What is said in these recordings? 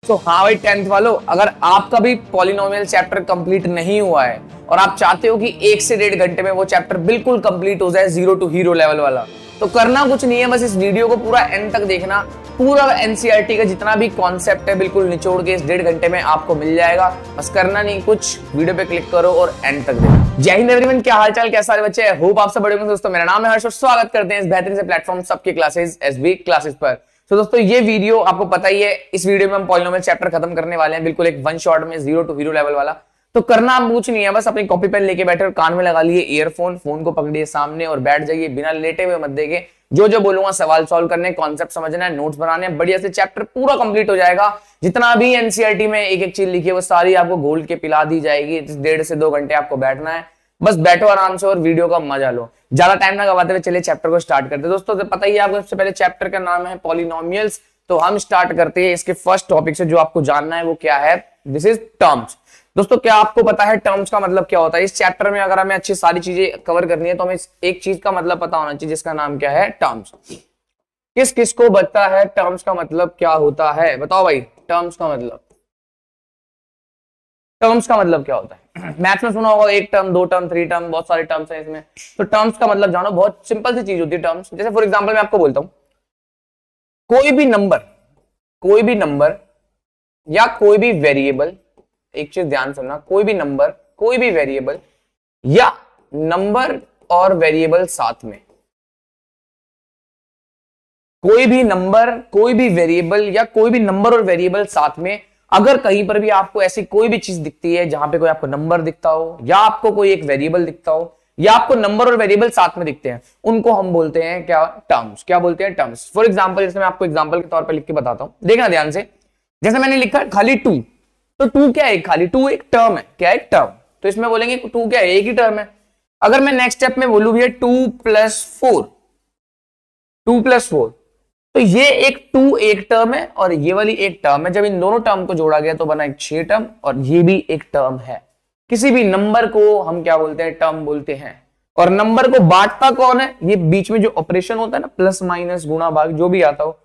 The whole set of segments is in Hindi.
तो हाँ भाई 10th वालों, अगर आपका भी पॉलिनोमियल चैप्टर कंप्लीट नहीं हुआ है और आप चाहते हो कि 1 से 1.5 घंटे में वो चैप्टर बिल्कुल कंप्लीट हो जाए, 0 टू हीरो लेवल वाला, तो करना कुछ नहीं है, बस इस वीडियो को पूरा एंड तक देखना। पूरा एनसीईआरटी का जितना भी कॉन्सेप्ट है बिल्कुल निचोड़ के इस 1.5 घंटे में आपको मिल जाएगा। बस करना नहीं कुछ, वीडियो पे क्लिक करो और एंड तक देखो। जय हिंद एवरीवन, क्या हालचाल, कैसा है बच्चे? होप आप सब बड़े होंगे दोस्तों। मेरा नाम है हर्ष और स्वागत करते हैं इस बेहतरीन से प्लेटफॉर्म सबके क्लासेस एसबी क्लासेस पर। तो दोस्तों ये वीडियो आपको पता ही है, इस वीडियो में हम पॉलिनोमियल चैप्टर खत्म करने वाले हैं, बिल्कुल एक वन शॉट में 0 टू हीरो लेवल वाला। तो करना आप कुछ नहीं है, बस अपनी कॉपी पेन लेके बैठे और कान में लगा लिए ईयरफोन, फोन को पकड़िए सामने और बैठ जाइए, बिना लेटे हुए मत देखे। जो बोलूंगा सवाल सॉल्व करने, कॉन्सेप्ट समझना है, नोट्स बनाने, बढ़िया से चैप्टर पूरा कंप्लीट हो जाएगा। जितना भी एनसीईआरटी में एक एक चीज लिखी है वो सारी आपको घोल के पिला दी जाएगी। 1.5 से 2 घंटे आपको बैठना है, बस बैठो आराम से और वीडियो का मजा लो। ज्यादा टाइम ना गवाते हुए चलिए चैप्टर को स्टार्ट करते हैं। दोस्तों तो पता ही है आपको, सबसे पहले चैप्टर का नाम है पॉलिनोमियल्स। तो हम स्टार्ट करते हैं इसके फर्स्ट टॉपिक से। जो आपको जानना है वो क्या है, दिस इज टर्म्स। दोस्तों क्या आपको पता है टर्म्स का मतलब क्या होता है? इस चैप्टर में अगर हमें अच्छी सारी चीजें कवर करनी है तो हमें एक चीज का मतलब पता होना चाहिए, जिसका नाम क्या है, टर्म्स। किस किस को पता है टर्म्स का मतलब क्या होता है? बताओ भाई, टर्म्स का मतलब, टर्म्स का मतलब क्या होता है? मैथ्स में सुना होगा 1 टर्म, 2 टर्म, 3 टर्म, बहुत सारे टर्म्स हैं इसमें। तो टर्म्स का मतलब जानो, बहुत सिंपल सी चीज होती है टर्म्स। जैसे फॉर एग्जांपल मैं आपको बोलता हूं, कोई भी नंबर या कोई भी वेरिएबल, एक चीज ध्यान सुनना, कोई भी नंबर, कोई भी वेरिएबल या नंबर और वेरिएबल साथ में, कोई भी नंबर, कोई भी वेरिएबल या कोई भी नंबर और वेरिएबल साथ में, अगर कहीं पर भी आपको ऐसी कोई भी चीज दिखती है जहां पे कोई आपको नंबर दिखता हो या आपको कोई एक वेरिएबल दिखता हो या आपको नंबर और वेरिएबल साथ में दिखते हैं, उनको हम बोलते हैं क्या? टर्म्स। क्या बोलते हैं? टर्म्स। फॉर एग्जांपल, जैसे मैं आपको एग्जांपल के तौर पर लिख के बताता हूं, देखना ध्यान से। जैसे मैंने लिखा खाली 2, तो 2 क्या है? खाली 2 एक टर्म है। क्या है? टर्म। तो इसमें बोलेंगे 2 क्या है? एक ही टर्म है। अगर मैं नेक्स्ट स्टेप में बोलूं भैया 2 + 4, 2 + 4, तो ये एक 2 एक टर्म है और ये वाली एक टर्म है। जब इन दोनों टर्म को जोड़ा गया तो बना एक 6 टर्म, और ये भी एक टर्म है। किसी भी नंबर को हम क्या बोलते हैं? टर्म बोलते हैं। और नंबर को बांटता कौन है? ये बीच में जो ऑपरेशन होता है ना, प्लस माइनस गुणा भाग, जो भी आता हो,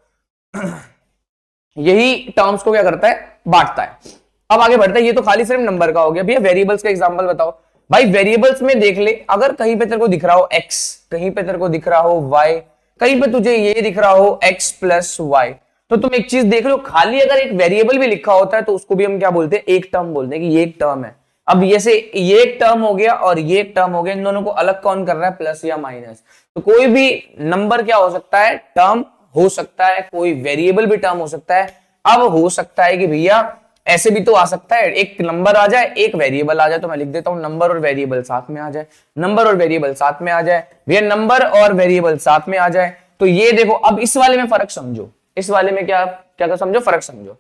यही टर्म्स को क्या करता है? बांटता है। अब आगे बढ़ता है। ये तो खाली सिर्फ नंबर का हो गया। भैया वेरिएबल्स का एग्जांपल बताओ। भाई वेरिएबल्स में देख ले, अगर कहीं पे तेरे को दिख रहा हो x, कहीं पे तेरे को दिख रहा हो y, कहीं पे तुझे ये दिख रहा हो x + y, तो तुम एक चीज देख लो, खाली अगर एक वेरिएबल भी लिखा होता है तो उसको भी हम क्या बोलते हैं? एक टर्म बोलते हैं कि ये एक टर्म है। अब ये से ये एक टर्म हो गया और ये एक टर्म हो गया, इन दोनों को अलग कौन कर रहा है? प्लस या माइनस। तो कोई भी नंबर क्या हो सकता है? टर्म हो सकता है। कोई वेरिएबल भी टर्म हो सकता है। अब हो सकता है कि भैया ऐसे भी तो आ सकता है, एक नंबर आ जाए, एक वेरिएबल आ जाए। तो मैं लिख देता हूं नंबर और वेरिएबल साथ में आ जाए, नंबर और वेरिएबल साथ में आ जाए, भैया नंबर और वेरिएबल साथ में आ जाए। तो ये देखो, अब इस वाले में फर्क समझो, इस वाले में क्या क्या समझो, फर्क समझो।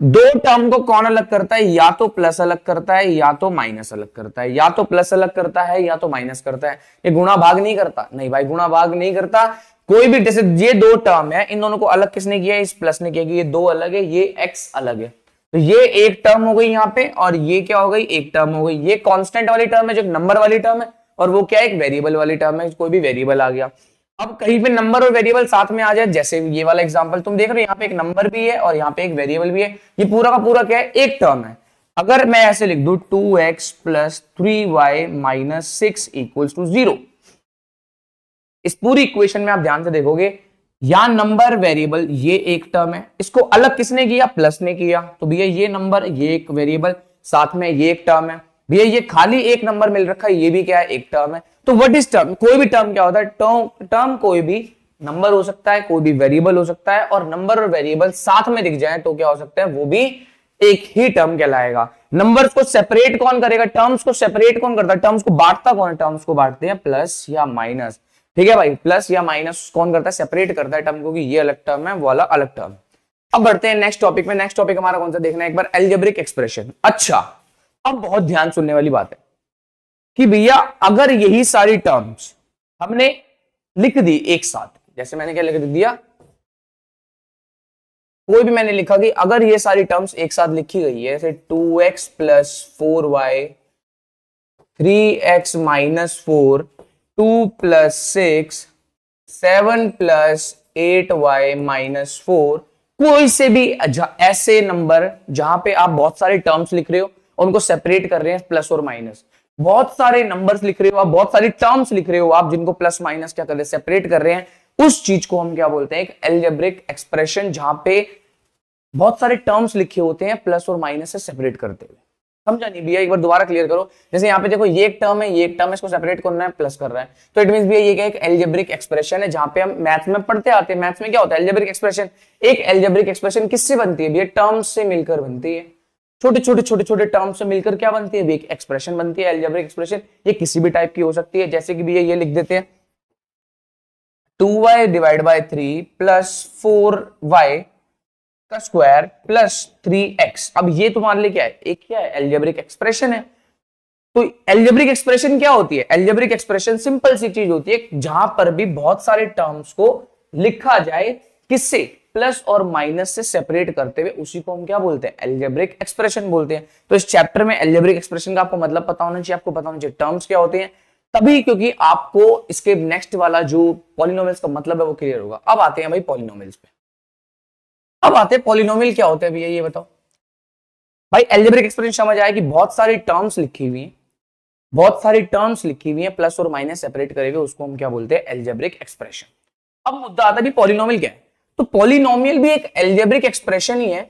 दो टर्म को कौन अलग करता है? या तो प्लस अलग करता है या तो माइनस अलग करता है, या तो प्लस अलग करता है या तो माइनस करता है। ये गुणा भाग नहीं करता। नहीं भाई, गुणा भाग नहीं करता कोई भी। जैसे ये 2 टर्म है, इन दोनों को अलग किसने किया? इस प्लस ने किया कि ये 2 अलग है, ये x अलग है। तो ये एक टर्म हो गई यहाँ पे, और ये क्या हो गई? एक टर्म हो गई। ये कांस्टेंट वाली टर्म है जो नंबर वाली टर्म है, और वो क्या है? एक वेरिएबल वाली टर्म है, कोई भी वेरिएबल आ गया। अब कहीं पे नंबर और वेरिएबल साथ में आ जाए, जैसे ये वाला एग्जांपल तुम देख रहे हो, यहाँ पे एक नंबर भी है और यहाँ पे एक वेरिएबल भी है। ये पूरा का पूरा क्या है? एक टर्म है। अगर मैं ऐसे लिख दूं 2x + 3y - 6 = 0, इस पूरी इक्वेशन में आप ध्यान से देखोगे, या नंबर वेरिएबल ये एक टर्म है, इसको अलग किसने किया? प्लस ने किया। तो भैया ये नंबर, ये एक वेरिएबल, साथ में ये एक टर्म है। भैया ये खाली एक नंबर मिल रखा है, ये भी क्या है? एक टर्म है। तो व्हाट इज टर्म? कोई भी टर्म क्या होता है? टर्म कोई भी नंबर हो सकता है, कोई भी वेरिएबल हो सकता है, और नंबर और वेरिएबल साथ में दिख जाए तो क्या हो सकता है? वो भी एक ही टर्म कहलाएगा। नंबर्स को सेपरेट कौन करेगा? टर्म्स को सेपरेट कौन करता है? टर्म्स को बांटता कौन है? टर्म्स को बांटते हैं प्लस या माइनस। ठीक है भाई, प्लस या माइनस कौन करता है? सेपरेट करता है टर्म को, कि ये अलग टर्म है, वो वाला अलग टर्म। अब बढ़ते हैं नेक्स्ट टॉपिक में। नेक्स्ट टॉपिक हमारा कौन सा देखना है एक बार? Algebraic expression. अच्छा, अब बहुत ध्यान सुनने वाली बात है कि भैया अगर यही सारी टर्म्स हमने लिख दी एक साथ, जैसे मैंने क्या लिख दिया, कोई भी मैंने लिखा कि अगर ये सारी टर्म्स एक साथ लिखी गई है, जैसे 2x + 4y, 3x - 4, 2 + 6, 7 + 8y - 4, कोई से भी ऐसे नंबर जहां पे आप बहुत सारे टर्म्स लिख रहे हो, उनको सेपरेट कर रहे हैं प्लस और माइनस, बहुत सारे नंबर्स लिख रहे हो आप, बहुत सारी टर्म्स लिख रहे हो आप, जिनको प्लस माइनस क्या कर रहे हैं, सेपरेट कर रहे हैं, उस चीज को हम क्या बोलते हैं, एक एल्जेब्रिक एक्सप्रेशन, जहां पे बहुत सारे टर्म्स लिखे होते हैं प्लस और माइनस से सेपरेट करते हुए। समझा नहीं भैया? एक बार दोबारा क्लियर करो। जैसे यहाँ पे देखो, ये एक टर्म है, ये एक टर्म है, इसको सेपरेट करना है, प्लस कर रहा है, तो इट मींस भैया ये क्या, एक एल्जेब्रिक एक्सप्रेशन है, जहां पे हम मैथ्स में पढ़ते आते हैं। मैथ्स में क्या होता है, एल्जेब्रिक एक्सप्रेशन। एक एल्जेब्रिक एक्सप्रेशन किससे बनती है भैया? टर्म्स से मिलकर बनती है, छोटे छोटे छोटे छोटे टर्म्स से मिलकर क्या बनती है, एक एक्सप्रेशन बनती है, एल्जेब्रिक एक्सप्रेशन। ये किसी भी टाइप की हो सकती है, जैसे कि भैया ये लिख देते हैं 2y divide by 3 plus 4y का स्क्वायर प्लस 3x। अब ये तुम्हारे लिए क्या है, एक क्या है, एल्जेब्रिक एक्सप्रेशन है। तो एल्जेब्रिक एक्सप्रेशन क्या होती है? एल्जेब्रिक एक्सप्रेशन सिंपल सी चीज होती है, जहां पर भी बहुत सारे टर्म्स को लिखा जाए, किससे, प्लस और माइनस से सेपरेट करते हुए, उसी को हम क्या बोलते हैं, एल्जेब्रिक एक्सप्रेशन बोलते हैं। तो इस चैप्टर में एल्जेब्रिक एक्सप्रेशन का आपको मतलब पता होना चाहिए, आपको पता होना चाहिए टर्म्स क्या होते हैं, तभी, क्योंकि आपको इसके नेक्स्ट वाला जो पॉलिनोमियल्स का मतलब है वो क्लियर होगा। अब आते हैं भाई पॉलिनोमियल्स पे। अब आते हैं पॉलिनोमियल क्या होते हैं भैया, ये बताओ भाई। एल्जेब्रिक एक्सप्रेशन समझ आया कि बहुत सारी टर्म्स लिखी हुई हैं, बहुत सारी टर्म्स लिखी हुई हैं, प्लस और माइनस सेपरेट करेंगे, उसको हम क्या बोलते हैं, एल्जेब्रिक एक्सप्रेशन। अब मुद्दा आता है भी पॉलिनोमियल क्या है, तो पॉलिनोमियल भी एक एल्जेब्रिक एक्सप्रेशन ही है।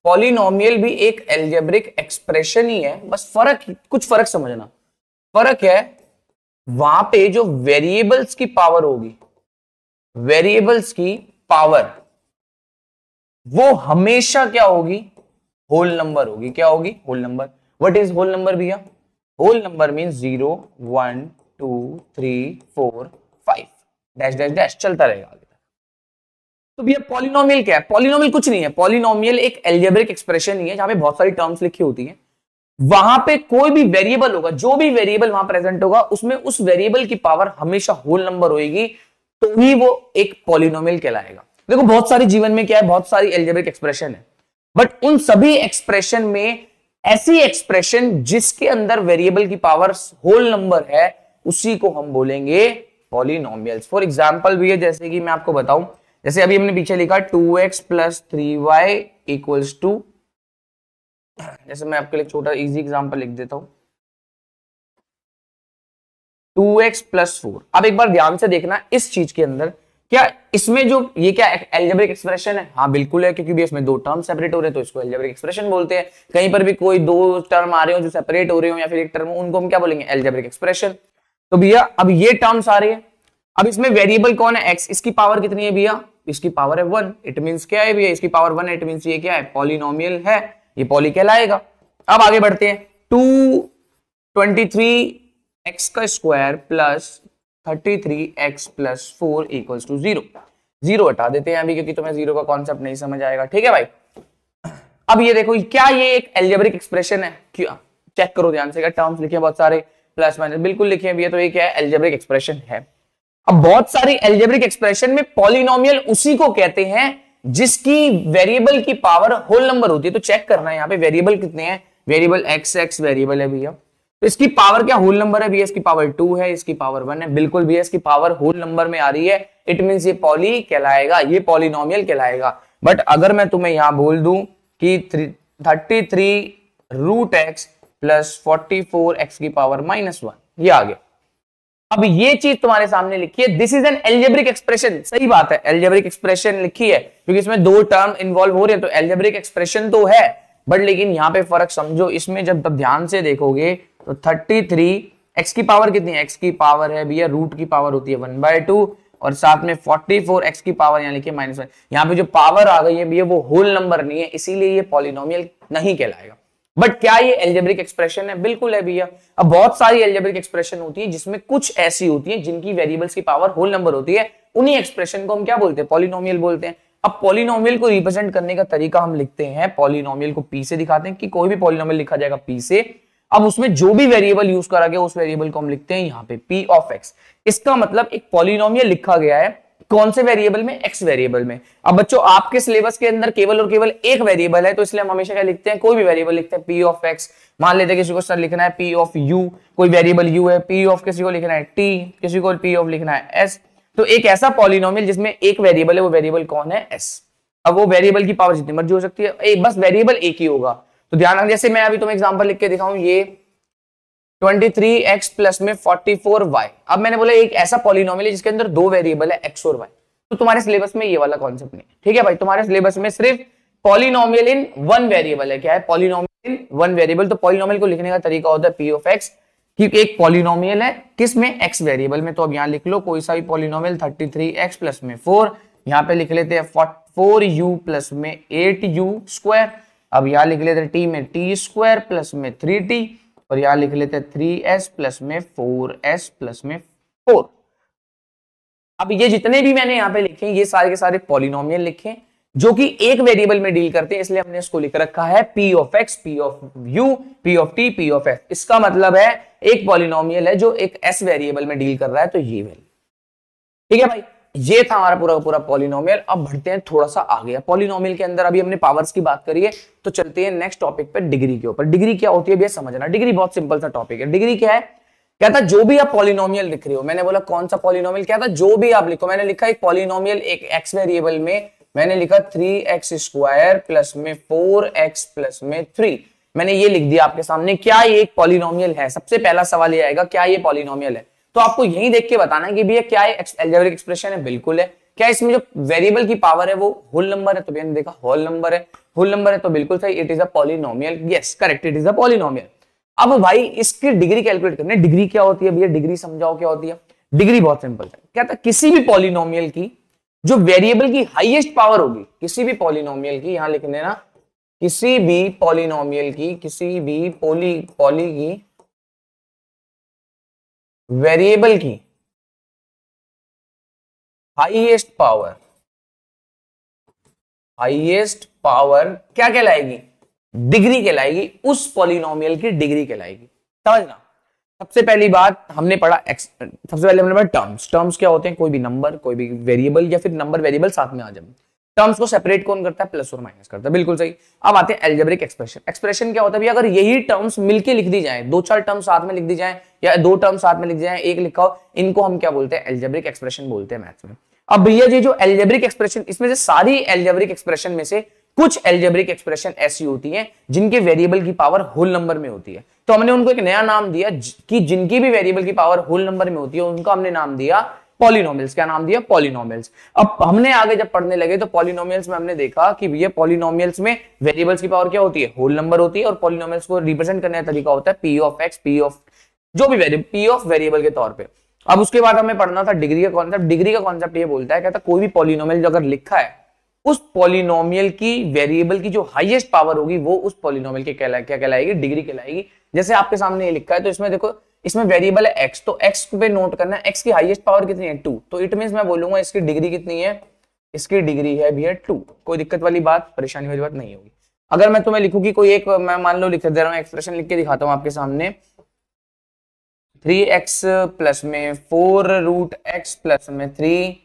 पॉलिनोमियल भी एक एल्जेब्रिक एक्सप्रेशन ही है, बस कुछ फर्क समझना। फर्क है वहां पे जो वेरिएबल्स की पावर होगी, वेरिएबल्स की पावर वो हमेशा क्या होगी, होल नंबर होगी। क्या होगी, whole number. What is whole number भैया? Whole number means 0 1 2 3 4 5 dash dash dash चलता रहेगा आगे तक। तो भैया पॉलिनोमियल क्या है? पॉलिनोमियल कुछ नहीं है, पॉलिनोमियल एक एल्जेब्रिक एक्सप्रेशन ही है, जहां पे बहुत सारी टर्म्स लिखी होती हैं, वहां पे कोई भी वेरिएबल होगा, जो भी वेरिएबल वहां प्रेजेंट होगा, उसमें उस वेरिएबल की पावर हमेशा होल नंबर होगी, तो ही वो एक पॉलिनोमियल कहलाएगा। देखो बहुत सारी जीवन में क्या है, बहुत सारी एल्जेब्रिक एक्सप्रेशन है, बट उन सभी एक्सप्रेशन में ऐसी एक्सप्रेशन जिसके अंदर वेरिएबल की पावर होल नंबर है, उसी को हम बोलेंगे पॉलिनोमियल्स। फॉर एग्जांपल भी है, जैसे कि मैं आपको बताऊं, जैसे अभी हमने पीछे लिखा 2x plus 3y equals to, जैसे मैं आपके लिए छोटा इजी एग्जांपल लिख देता हूं, 2x प्लस 4। अब एक बार ध्यान से देखना इस चीज के अंदर, क्या इसमें जो ये क्या एल्जेब्रिक एक्सप्रेशन है? हाँ बिल्कुल है, क्योंकि भी इसमें दो टर्म सेपरेट हो रहे हैं, तो इसको एल्जेब्रिक एक्सप्रेशन बोलते हैं। कहीं पर भी कोई दो टर्म आ रहे हो जो सेपरेट हो रहे हो, या फिर एक टर्म, उनको हम क्या बोलेंगे, एल्जेब्रिक एक्सप्रेशन। तो भैया अब ये टर्म्स आ रही है, अब इसमें वेरिएबल कौन है, x, इसकी पावर कितनी है भैया, इसकी पावर है 1। इट मींस क्या है भैया, इसकी पावर 1 है, इट मींस ये क्या है, पॉलिनोमियल है, ये पॉली कहलाएगा। अब आगे बढ़ते हैं, 223x का square plus 33x plus 4 equals to 0। 0 हटा देते हैं अभी, क्योंकि तुम्हें 0 का कॉन्सेप्ट नहीं समझ आएगा, ठीक है भाई। अब ये देखो, क्या ये एक एल्जेब्रिक एक्सप्रेशन है? क्या, चेक करो ध्यान से, क्या टर्म्स लिखे बहुत सारे, प्लस माइनस बिल्कुल लिखे भैया, तो ये क्या है, एल्जेब्रिक एक्सप्रेशन है। अब बहुत सारी एल्जेब्रिक एक्सप्रेशन में पॉलिनोमियल उसी को कहते हैं जिसकी वेरिएबल की पावर होल नंबर होती है। तो चेक करना है यहाँ पे वेरिएबल कितने हैं, वेरिएबल x वेरिएबल है भैया, तो इसकी पावर क्या होल नंबर है भैया, इसकी पावर 2 है, इसकी पावर 1 है, बिल्कुल भैया इसकी पावर होल नंबर में आ रही है, इट मींस ये पॉली कहलाएगा, ये पॉलिनोमियल कहलाएगा। बट अगर मैं तुम्हें यहां बोल दूं कि 33 रूट एक्स प्लस 44 एक्स की पावर -1, ये आ गया। अब ये चीज तुम्हारे सामने लिखी है, this is an algebraic expression. सही बात है, एल्जेब्रिक एक्सप्रेशन लिखी है, क्योंकि इसमें दो टर्म इन्वॉल्व हो रहे हैं, तो एल्जेब्रिक एक्सप्रेशन तो है, बट लेकिन यहां पे फर्क समझो, इसमें जब तब ध्यान से देखोगे तो 33 x की पावर कितनी है, x की पावर है भैया, रूट की पावर होती है 1/2, और साथ में 44 x की पावर यहां लिखिए -1। यहां पे जो पावर आ गई है भैया वो होल नंबर नहीं है, इसीलिए ये पॉलिनोमियल नहीं कहलाएगा। बट क्या ये एल्जेब्रिक एक्सप्रेशन है? बिल्कुल है भैया। अब बहुत सारी एल्जेब्रिक एक्सप्रेशन होती है जिसमें कुछ ऐसी होती है जिनकी वेरिएबल्स की पावर होल नंबर होती है, उन्हीं एक्सप्रेशन को हम क्या बोलते हैं, पॉलिनोमियल बोलते हैं। अब पॉलिनोमियल को रिप्रेजेंट करने का तरीका हम लिखते हैं, पॉलिनोमियल को p से दिखाते हैं, कि कोई भी पॉलिनोमियल लिखा जाएगा p से। अब उसमें जो भी वेरिएबल यूज करा गया उस वेरिएबल को हम लिखते हैं यहाँ पे p ऑफ x। इसका मतलब एक पॉलिनोमियल लिखा गया है कौन से वेरिएबल में, x वेरिएबल में। अब बच्चों आपके सिलेबस के अंदर केवल और केवल एक वेरिएबल है, तो इसलिए हम हमेशा क्या लिखते हैं, कोई भी वेरिएबल लिखते हैं p ऑफ x। मान लेते हैं किसी को सर लिखना है p ऑफ u, कोई वेरिएबल u है, p ऑफ किसी को लिखना है t, किसी को p ऑफ लिखना है s, तो एक ऐसा पॉलिनोमियल जिसमें एक वेरिएबल है, वो वेरिएबल कौन है? s। अब वो वेरिएबल की पावर जितनी मर्जी हो सकती है, बस वेरिएबल एक ही होगा। तो ध्यान रखना, जैसे मैं अभी तुम्हें एग्जांपल लिख के दिखाऊं, ये 23x प्लस में 44y। अब मैंने बोला एक ऐसा पॉलिनोमियल है जिसके अंदर दो वेरिएबल है x और y। तो तुम्हारे सिलेबस में ये वाला कॉन्सेप्ट नहीं, ठीक है भाई। तुम्हारे सिलेबस में सिर्फ पॉलिनोमियल इन वन वेरिएबल है। क्या है? Polynomial in one variable. तो पॉलिनोमियल को लिखने का तरीका होता है p ऑफ x, कि एक पॉलिनोमियल है किसमें? x वेरिएबल में। तो अब यहां लिख लो कोई सा भी पॉलिनोमियल, 33x प्लस में 4, यहां पे लिख लेते हैं 4u प्लस में 8u स्क्वायर। अब यहां लिख लेते हैं t में t स्क्वायर प्लस में 3t, और यहां लिख लेते हैं 3s प्लस में 4s प्लस में 4। अब ये जितने भी मैंने यहाँ पे लिखे ये सारे के सारे पॉलिनोमियल लिखे जो कि एक वेरिएबल में डील करते हैं, इसलिए हमने इसको लिख रखा है p of x, p of u, p of t, p of f। इसका मतलब है एक पॉलिनोमियल है जो एक s वेरिएबल में डील कर रहा है, तो ये वैल्यू, ठीक है भाई। ये था हमारा पूरा पूरा पॉलिनोमियल। अब बढ़ते हैं थोड़ा सा आगे। पॉलिनोमियल के अंदर अभी हमने पावर्स की बात करी है, तो चलते हैं नेक्स्ट टॉपिक पे, डिग्री के ऊपर। डिग्री क्या होती है भैया समझना। डिग्री बहुत सिंपल सा टॉपिक है। डिग्री क्या है? क्या था? जो भी आप पॉलिनोमियल लिख रहे हो, मैंने बोला कौन सा पॉलिनोमियल, क्या था? जो भी आप लिखो। मैंने लिखा एक पॉलिनोमियल एक x वेरिएबल में, मैंने लिखा 3x स्क्वायर प्लस में 4x प्लस में 3। मैंने ये लिख दिया आपके सामने। क्या ये एक पॉलिनोमियल है? सबसे पहला सवाल ये आएगा, क्या ये पॉलिनोमियल है? तो आपको यही देख के बताना है कि भैया क्या ये अलजेब्रिक एक्सप्रेशन है? बिल्कुल है। क्या इसमें जो वेरिएबल की पावर है वो होल नंबर है? तो भैया देखा होल नंबर है। होल नंबर है तो बिल्कुल सही, it is a polynomial. Yes correct, it is a polynomial. अब भाई इसकी डिग्री कैलकुलेट करनी है। डिग्री क्या होती है भैया? डिग्री समझाओ क्या होती है। डिग्री बहुत सिंपल है। क्या था? किसी भी पॉलिनोमियल की जो वेरिएबल की हाईएस्ट पावर होगी, किसी भी पॉलिनोमियल की, यहां लिख देना, किसी भी पॉलिनोमियल की, किसी भी पॉली की वेरिएबल की हाईएस्ट पावर, हाईएस्ट पावर क्या कहलाएगी? डिग्री कहलाएगी। उस पॉलिनोमियल की डिग्री कहलाएगी। समझना, सबसे पहली बात हमने पढ़ा सबसे पहले हमने पढ़ा टर्म्स। टर्म्स क्या होते हैं? कोई भी नंबर, कोई भी वेरिएबल, या फिर नंबर वेरिएबल साथ में आ जाए। टर्म्स को सेपरेट कौन करता है? प्लस और माइनस करता है। बिल्कुल सही। अब आते हैं अलजेब्रिक एक्सप्रेशन। एक्सप्रेशन क्या होता है? अगर यही टर्म्स मिलके लिख दी जाए, दो चार टर्म्स साथ में लिख दी जाए, या दो टर्म्स साथ में लिख दी जाए, एक लिखा हो, इनको हम क्या बोलते हैं? अलजेब्रिक एक्सप्रेशन बोलते हैं मैथ्स में। अब भैया ये जो अलजेब्रिक एक्सप्रेशन, इसमें से सारी अलजेब्रिक एक्सप्रेशन में से कुछ अलजेब्रिक एक्सप्रेशन ऐसी होती हैं जिनके वेरिएबल की पावर होल नंबर में होती है। तो हमने उनको एक नया नाम दिया कि जिनकी भी वेरिएबल की पावर होल नंबर में होती है उनका हमने नाम दिया पॉलिनोमियल्स। क्या नाम दिया? पॉलिनोमियल्स। अब हमने आगे जब पढ़ने लगे तो पॉलिनोमियल्स में हमने देखा कि भैया पॉलिनोमियल्स में वेरिएबल्स की पावर क्या होती है? होल नंबर होती है। और पॉलिनोमियल्स को रिप्रेजेंट करने का तरीका होता है p of x, p of जो भी वेरिएबल, p ऑफ वेरिएबल के तौर पे। अब उसके बाद हमें पढ़ना था डिग्री का कॉन्सेप्ट। डिग्री का कॉन्सेप्ट ये बोलता है, कहता कोई भी पॉलिनोमियल जो अगर लिखा है, उस पॉलिनोमियल की वेरिएबल की जो हाईएस्ट पावर होगी वो उस पॉलिनोमियल के क्या कहलाएगी? डिग्री कहलाएगी। जैसे आपके सामने ये लिखा है, तो इसमें देखो, इसमें वेरिएबल है x, तो x पे नोट करना है x की हाईएस्ट पावर कितनी है? 2। तो इट मींस मैं बोलूंगा इसकी डिग्री कितनी है? इसकी डिग्री है भैया 2। कोई दिक्कत वाली बात, परेशानी वाली बात नहीं होगी। अगर मैं तुम्हें लिखूं कि कोई एक, मैं मान लो लिख दे रहा हूं, एक्सप्रेशन लिख के दिखाता हूं आपके सामने, 3x प्लस में 4 रूट x प्लस में 3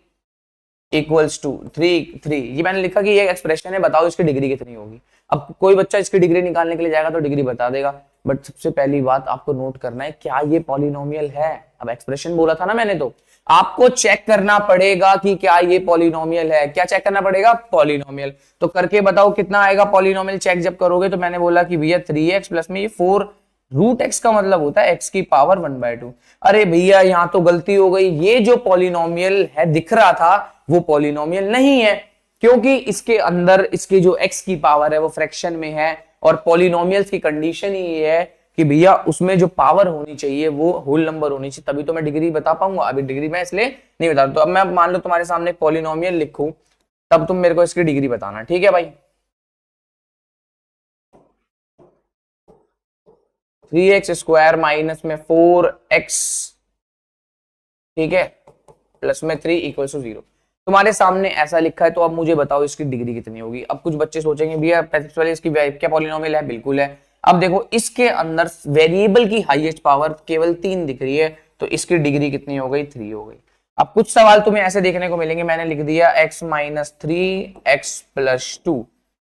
इक्वल्स टू 3। ये मैंने लिखा कि ये एक्सप्रेशन है, बताओ इसकी डिग्री कितनी होगी। अब कोई बच्चा इसकी डिग्री निकालने के लिए जाएगा तो डिग्री बता देगा, बट सबसे पहली बात आपको नोट करना है क्या ये पॉलिनोमियल है। अब एक्सप्रेशन बोला था ना मैंने, तो आपको चेक करना पड़ेगा कि क्या ये पॉलिनोमियल है। क्या चेक करना पड़ेगा? पॉलिनोमियल। तो करके बताओ कितना आएगा पॉलिनोमियल चेक जब करोगे। तो मैंने बोला कि भैया 3x प्लस में ये 4 रूट x का मतलब होता है x की पावर 1/2। अरे भैया यहाँ तो गलती हो गई, ये जो पॉलिनोमियल है दिख रहा था वो पॉलिनोमियल नहीं है, क्योंकि इसके अंदर इसकी जो x की पावर है वो फ्रैक्शन में है। और पॉलिनोमियल्स की कंडीशन ही ये है कि भैया उसमें जो पावर होनी चाहिए वो होल नंबर होनी चाहिए, तभी तो मैं डिग्री बता पाऊंगा। अभी डिग्री मैं इसलिए नहीं बता। तो अब मैं मान लो तुम्हारे सामने पॉलिनोमियल लिखूं, तब तुम मेरे को इसकी डिग्री बताना, ठीक है भाई। 3x स्क्वायर माइनस में 4x, ठीक है, प्लस में 3 इक्वल टू 0। तुम्हारे सामने ऐसा लिखा है, तो अब मुझे बताओ इसकी डिग्री कितनी होगी। अब कुछ बच्चे सोचेंगे भैया वाले इसकी क्या पॉलिनोमियल है? बिल्कुल है। अब देखो इसके अंदर वेरिएबल की हाईएस्ट पावर केवल 3 दिख रही है, तो इसकी डिग्री कितनी हो गई? 3 हो गई। अब कुछ सवाल तुम्हें ऐसे देखने को मिलेंगे, मैंने लिख दिया x माइनस 3x प्लस 2,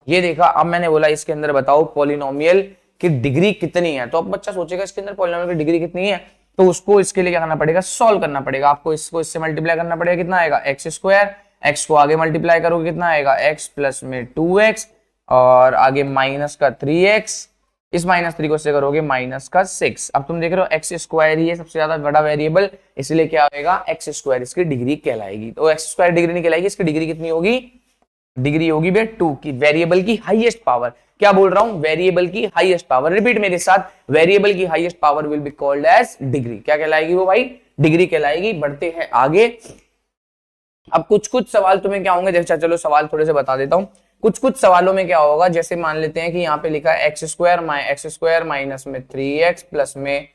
ये देखा। अब मैंने बोला इसके अंदर बताओ पॉलिनोमियल की डिग्री कितनी है। तो अब बच्चा सोचेगा इसके अंदर पॉलिनोमियल की डिग्री कितनी है, तो उसको इसके लिए क्या करना पड़ेगा, सॉल्व करना पड़ेगा। आपको इसको इससे मल्टीप्लाई करना पड़ेगा, कितना आएगा एक्स स्क्वायर, एक्स को आगे मल्टीप्लाई करोगे कितना आएगा एक्स प्लस में 2x और आगे माइनस का 3x, इस -3 को से करोगे माइनस का 6। अब तुम देख रहे हो एक्स स्क्वायर ही है सबसे ज्यादा बड़ा वेरिएबल, इसलिए क्या होगा एक्स स्क्वायर इसकी डिग्री कहलाएगी। तो एक्स स्क्वायर डिग्री नहीं कहलाएगी, इसकी डिग्री कितनी होगी, डिग्री होगी भैया 2 की, वेरिएबल की हाईएस्ट पावर। क्या बोल रहा हूं, वेरिएबल की हाईएस्ट पावर। रिपीट मेरे साथ, वेरिएबल की highest power will be called as degree. क्या कहलाएगी वो भाई, डिग्री कहलाएगी। बढ़ते हैं आगे। अब कुछ कुछ सवाल तुम्हें क्या होंगे, जैसे चलो सवाल थोड़े से बता देता हूं। कुछ कुछ सवालों में क्या होगा, जैसे मान लेते हैं कि यहाँ पे लिखा है एक्स स्क्वायर माइनस में 3x प्लस में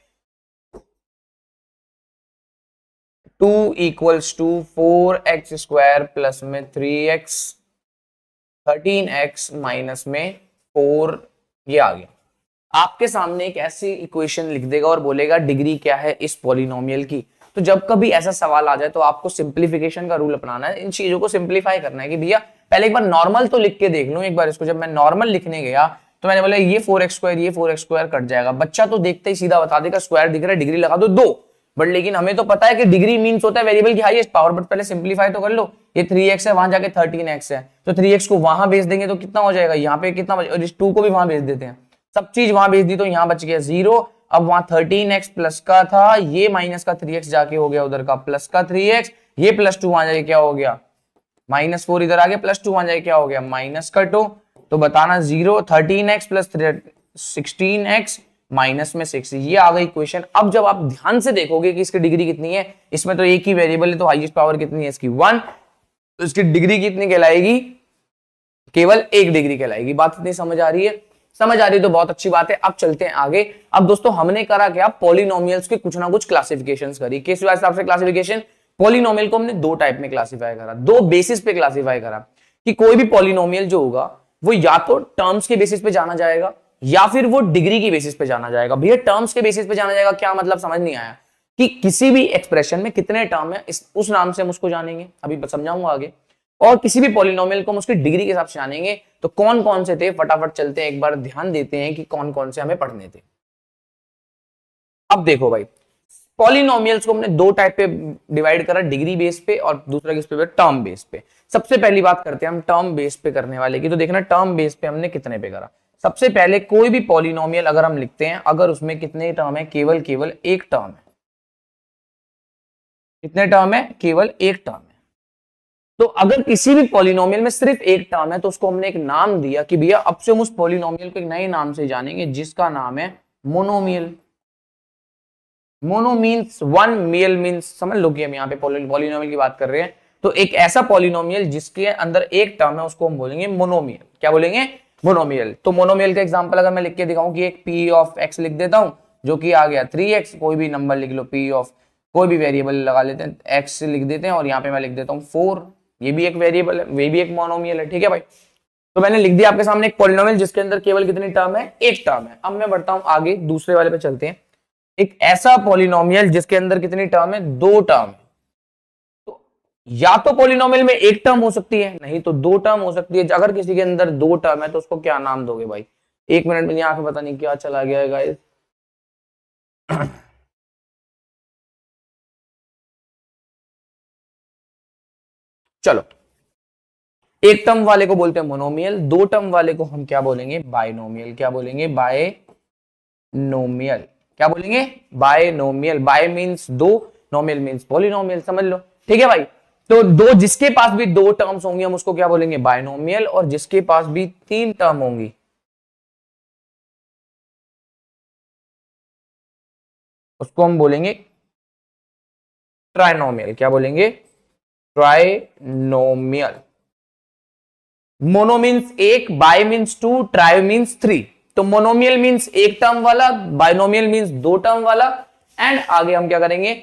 2 equals to 4x square plus में 3x 13x माइनस में 4, ये आ गया। आपके सामने एक ऐसी इक्वेशन लिख देगा और बोलेगा डिग्री क्या है इस पॉलिनोमियल की। तो जब कभी ऐसा सवाल आ जाए तो आपको सिंप्लीफिकेशन का रूल अपनाना है, इन चीजों को सिंप्लीफाई करना है कि भैया पहले एक बार नॉर्मल तो लिख के देख लूं एक बार इसको। जब मैं नॉर्मल लिखने गया तो मैंने बोला ये 4x स्क्वायर कट जाएगा, बच्चा तो देखते ही सीधा बता देगा स्क्वायर दिख रहा है डिग्री लगा दो 2। बट लेकिन हमें तो पता है कि डिग्री मींस होता है वेरिएबल की हाईएस्ट पावर। बट पहले सिंप्लीफाई तो कर लो, ये 3x है वहां जाके 13x है, तो 3x को वहां भेज देंगे तो कितना हो जाएगा, यहाँ पे कितना और इस 2 को भी वहां भेज देते हैं, सब चीज वहां भेज दी तो यहाँ बच गया 0। अब वहां 13x प्लस का था, ये माइनस का 3x जाके हो गया उधर का प्लस का 3x, ये +2 वहां जाके क्या हो गया -4, इधर आ गया +2 वहां जाके क्या हो गया माइनस का 2। तो बताना 0 13x प्लस 16x माइनस में 6, ये आ गई इक्वेशन। अब जब आप ध्यान से देखोगे कि इसकी डिग्री कितनी है, इसमें तो एक ही वेरिएबल है तो हाईएस्ट पावर कितनी है इसकी 1, तो इसकी डिग्री कितनी कहलाएगी, केवल 1 डिग्री कहलाएगी। बात इतनी समझ आ रही है, समझ आ रही है तो बहुत अच्छी बात है। अब चलते हैं आगे। अब दोस्तों हमने करा क्या, पॉलिनोमियल्स के कुछ ना कुछ क्लासिफिकेशंस करी। किस हिसाब से क्लासिफिकेशन, पॉलिनोमियल को हमने 2 टाइप में क्लासिफाई करा, 2 बेसिस पे क्लासिफाई करा कि कोई भी पॉलिनोमियल जो होगा वो या तो टर्म्स के बेसिस पे जाना जाएगा या फिर वो डिग्री की बेसिस पे जाना जाएगा। भैया टर्म्स के बेसिस पे जाना जाएगा क्या मतलब, समझ नहीं आया कि किसी भी एक्सप्रेशन में कितने टर्म है उस नाम से हम उसको जानेंगे, अभी समझाऊंगा आगे। और किसी भी पॉलिनोमियल को हम उसकी डिग्री के हिसाब से जानेंगे। तो कौन कौन से थे, फटाफट चलते हैं एक बार ध्यान देते हैं कि कौन कौन से हमें पढ़ने थे। अब देखो भाई, पॉलिनोमियल्स को हमने 2 टाइप पे डिवाइड करा, डिग्री बेस पे और दूसरा किस पे, टर्म बेस पे। सबसे पहली बात करते हैं हम टर्म बेस पे करने वाले की। तो देखना टर्म बेस पे हमने कितने पे करा। सबसे पहले कोई भी पॉलिनोमियल अगर हम लिखते हैं, अगर उसमें कितने टर्म है, केवल 1 टर्म है। कितने टर्म है, केवल 1 टर्म है। तो अगर किसी भी पॉलिनोमियल में सिर्फ 1 टर्म है तो उसको हमने एक नाम दिया कि भैया अब से हम उस पॉलिनोमियल को एक नए नाम से जानेंगे जिसका नाम है मोनोमियल। मोनो मीन्स 1, मियल मीन्स, समझ लो कि हम यहाँ पे पॉलिनोमियल की बात कर रहे हैं। तो एक ऐसा पॉलिनोमियल जिसके अंदर 1 टर्म है उसको हम बोलेंगे मोनोमियल। क्या बोलेंगे, मोनोमियल। तो मोनोमियल का एग्जांपल अगर मैं लिख के दिखाऊं कि एक p ऑफ x लिख देता हूं जो कि आ गया 3x, कोई भी नंबर लिख लो, p ऑफ कोई भी वेरिएबल लगा लेते हैं, x लिख देते हैं और यहाँ पे मैं लिख देता हूँ 4, ये भी एक वेरिएबल है, वे भी एक मोनोमियल है। ठीक है भाई, तो मैंने लिख दिया आपके सामने एक पॉलिनोमियल जिसके अंदर केवल कितनी टर्म है, 1 टर्म है। अब मैं बढ़ता हूं आगे, दूसरे वाले पे चलते हैं। एक ऐसा पॉलिनोमियल जिसके अंदर कितनी टर्म है, 2 टर्म है। तो या तो पॉलिनोमियल में 1 टर्म हो सकती है, नहीं तो 2 टर्म हो सकती है। अगर किसी के अंदर 2 टर्म है तो उसको क्या नाम दोगे भाई, 1 मिनट में यहाँ पे पता नहीं क्या चला गया है गाइस। चलो, 1 टर्म वाले को बोलते हैं मोनोमियल, 2 टर्म वाले को हम क्या बोलेंगे, बायनोमियल। क्या बोलेंगे, बायनोमियल। क्या बोलेंगे, binomial. By means 2, नोमियल means polynomial, समझ लो। ठीक है भाई, तो 2 जिसके पास भी 2 टर्म्स होंगी हम उसको क्या बोलेंगे, बायनोमियल। और जिसके पास भी 3 टर्म होंगी उसको हम बोलेंगे ट्राइनोमियल। क्या बोलेंगे, trinomial. Mono means 1, bye means 2, try means 3। तो मोनोमियल मीन्स 1 टर्म वाला, बायनोमियल मीन्स 2 टर्म वाला, एंड आगे हम क्या करेंगे,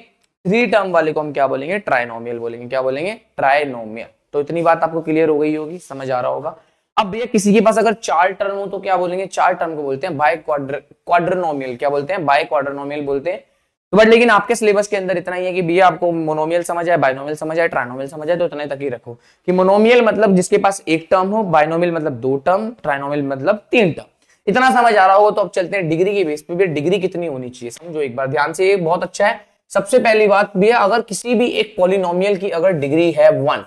3 टर्म वाले को हम क्या बोलेंगे, ट्राइनोमियल बोलेंगे। क्या बोलेंगे, ट्राइनोमियल। तो इतनी बात आपको क्लियर हो गई होगी, समझ आ रहा होगा। अब भैया किसी के पास अगर 4 टर्म हो तो क्या बोलेंगे, 4 टर्म को बोलते हैं बाय क्वाड्रनोमियल। क्या बोलते हैं, बाय क्वाड्रनोमियल बोलते हैं। तो बट लेकिन आपके सिलेबस के अंदर इतना ही है कि भैया आपको मोनोमियल समझ आए, बायनोमियल समझ आए, ट्राइनोमियल समझ आए, तो इतने तक ही रखो कि मोनोमियल मतलब जिसके पास 1 टर्म हो, बायनोमियल मतलब 2 टर्म, ट्राइनोमियल मतलब 3 टर्म। इतना समझ आ रहा होगा तो अब चलते हैं डिग्री के बेस पे भी, डिग्री कितनी होनी चाहिए समझो एक बार ध्यान से, ये बहुत अच्छा है। सबसे पहली बात भी है, अगर किसी भी एक पॉलिनोमियल की अगर डिग्री है 1,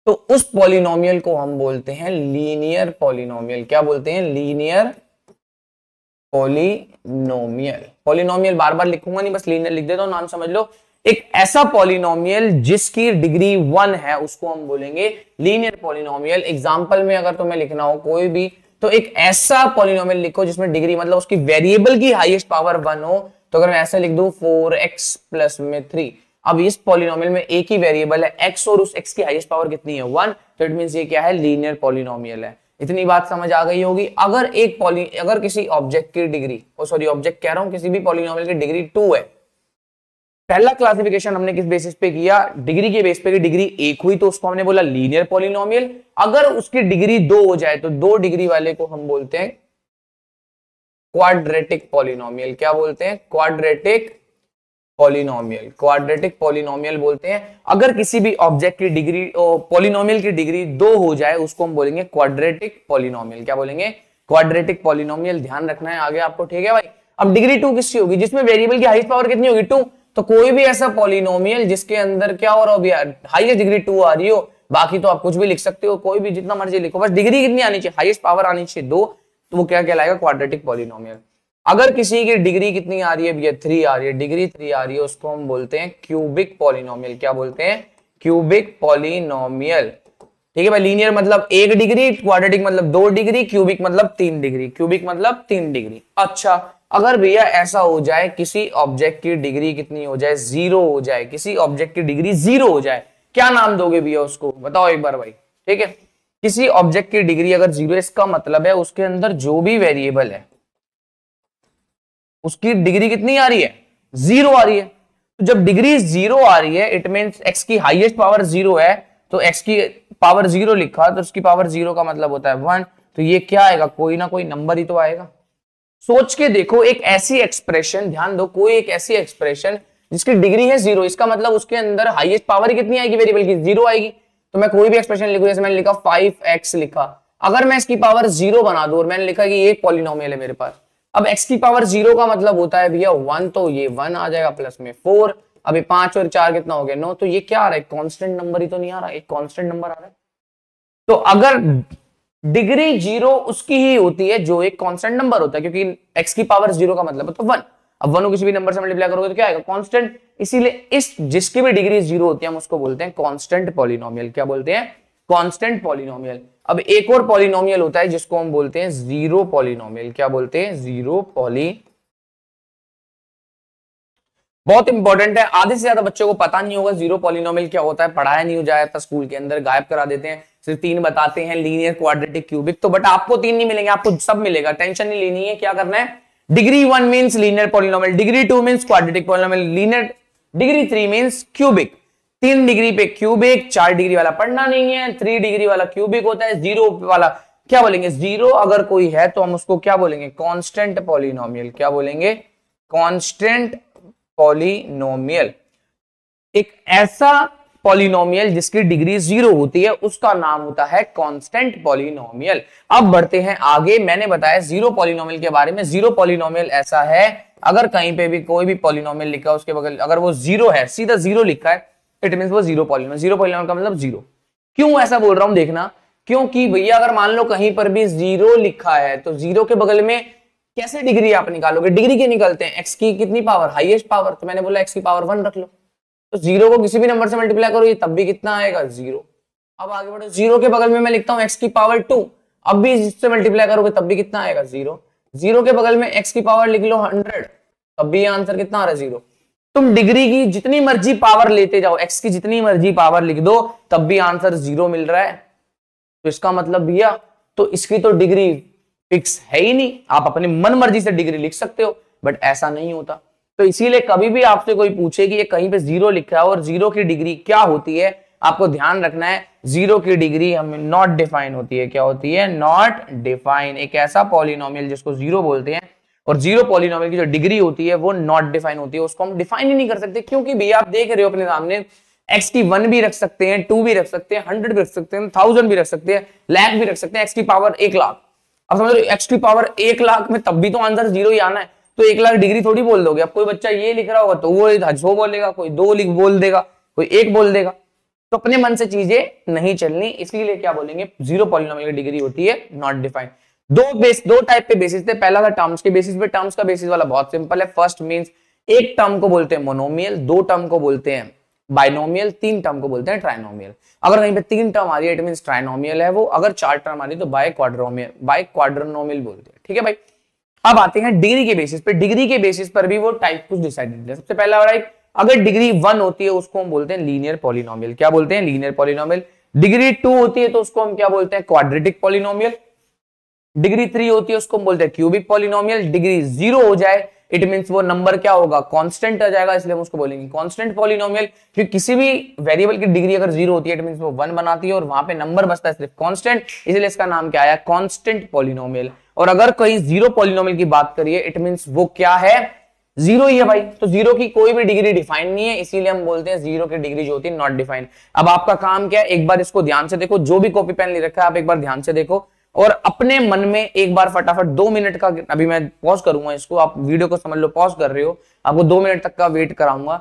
तो उस पॉलिनोमियल को हम बोलते हैं लीनियर पॉलिनोमियल। क्या बोलते हैं? Linear polynomial. पॉलिनोमियल बार बार लिखूंगा नहीं, बस लीनियर लिख देता हूं, नाम समझ लो। एक ऐसा पॉलिनोमियल जिसकी डिग्री 1 है उसको हम बोलेंगे लीनियर पॉलिनोमियल। एग्जांपल में अगर तुम्हें लिखना हो कोई भी, तो एक ऐसा पॉलिनोमियल लिखो जिसमें डिग्री मतलब उसकी वेरिएबल की हाईएस्ट पावर 1 हो। तो अगर मैं ऐसे लिख दूं 4x प्लस में 3, अब इस पॉलिनोमियल में एक ही वेरिएबल है x और उस x की हाईएस्ट पावर कितनी है 1, तो इट मींस ये क्या है? लीनियर पॉलिनोमियल है। इतनी बात समझ आ गई होगी। अगर किसी ऑब्जेक्ट की डिग्री, ऑब्जेक्ट कह रहा हूं, किसी भी पॉलिनोमियल की डिग्री 2 है, पहला क्लासिफिकेशन हमने किस बेसिस पे किया? डिग्री के बेस पे। की डिग्री 1 हुई तो उसको हमने बोला लीनियर पॉलिनोमियल। अगर उसकी डिग्री 2 हो जाए तो 2 डिग्री वाले को हम बोलते हैं क्वाड्रेटिक पॉलिनोमियल। क्या बोलते हैं? Quadratic polynomial. क्वाड्रेटिक पॉलिनोमियल बोलते हैं। अगर किसी भी ऑब्जेक्ट की डिग्री, पॉलिनोमियल की डिग्री 2 हो जाए उसको हम बोलेंगे क्वाड्रेटिक पॉलिनोमियल। क्या बोलेंगे? Quadratic polynomial. ध्यान रखना है आगे आपको, ठीक है भाई। अब डिग्री 2 किसकी होगी? जिसमें वेरिएबल की हाईएस्ट पावर कितनी होगी? 2। तो कोई भी ऐसा पॉलिनोमियल जिसके अंदर क्या हो रहा हो, हाईएस्ट डिग्री 2 आ रही हो, बाकी तो आप कुछ भी लिख सकते हो, कोई भी जितना मर्जी लिखो, बस डिग्री कितनी आनी चाहिए? हाईएस्ट पावर आनी चाहिए 2, तो वो क्या कहलाएगा? Quadratic polynomial. अगर किसी की डिग्री कितनी आ रही है भैया? 3 आ रही है, डिग्री 3 आ रही है, उसको हम बोलते हैं क्यूबिक पॉलिनोमियल। क्या बोलते हैं? Cubic polynomial. ठीक है भाई। लीनियर मतलब 1 डिग्री, क्वाड्रेटिक मतलब 2 डिग्री, क्यूबिक मतलब 3 डिग्री। क्यूबिक मतलब 3 डिग्री। अच्छा, अगर भैया ऐसा हो जाए किसी ऑब्जेक्ट की डिग्री कितनी हो जाए? 0 हो जाए। किसी ऑब्जेक्ट की डिग्री 0 हो जाए, क्या नाम दोगे भैया उसको? बताओ एक बार भाई। ठीक है, किसी ऑब्जेक्ट की डिग्री अगर 0, इसका मतलब है उसके अंदर जो भी वेरिएबल है उसकी डिग्री कितनी आ रही है? 0 आ रही है। तो जब डिग्री 0 आ रही है, इट मींस x की हाईएस्ट पावर 0 है, तो x की पावर 0 लिखा तो उसकी पावर 0 का मतलब होता है 1। तो ये क्या आएगा? कोई ना कोई नंबर ही तो आएगा। सोच के देखो, एक ऐसी एक्सप्रेशन, ध्यान दो, कोई एक ऐसी एक्सप्रेशन जिसकी डिग्री है 0, इसका मतलब उसके अंदर हाईएस्ट पावर कितनी आएगी वेरिएबल की? 0 आएगी। तो मैं कोई भी एक्सप्रेशन लिखूं, जैसे मैंने लिखा 5x लिखा, अगर मैं इसकी पावर 0 बना दूं और मैंने लिखा कि ये पॉलिनोमियल है मेरे पास, अब x की पावर 0 का मतलब होता है भैया 1, तो ये 1 आ जाएगा प्लस में 4। अभी 5 और 4 कितना हो गया? 9। तो ये क्या आ रहा है? कांस्टेंट नंबर ही तो नहीं आ रहा, एक कांस्टेंट नंबर आ रहा है। तो अगर डिग्री 0 उसकी ही होती है जो एक कांस्टेंट नंबर होता है, क्योंकि x की पावर 0 का मतलब है तो 1। अब 1 को किसी भी नंबर से मल्टीप्लाई करोगे तो क्या आएगा? कांस्टेंट। इसीलिए इस जिसकी भी डिग्री 0 होती है हम उसको बोलते हैं कांस्टेंट पॉलिनोमियल। क्या बोलते हैं? Constant polynomial. अब एक और पॉलिनोमियल होता है जिसको हम बोलते हैं जीरो पॉलिनोमियल। क्या बोलते हैं? Zero poly. बहुत इंपॉर्टेंट है, आधे से ज्यादा बच्चों को पता नहीं होगा जीरो पॉलिनोमियल क्या होता है, पढ़ाया नहीं हो जाता स्कूल के अंदर, गायब करा देते हैं, सिर्फ 3 बताते हैं, लीनियर, क्वाड्रेटिक, क्यूबिक। तो बट आपको 3 नहीं मिलेंगे, आपको सब मिलेगा, टेंशन नहीं लेनी है। क्या करना है? Degree 1 means linear polynomial, degree 2 means quadratic polynomial, linear, degree 3 means cubic. 3 degree पे क्यूबिक, 4 डिग्री वाला पढ़ना नहीं है, 3 डिग्री वाला क्यूबिक होता है, 0 वाला क्या बोलेंगे? 0 अगर कोई है तो हम उसको क्या बोलेंगे? Constant polynomial. क्या बोलेंगे? Constant polynomial. एक ऐसा पॉलिनोमियल जिसकी डिग्री 0 होती है उसका नाम होता है कांस्टेंट पॉलिनोमियल। अब बढ़ते हैं आगे। मैंने बताया जीरो पॉलिनोमियल के बारे में। जीरो पॉलिनोमियल ऐसा है, अगर कहीं पे भी कोई भी पॉलिनोमियल लिखा है उसके बगल अगर वो 0 है, सीधा 0 लिखा है, इट मींस वो जीरो पॉलिनोमियल। जीरो पॉलिनोमियल का मतलब 0। क्यों ऐसा बोल रहा हूं देखना, क्योंकि भैया अगर मान लो कहीं पर भी 0 लिखा है तो 0 के बगल में कैसे डिग्री आप निकालोगे? डिग्री के निकलते हैं, x की कितनी पावर? Highest power. तो मैंने बोला x की पावर 1 रख लो। तो 0 को किसी भी नंबर से मल्टीप्लाई करो, ये तब भी कितना आएगा? 0। अब आगे बढ़ो, 0 के बगल में मैं लिखता हूं x की पावर 2, अब भी इससे मल्टीप्लाई करोगे तब भी कितना आएगा? 0। 0 के बगल में x की पावर लिख लो 100, तब भी आंसर कितना आ रहा है? 0। तुम डिग्री की जितनी मर्जी पावर लेते जाओ, x की जितनी मर्जी पावर लिख दो, तब भी आंसर 0 मिल रहा है। तो इसका मतलब भैया तो इसकी तो डिग्री फिक्स है ही नहीं, आप अपनी मन मर्जी से डिग्री लिख सकते हो, बट ऐसा नहीं होता। तो इसीलिए कभी भी आपसे कोई पूछे कि ये कहीं पे 0 लिखा है और 0 की डिग्री क्या होती है, आपको ध्यान रखना है 0 की डिग्री हमें नॉट डिफाइन होती है। क्या होती है? Not define. एक ऐसा पॉलिनोमियल जिसको 0 बोलते हैं, और 0 पॉलिनोमियल की जो डिग्री होती है वो नॉट डिफाइन होती है, उसको हम डिफाइन ही नहीं कर सकते। क्योंकि भैया आप देख रहे हो अपने सामने एक्स की 1 भी रख सकते हैं, 2 भी रख सकते हैं, 100 भी रख सकते हैं, 1000 भी रख सकते हैं, लाख भी रख सकते हैं, एक्स की पावर 1 लाख। अब समझ लो एक्स की पावर 1 लाख में तब भी तो आंसर 0 ही आना है, तो 1 लाख डिग्री थोड़ी बोल दोगे। अब कोई बच्चा ये लिख रहा होगा तो वो 100 बोलेगा, कोई 2 लिख बोल देगा, कोई 1 बोल देगा। तो अपने मन से चीजें नहीं चलनी, इसलिए क्या बोलेंगे, 0 पॉलिनोमियल की डिग्री होती है नॉट डिफाइंड। दो टाइप पे बेसिस थे, पहला था टर्म्स के बेसिस पे। टर्म्स का बेसिस वाला बहुत सिंपल है। फर्स्ट मींस एक टर्म को बोलते हैं मोनोमियल, 2 टर्म को बोलते हैं बाइनोमियल, 3 टर्म को बोलते हैं ट्राइनोमियल। अगर कहीं पे 3 टर्म आ रही है इट मींस ट्राइनोमियल है वो, अगर 4 टर्म आ रही है तो बाय क्वाड्रोनोमियल बोलते हैं। ठीक है भाई। अब आते हैं डिग्री के बेसिस पे। डिग्री के बेसिस पर भी वो टाइप कुछ डिसाइडेड है। सबसे पहला टाइप, अगर डिग्री 1 होती है उसको हम बोलते हैं लीनियर पॉलिनोमियल। क्या बोलते हैं, लीनियर पॉलिनोमियल। डिग्री 2 होती है तो उसको हम क्या बोलते हैं, क्वाड्रेटिक पॉलिनोमियल। डिग्री 3 होती है उसको हम बोलते हैं क्यूबिक पॉलिनोमियल। डिग्री 0 हो जाए इट मींस वो नंबर क्या होगा, कांस्टेंट आ जाएगा, इसलिए हम उसको बोलेंगे कांस्टेंट पॉलिनोमियल। क्योंकि किसी भी वेरिएबल की डिग्री अगर 0 होती है इट मींस वो 1 बनाती है और वहां पे नंबर बचता है सिर्फ कांस्टेंट, इसलिए इसका नाम क्या आया, कांस्टेंट पॉलिनोमियल। और अगर कोई 0 पॉलिनोमियल की बात करिए इट मींस वो क्या है, 0 ही है भाई। तो 0 की कोई भी डिग्री डिफाइन नहीं है, इसीलिए हम बोलते हैं 0 की डिग्री जो होती है नॉट डिफाइंड। अब आपका काम क्या है, एक बार इसको ध्यान से देखो, जो भी कॉपी पेन ले रखा है आप एक बार ध्यान से देखो और अपने मन में एक बार फटाफट 2 मिनट का, अभी मैं पॉज करूंगा इसको, आप वीडियो को समझ लो पॉज कर रहे हो, आपको 2 मिनट तक का वेट कराऊंगा,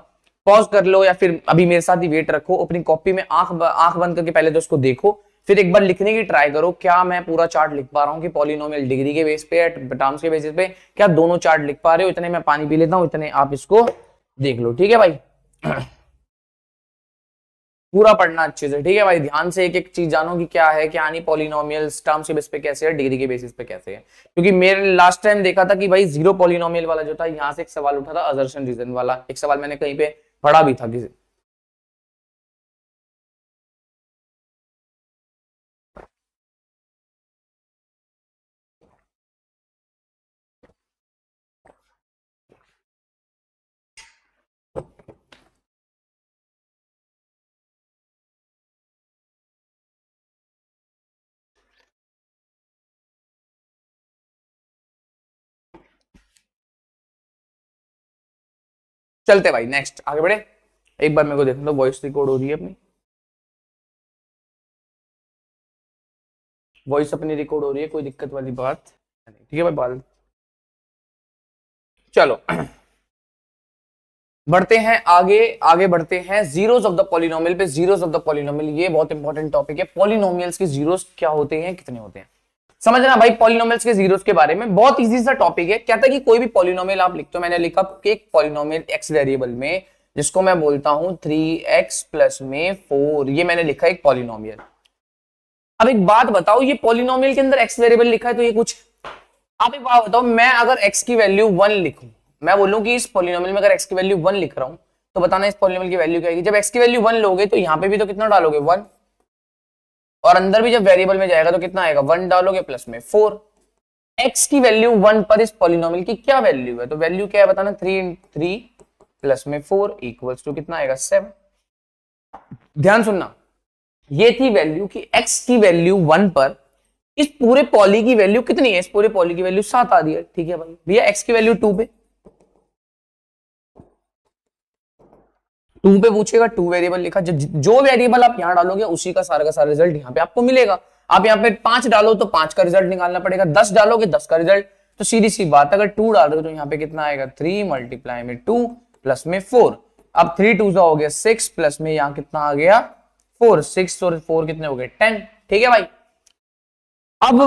पॉज कर लो या फिर अभी मेरे साथ ही वेट रखो। अपनी कॉपी में आंख बंद करके पहले तो उसको देखो, फिर एक बार लिखने की ट्राई करो, क्या मैं पूरा चार्ट लिख पा रहा हूँ कि पॉलिनोमियल डिग्री के बेस पे, टर्म्स के बेसिस पे, क्या दोनों चार्ट लिख पा रहे हो। इतने मैं पानी पी लेता हूँ, इतने आप इसको देख लो। ठीक है भाई, पूरा पढ़ना अच्छे से। ठीक है भाई, ध्यान से एक एक चीज जानो कि क्या है क्या नहीं, पॉलिनोमियल्स टर्म्स के बेस पे कैसे है, डिग्री के बेसिस पे कैसे है। क्योंकि मेरे लास्ट टाइम देखा था कि भाई 0 पॉलिनोमियल वाला जो था, यहाँ से एक सवाल उठा था असर्शन रीजन वाला, एक सवाल मैंने कहीं पे पढ़ा भी था किसी। चलते भाई नेक्स्ट आगे बढ़े। एक बार मेरे को देखना, तो वॉइस रिकॉर्ड हो रही है अपनी, वॉइस अपनी रिकॉर्ड हो रही है, कोई दिक्कत वाली बात नहीं। ठीक है भाई, बाल चलो बढ़ते हैं आगे, आगे बढ़ते हैं जीरोस ऑफ द पॉलिनोमियल पे। जीरोस ऑफ द पॉलिनोमियल ये बहुत इंपॉर्टेंट टॉपिक है। पॉलिनोमियल्स के जीरोस क्या होते हैं, कितने होते हैं, समझना भाई। पॉलिनोमियल्स के जीरोस के बारे में बहुत इजी सा टॉपिक है। कहता है कि कोई भी पॉलिनोमियल आप लिखते हो, मैंने लिखा कि एक पॉलिनोमियल एक्स वेरिएबल में, जिसको मैं बोलता हूं 3x प्लस में 4, ये मैंने लिखा एक पॉलिनोमियल। अब एक बात बताओ, ये पॉलिनोमियल के अंदर एक्स वेरिएबल लिखा है तो ये कुछ, आप एक बात बताओ, मैं अगर x की वैल्यू 1 लिखूं, मैं बोलूं कि इस पॉलिनोमियल में अगर x की वैल्यू 1 लिख रहा हूं, तो बताना इस पॉलिनोमियल की वैल्यू क्या आएगी। जब x की वैल्यू 1 लोगे तो यहां पे भी तो कितना डालोगे 1, और अंदर भी जब वेरिएबल में जाएगा तो कितना आएगा 1 डालोगे प्लस में 4। x की वैल्यू 1 पर इस पॉलिनोमियल की क्या वैल्यू है, तो वैल्यू क्या है बताना, 3 प्लस में 4 इक्वल्स टू कितना आएगा 7। ध्यान सुनना, ये थी वैल्यू कि x की वैल्यू 1 पर इस पूरे पॉली की वैल्यू कितनी है, इस पूरे पॉली की वैल्यू 7 आ रही है। ठीक है भाई, भैया x की वैल्यू 2 पे, 2 पे पूछेगा, 2 वेरिएबल लिखा, जो वेरिएबल आप यहां डालोगे उसी का सारा रिजल्ट यहां पे आपको मिलेगा। आप यहां पे 5 डालो तो 5 का रिजल्ट निकालना पड़ेगा, 10 डालोगे 10 का रिजल्ट। तो सीधी सी बात, अगर 2 डाल रहे हो तो यहाँ पे कितना आएगा 3 मल्टीप्लाई में 2 प्लस में 4। अब 3 2 हो गया 6 प्लस में यहाँ कितना आ गया 4, 6 और 4 कितने हो गए 10। ठीक है भाई, अब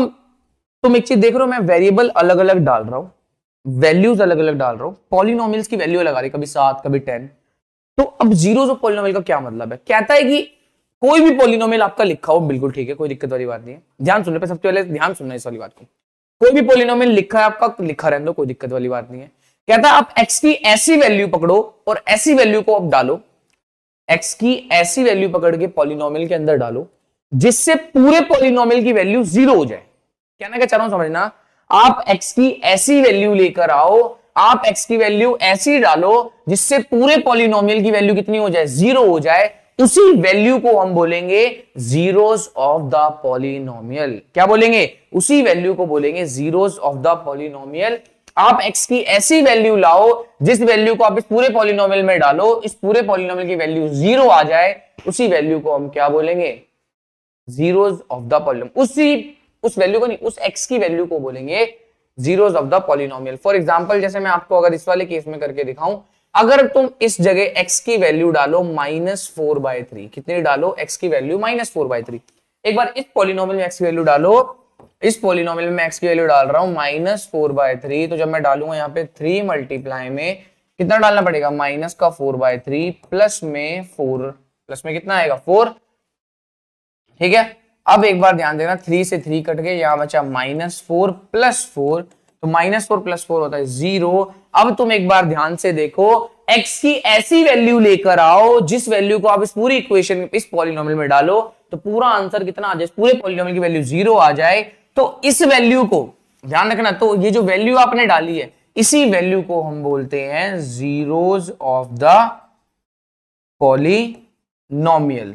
तुम एक चीज देख रहे हो, मैं वेरिएबल अलग अलग डाल रहा हूं, वैल्यूज अलग अलग डाल रहा हूं, पॉलिनोमियल्स की वैल्यू अलग आ रही है, कभी 7 कभी 10। तो अब जीरोस ऑफ पॉलिनोमियल का क्या मतलब है, कहता है कि कोई भी पॉलिनोमियल आपका लिखा हो, बिल्कुल ठीक है, कोई दिक्कत वाली बात नहीं है। ध्यान सुनने पे, सबसे पहले ध्यान सुनना इस वाली बात को, कोई भी पॉलिनोमियल लिखा है आपका, लिखा रहने दो, कोई दिक्कत वाली बात नहीं है। कहता है आप x की ऐसी वैल्यू पकड़ो और ऐसी वैल्यू को आप डालो, x की ऐसी वैल्यू पकड़ के पॉलिनोमियल के अंदर डालो जिससे पूरे पॉलिनोमियल की वैल्यू 0 हो जाए। कहना क्या चाह रहा हूं समझना, आप x की ऐसी वैल्यू लेकर आओ, आप x की वैल्यू ऐसी डालो जिससे पूरे पॉलिनोमियल की वैल्यू कितनी हो जाए 0 हो जाए, उसी वैल्यू को हम बोलेंगे जीरोस ऑफ द पॉलिनोमियल। क्या बोलेंगे, उसी वैल्यू को बोलेंगे जीरोस ऑफ द पॉलिनोमियल। आप x की ऐसी वैल्यू लाओ जिस वैल्यू को आप इस पूरे पॉलिनोमियल में डालो, इस पूरे पॉलिनोमियल की वैल्यू 0 आ जाए, उसी वैल्यू को हम क्या बोलेंगे, जीरोस ऑफ द पॉलिनोमियल। उस वैल्यू को नहीं, उस x की वैल्यू को बोलेंगे zeros of the polynomial. For example जैसे मैं आपको अगर इस वाले केस में करके दिखाऊं, अगर तुम इस जगह x की वैल्यू डालो -4/3, कितनी डालो, x की वैल्यू -4/3। एक बार इस पॉलिनोमियल में x की वैल्यू डालो, इस पॉलिनोमियल में x की वैल्यू डाल रहा हूं -4/3, तो जब मैं डालूंगा यहाँ पे 3 मल्टीप्लाई में कितना डालना पड़ेगा, -4/3 प्लस में 4, प्लस में कितना आएगा 4। ठीक है, अब एक बार ध्यान देना, 3 से 3 कट गए, यहां बचा -4 प्लस 4, तो -4 प्लस 4 होता है 0। अब तुम एक बार ध्यान से देखो, x की ऐसी वैल्यू लेकर आओ जिस वैल्यू को आप इस पूरी इक्वेशन इस पॉलिनोमियल में डालो तो पूरा आंसर कितना आ जाए, पूरे पॉलिनोमियल की वैल्यू 0 आ जाए। तो इस वैल्यू को ध्यान रखना, तो ये जो वैल्यू आपने डाली है इसी वैल्यू को हम बोलते हैं जीरोस ऑफ द पॉलिनोमियल।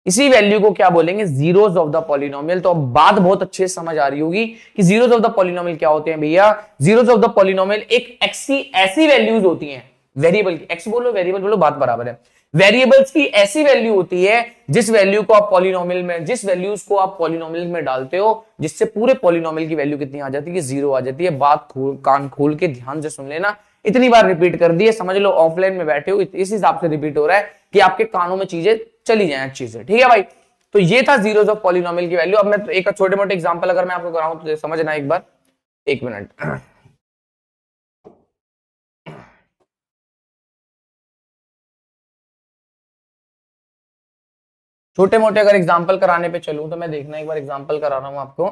इसी वैल्यू को क्या बोलेंगे, जीरोस ऑफ द पॉलिनोमियल। तो अब बात बहुत अच्छे से समझ आ रही होगी कि जीरोस ऑफ द पॉलिनोमियल क्या होते हैं भैया। जीरोस ऑफ द पॉलिनोमियल एक एक्स की ऐसी वैल्यूज होती हैं, वेरिएबल की, एक्स बोलो वेरिएबल बोलो बात बराबर है, वेरिएबल्स की ऐसी वैल्यू होती है जिस वैल्यू को आप पॉलिनोमियल में, जिस वैल्यूज को आप पॉलिनोमियल में डालते हो जिससे पूरे पॉलिनोमियल की वैल्यू कितनी आ जाती है, 0 आ जाती है। बात कान खोल के ध्यान से सुन लेना, इतनी बार रिपीट कर दी है, समझ लो ऑफलाइन में बैठे हो इस हिसाब से रिपीट हो रहा है कि आपके कानों में चीजें चली जाए अच्छी से। ठीक है भाई, तो ये था जीरोस ऑफ पॉलिनोमियल की वैल्यू। अब मैं एक छोटे मोटे एग्जांपल अगर मैं आपको कराऊं तो समझना एक बार, एक मिनट। छोटे मोटे अगर एग्जांपल कराने पे चलूं तो मैं देखना एक बार एग्जांपल करा रहा हूं आपको।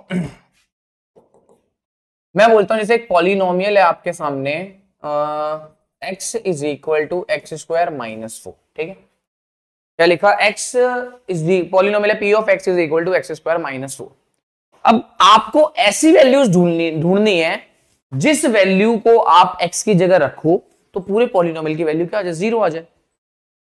मैं बोलता हूं जैसे एक पॉलिनोमियल है आपके सामने, x is equal to x square -4। ठीक है, क्या लिखा, x is the polynomial p of x is equal to x square -4। अब आपको ऐसी वैल्यूज ढूंढनी है जिस वैल्यू को आप x की जगह रखो तो पूरे पॉलिनोमियल की वैल्यू क्या आ जाए, 0 आ जाए।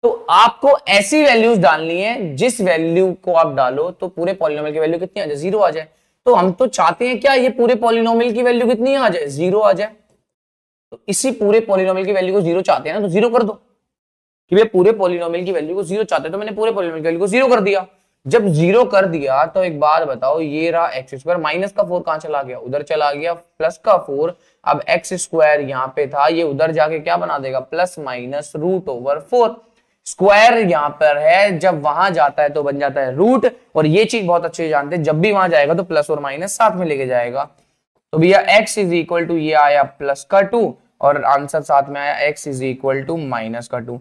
तो आपको ऐसी वैल्यूज डालनी है जिस वैल्यू को आप डालो तो पूरे पॉलिनोमियल की वैल्यू कितनी आ जाए, 0 आ जाए। तो हम तो चाहते हैं क्या, ये पूरे पॉलिनोमियल की वैल्यू कितनी आ जाए, 0 आ जाए। तो इसी पूरे पॉलिनोमियल की वैल्यू को 0 चाहते हैं ना, तो 0 कर दो कि भैया पूरे पॉलिनोमियल की वैल्यू को 0 चाहते हैं, तो मैंने पूरे पॉलिनोमियल की वैल्यू को 0 कर दिया। जब 0 कर दिया तो एक बात बताओ, ये रहा एक्स स्क्वायर, माइनस का 4 कहां चला गया, उधर चला गया, प्लस का 4, अब एक्स स्क्वायर यहाँ पे था, ये उधर जाके क्या बना देगा, प्लस माइनस √/4। स्क्वायर यहां पर है, जब वहां जाता है तो बन जाता है रूट, और ये चीज बहुत अच्छे से जानते हैं, जब भी वहां जाएगा तो प्लस और माइनस साथ में लेके जाएगा। तो भैया x इज इक्वल टू ये आया प्लस का 2 और आंसर साथ में आया x is equal to minus का 2।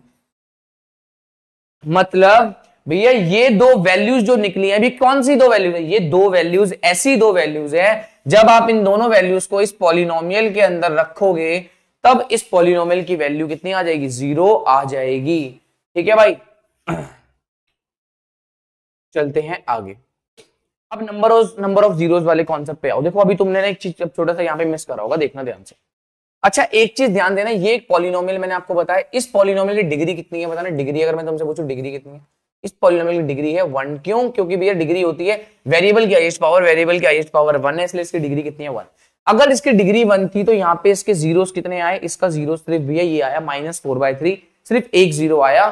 मतलब भैया ये दो वैल्यूज जो निकली हैं, अभी कौन सी दो वैल्यूज है, ये दो वैल्यूज ऐसी दो वैल्यूज है, जब आप इन दोनों वैल्यूज को इस पॉलिनोमियल के अंदर रखोगे तब इस पॉलिनोमियल की वैल्यू कितनी आ जाएगी, 0 आ जाएगी। ठीक है भाई, चलते हैं आगे। अब नंबर ऑफ जीरोस वाले कॉन्सेप्ट पे आओ। देखो अभी तुमने ना एक चीज छोटा सा यहाँ पे मिस करा होगा, देखना ध्यान से। अच्छा एक चीज ध्यान देना, ये एक पॉलिनोमियल मैंने आपको बताया, इस पॉलिनोमियल की डिग्री कितनी है बताना। डिग्री अगर मैं तुमसे पूछूं डिग्री कितनी है, इस पॉलिनोमियल की डिग्री है 1। क्यों, क्योंकि भैया डिग्री होती है वेरिएबल की हाईएस्ट पावर, वेरिएबल की हाईएस्ट पावर 1 है, इसलिए इसकी डिग्री कितनी है 1। अगर इसकी डिग्री 1 थी तो यहाँ पे इसके जीरोस कितने आए, इसका जीरो सिर्फ भैया ये आया -4/3, सिर्फ एक जीरो आया।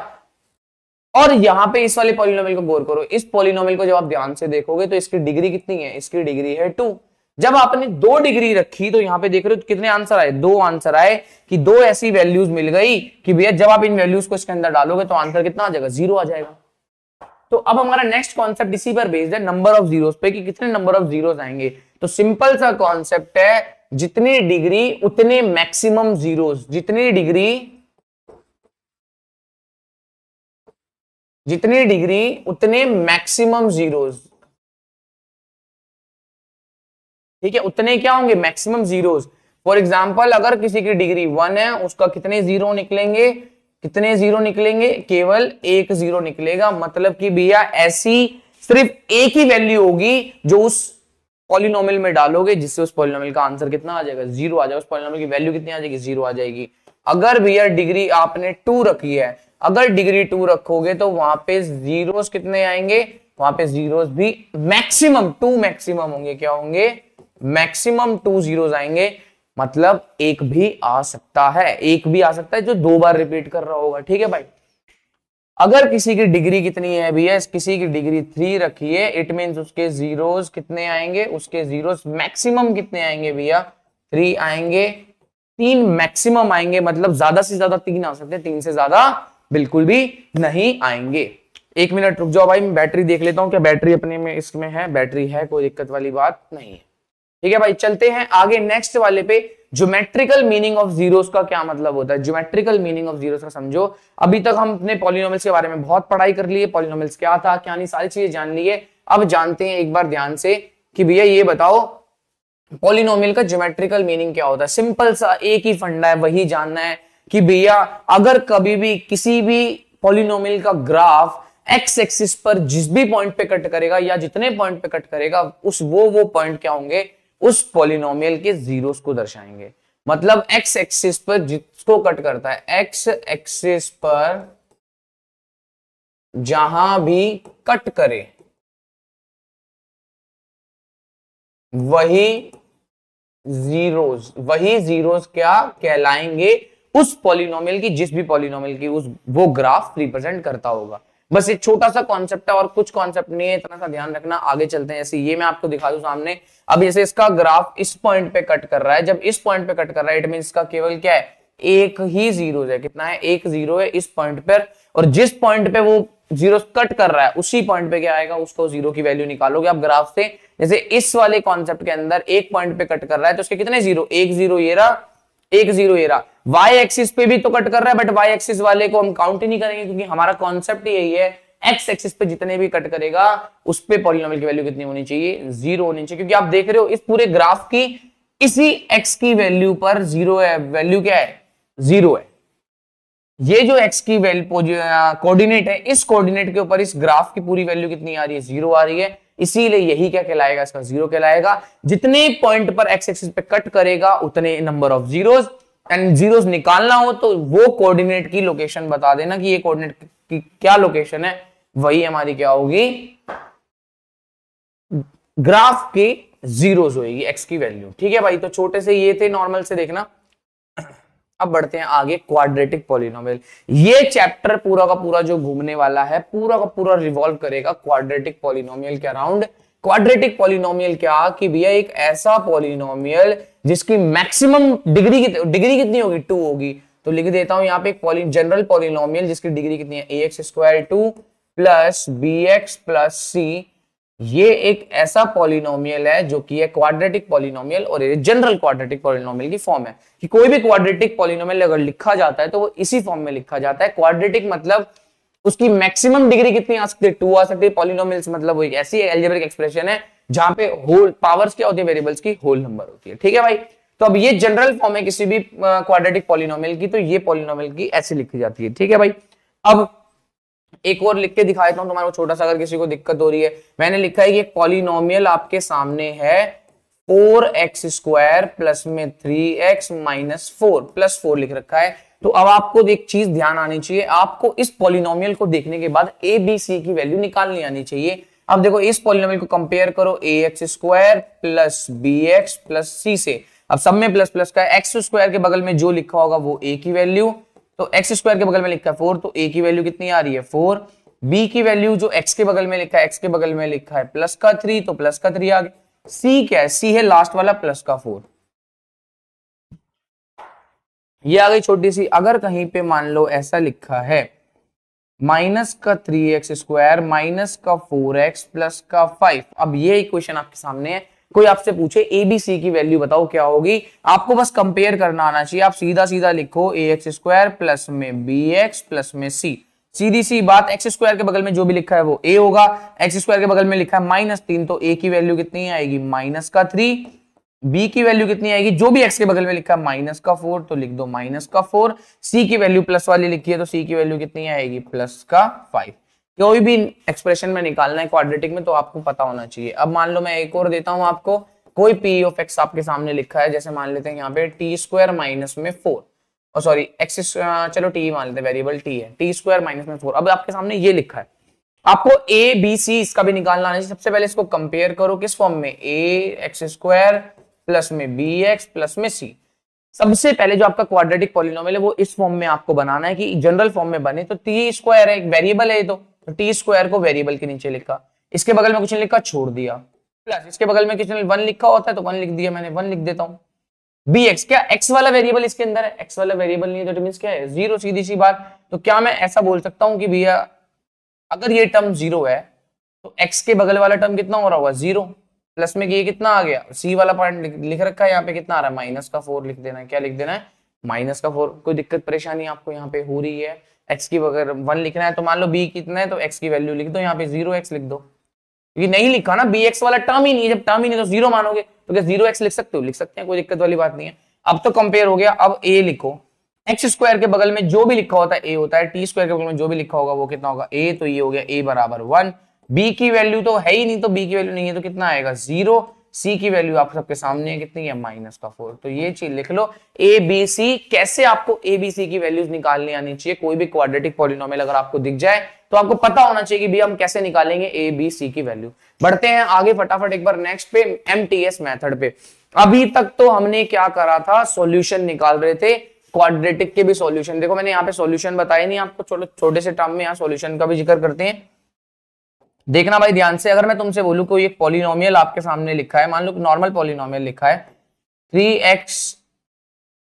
और यहाँ पे इस वाले पॉलिनोमियल को गौर करो, इस पॉलिनोमियल को जब आप ध्यान से देखोगे तो इसकी डिग्री कितनी है, इसकी डिग्री है 2। जब आपने 2 डिग्री रखी तो यहाँ पे देख रहे हो कितने आंसर आए, 2 आंसर आए, कि 2 ऐसी वैल्यूज मिल गई कि भैया जब आप इन वैल्यूज को इसके अंदर डालोगे तो आंसर कितना आ जाएगा, 0 आ जाएगा। तो अब हमारा नेक्स्ट कॉन्सेप्ट इसी पर बेस्ड है, नंबर ऑफ जीरोस पे, कि कितने नंबर ऑफ जीरोस आएंगे। तो सिंपल सा कॉन्सेप्ट है, जितनी डिग्री उतने मैक्सिमम जीरोस, जितनी डिग्री उतने मैक्सिमम जीरोस। ठीक है, उतने क्या होंगे, मैक्सिमम जीरोस। फॉर एग्जांपल अगर किसी की डिग्री 1 है, उसका कितने जीरो निकलेंगे, कितने जीरो निकलेंगे, केवल एक जीरो निकलेगा। मतलब कि भैया ऐसी सिर्फ एक ही वैल्यू होगी जो उस पॉलिनोमियल में डालोगे जिससे उस पॉलिनोमियल का आंसर कितना आ जाएगा, 0 आ जाएगा। उस पॉलिनोमियल की वैल्यू कितनी आ जाएगी, 0 आ जाएगी। अगर भैया डिग्री आपने 2 रखी है, अगर डिग्री 2 रखोगे तो वहां पे जीरोस कितने आएंगे, वहां पे जीरोस भी मैक्सिमम 2 मैक्सिमम होंगे, क्या होंगे, मैक्सिमम 2 जीरोस आएंगे, मतलब एक भी आ सकता है, एक भी आ सकता है जो 2 बार रिपीट कर रहा होगा। ठीक है भाई, अगर किसी की डिग्री कितनी है भैया, किसी की डिग्री 3 रखी है, इट मींस उसके जीरोस कितने आएंगे, उसके जीरोस मैक्सिमम कितने आएंगे भैया, 3 आएंगे, 3 मैक्सिमम आएंगे, मतलब ज्यादा से ज्यादा 3 आ सकते हैं, 3 से ज्यादा बिल्कुल भी नहीं आएंगे। 1 मिनट रुक जाओ भाई, मैं बैटरी देख लेता हूं, क्या बैटरी अपने में इसमें है, बैटरी है, कोई दिक्कत वाली बात नहीं है। ठीक है भाई, चलते हैं आगे नेक्स्ट वाले पे। ज्योमेट्रिकल मीनिंग ऑफ जीरोस का क्या मतलब होता है, ज्योमेट्रिकल मीनिंग ऑफ जीरोस का समझो। अभी तक हम अपने पॉलिनोमियल्स के बारे में बहुत पढ़ाई कर लिए, पॉलिनोमियल्स क्या था क्या नहीं, सारी चीजें जान ली है। अब जानते हैं एक बार ध्यान से कि भैया ये बताओ पॉलिनोमियल का ज्योमेट्रिकल मीनिंग क्या होता है। सिंपल सा एक ही फंडा है, वही जानना है कि भैया अगर कभी भी किसी भी पॉलिनोमियल का ग्राफ एक्स एक्सिस पर जिस भी पॉइंट पे कट करेगा या जितने पॉइंट पे कट करेगा, उस वो पॉइंट क्या होंगे, उस पॉलिनोमियल के जीरोस को दर्शाएंगे। मतलब एक्स एक्सिस पर जिसको कट करता है, एक्स एक्सिस पर जहां भी कट करे वही जीरोस क्या कहलाएंगे, उस पॉलिनोमियल की, जिस भी पॉलिनोमियल की उस वो ग्राफ रिप्रेजेंट करता होगा। बस एक छोटा सा कॉन्सेप्ट है और कुछ कॉन्सेप्ट नहीं है, इतना सा ध्यान रखना। आगे चलते हैं, जैसे ये मैं आपको दिखा दूं सामने। अब जैसे इसका ग्राफ इस पॉइंट पे कट कर रहा है, जब इस पॉइंट पे कट कर रहा है, इट मीन इसका केवल क्या है, एक ही जीरो है। कितना है, एक जीरो है इस पॉइंट पर, और जिस पॉइंट पे वो जीरो कट कर रहा है उसी पॉइंट पे क्या आएगा, उसको जीरो की वैल्यू निकालोगे आप ग्राफ से। जैसे इस वाले कॉन्सेप्ट के अंदर एक पॉइंट पे कट कर रहा है तो उसके कितने जीरो, एक जीरो ये रहा, एक जीरो ये रहा। वाई एक्सिस पे भी तो कट कर रहा है, बट वाई एक्सिस वाले को हम काउंट ही नहीं करेंगे, क्योंकि हमारा कॉन्सेप्ट यही है, एक्स एक्सिस पे जितने भी कट करेगा उस पे पॉलिनोमियल की वैल्यू कितनी होनी चाहिए, जीरो होनी चाहिए। क्योंकि आप देख रहे हो इस पूरे ग्राफ की इसी एक्स की वैल्यू पर जीरो है, वैल्यू क्या है, जीरो है। ये जो एक्स की कोऑर्डिनेट है, इस कोऑर्डिनेट के ऊपर इस ग्राफ की पूरी वैल्यू कितनी आ रही है, जीरो आ रही है। इसीलिए यही क्या कहलाएगा, इसका जीरो कहलाएगा। जितने पॉइंट पर एक्स एक्सिस पे कट करेगा उतने number of zeros, and zeros निकालना हो तो वो कोऑर्डिनेट की लोकेशन बता देना कि ये कोऑर्डिनेट की क्या लोकेशन है, वही हमारी क्या होगी, ग्राफ की जीरोस होगी, एक्स की वैल्यू। ठीक है भाई, तो छोटे से ये थे, नॉर्मल से देखना। अब बढ़ते हैं आगे, क्वाड्रेटिक पॉलिनोमियल। ये चैप्टर पूरा का पूरा जो घूमने वाला है, पूरा का पूरा रिवॉल्व करेगा क्वाड्रेटिक पॉलिनोमियल के अराउंड। क्वाड्रेटिक पॉलिनोमियल क्या, कि भैया एक ऐसा पॉलिनोमियल जिसकी मैक्सिमम डिग्री कितनी होगी, 2 होगी। तो लिख देता हूं यहाँ पे एक जनरल पॉलिनोमियल जिसकी डिग्री कितनी है, ax² 2 plus bx plus c। ये एक ऐसा पॉलिनोमियल है जो कि है क्वाड्रेटिक पॉलिनोमियल, और ये जनरल क्वाड्रेटिक पॉलिनोमियल की फॉर्म है। कि कोई भी क्वाड्रेटिक पॉलिनोमियल अगर लिखा जाता है तो वो इसी फॉर्म में लिखा जाता है। क्वाड्रेटिक मतलब उसकी मैक्सिमम डिग्री कितनी आ सकती है, 2 आ सकती है। पॉलिनोमियल्स मतलब वो एक ऐसी अलजेब्रिक एक्सप्रेशन है जहां पे होल पावर्स क्या होती है, वेरिएबल्स की होल नंबर होती है। ठीक है भाई, तो अब ये जनरल फॉर्म है किसी भी क्वाड्रेटिक पॉलिनोमियल की, तो ये पॉलिनोमियल की ऐसे लिखी जाती है। ठीक है भाई, अब एक और लिख के दिखा देता हूं तुम्हारे को, छोटा सा, अगर किसी को दिक्कत हो रही है। मैंने लिखा है कि एक पॉलिनोमियल आपके सामने है 4x² प्लस में 3x माइनस 4 प्लस 4 लिख रखा है। तो अब आपको एक चीज ध्यान आनी चाहिए, आपको इस पॉलिनोमियल को देखने के बाद a b c की वैल्यू निकालनी आनी चाहिए। अब देखो इस पॉलिनोमियल को कंपेयर करो ax² plus bx plus c से। अब सब में प्लस प्लस का है, x² के बगल में जो लिखा होगा वो a की वैल्यू, तो x² के बगल में लिखा है 4, तो a की वैल्यू कितनी आ रही है 4। b की वैल्यू जो x के बगल में लिखा है, x के बगल में लिखा है प्लस का 3, तो प्लस का 3 आ गया। c क्या है, c है लास्ट वाला प्लस का 4। ये आ गई छोटी सी। अगर कहीं पे मान लो ऐसा लिखा है माइनस का 3x² माइनस का 4x प्लस का 5। अब ये इक्वेशन आपके सामने है, कोई आपसे पूछे ए बी सी की वैल्यू बताओ क्या होगी, आपको बस कंपेयर करना आना चाहिए। आप सीधा सीधा लिखो ax² प्लस में bx प्लस में c। सीधी सी बात, x² के बगल में जो भी लिखा है वो a होगा, x² के बगल में लिखा है -3, तो a की वैल्यू कितनी आएगी माइनस का 3, b की वैल्यू कितनी आएगी, जो भी x के बगल में लिखा है माइनस का 4, तो लिख दो माइनस का 4। c की वैल्यू प्लस वाली लिखी है तो c की वैल्यू कितनी आएगी प्लस का 5। कोई भी एक्सप्रेशन में निकालना है क्वाड्रेटिक में तो आपको पता होना चाहिए। अब मान लो मैं एक और देता हूं आपको, कोई p ऑफ x आपके सामने लिखा है, जैसे मान लेते हैं यहाँ पे t² माइनस में 4, और सॉरी x, चलो t मान लेते हैं, वेरिएबल t है, t² माइनस में 4। अब आपके सामने ये लिखा है, आपको ए बी सी इसका भी निकालना है। सबसे पहले इसको कंपेयर करो किस फॉर्म में, ए एक्स स्क्वायर प्लस में बी एक्स प्लस में सी। सबसे पहले जो आपका क्वाड्रेटिक पॉलिनोमियल है वो इस फॉर्म में आपको बनाना है कि जनरल फॉर्म में बने। तो टी स्क्वायर है, एक वेरिएबल है, तो टी स्क्वायर को वेरिएबल के नीचे लिखा, इसके बगल में कुछ नहीं लिखा, छोड़ दिया, प्लस इसके बगल में कुछ वन लिखा होता है तो वन लिख दिया मैंने, वन लिख देता हूं। बी एक्स, क्या एक्स वाला वेरिएबल इसके अंदर है, एक्स वाला वेरिएबल नहीं है तो मींस क्या है, जीरो, सीधी सी बात। तो क्या मैं ऐसा बोल सकता हूं कि भैया अगर ये टर्म जीरो है तो एक्स के बगल वाला टर्म कितना हो रहा होगा, जीरो, प्लस में ये कितना आ गया, सी वाला पॉइंट लिख रखा है यहाँ पे, कितना आ रहा है, माइनस का 4 लिख देना है। क्या लिख देना है, माइनस का 4। कोई दिक्कत परेशानी आपको यहाँ पे हो रही है, एक्स की अगर 1 लिखना है तो मान लो बी कितना है तो एक्स की वैल्यू लिख दो, यहाँ पे 0x लिख दो। ये नहीं लिखा ना, बी एक्स वाला टर्म ही नहीं है, जब टर्म ही नहीं तो जीरो मानोगे तो क्या 0x लिख सकते हो, लिख सकते हैं, कोई दिक्कत वाली बात नहीं है। अब तो कंपेयर हो गया, अब ए लिखो, एक्स स्क्वायर के बगल में जो भी लिखा होता है ए होता है, टी स्क्वायर के बगल में जो भी लिखा होगा वो कितना होगा, ए, तो ये हो गया ए बराबर 1। बी की वैल्यू तो है ही नहीं, तो बी की वैल्यू नहीं है तो कितना आएगा, 0। सी की वैल्यू आप सबके सामने है, कितनी है, माइनस का 4। तो ये चीज लिख लो, ए बी सी। कैसे आपको ए बी सी की वैल्यूज निकालनी आनी चाहिए, कोई भी क्वाड्रेटिक पॉलिनोमियल अगर आपको दिख जाए तो आपको पता होना चाहिए कि भैया हम कैसे निकालेंगे ए बी सी की वैल्यू। बढ़ते हैं आगे फटाफट एक बार नेक्स्ट पे, एमटीएस मेथड पे। अभी तक तो हमने क्या करा था, सॉल्यूशन निकाल रहे थे, क्वाड्रेटिक के भी सॉल्यूशन। देखो मैंने यहाँ पे सॉल्यूशन बताया नहीं आपको, छोटे से टर्म में यहाँ सॉल्यूशन का भी जिक्र करते हैं। देखना भाई ध्यान से, अगर मैं तुमसे बोलूं कोई एक पॉलिनोमियल आपके सामने लिखा है, मान लो नॉर्मल पॉलिनोमियल लिखा है 3x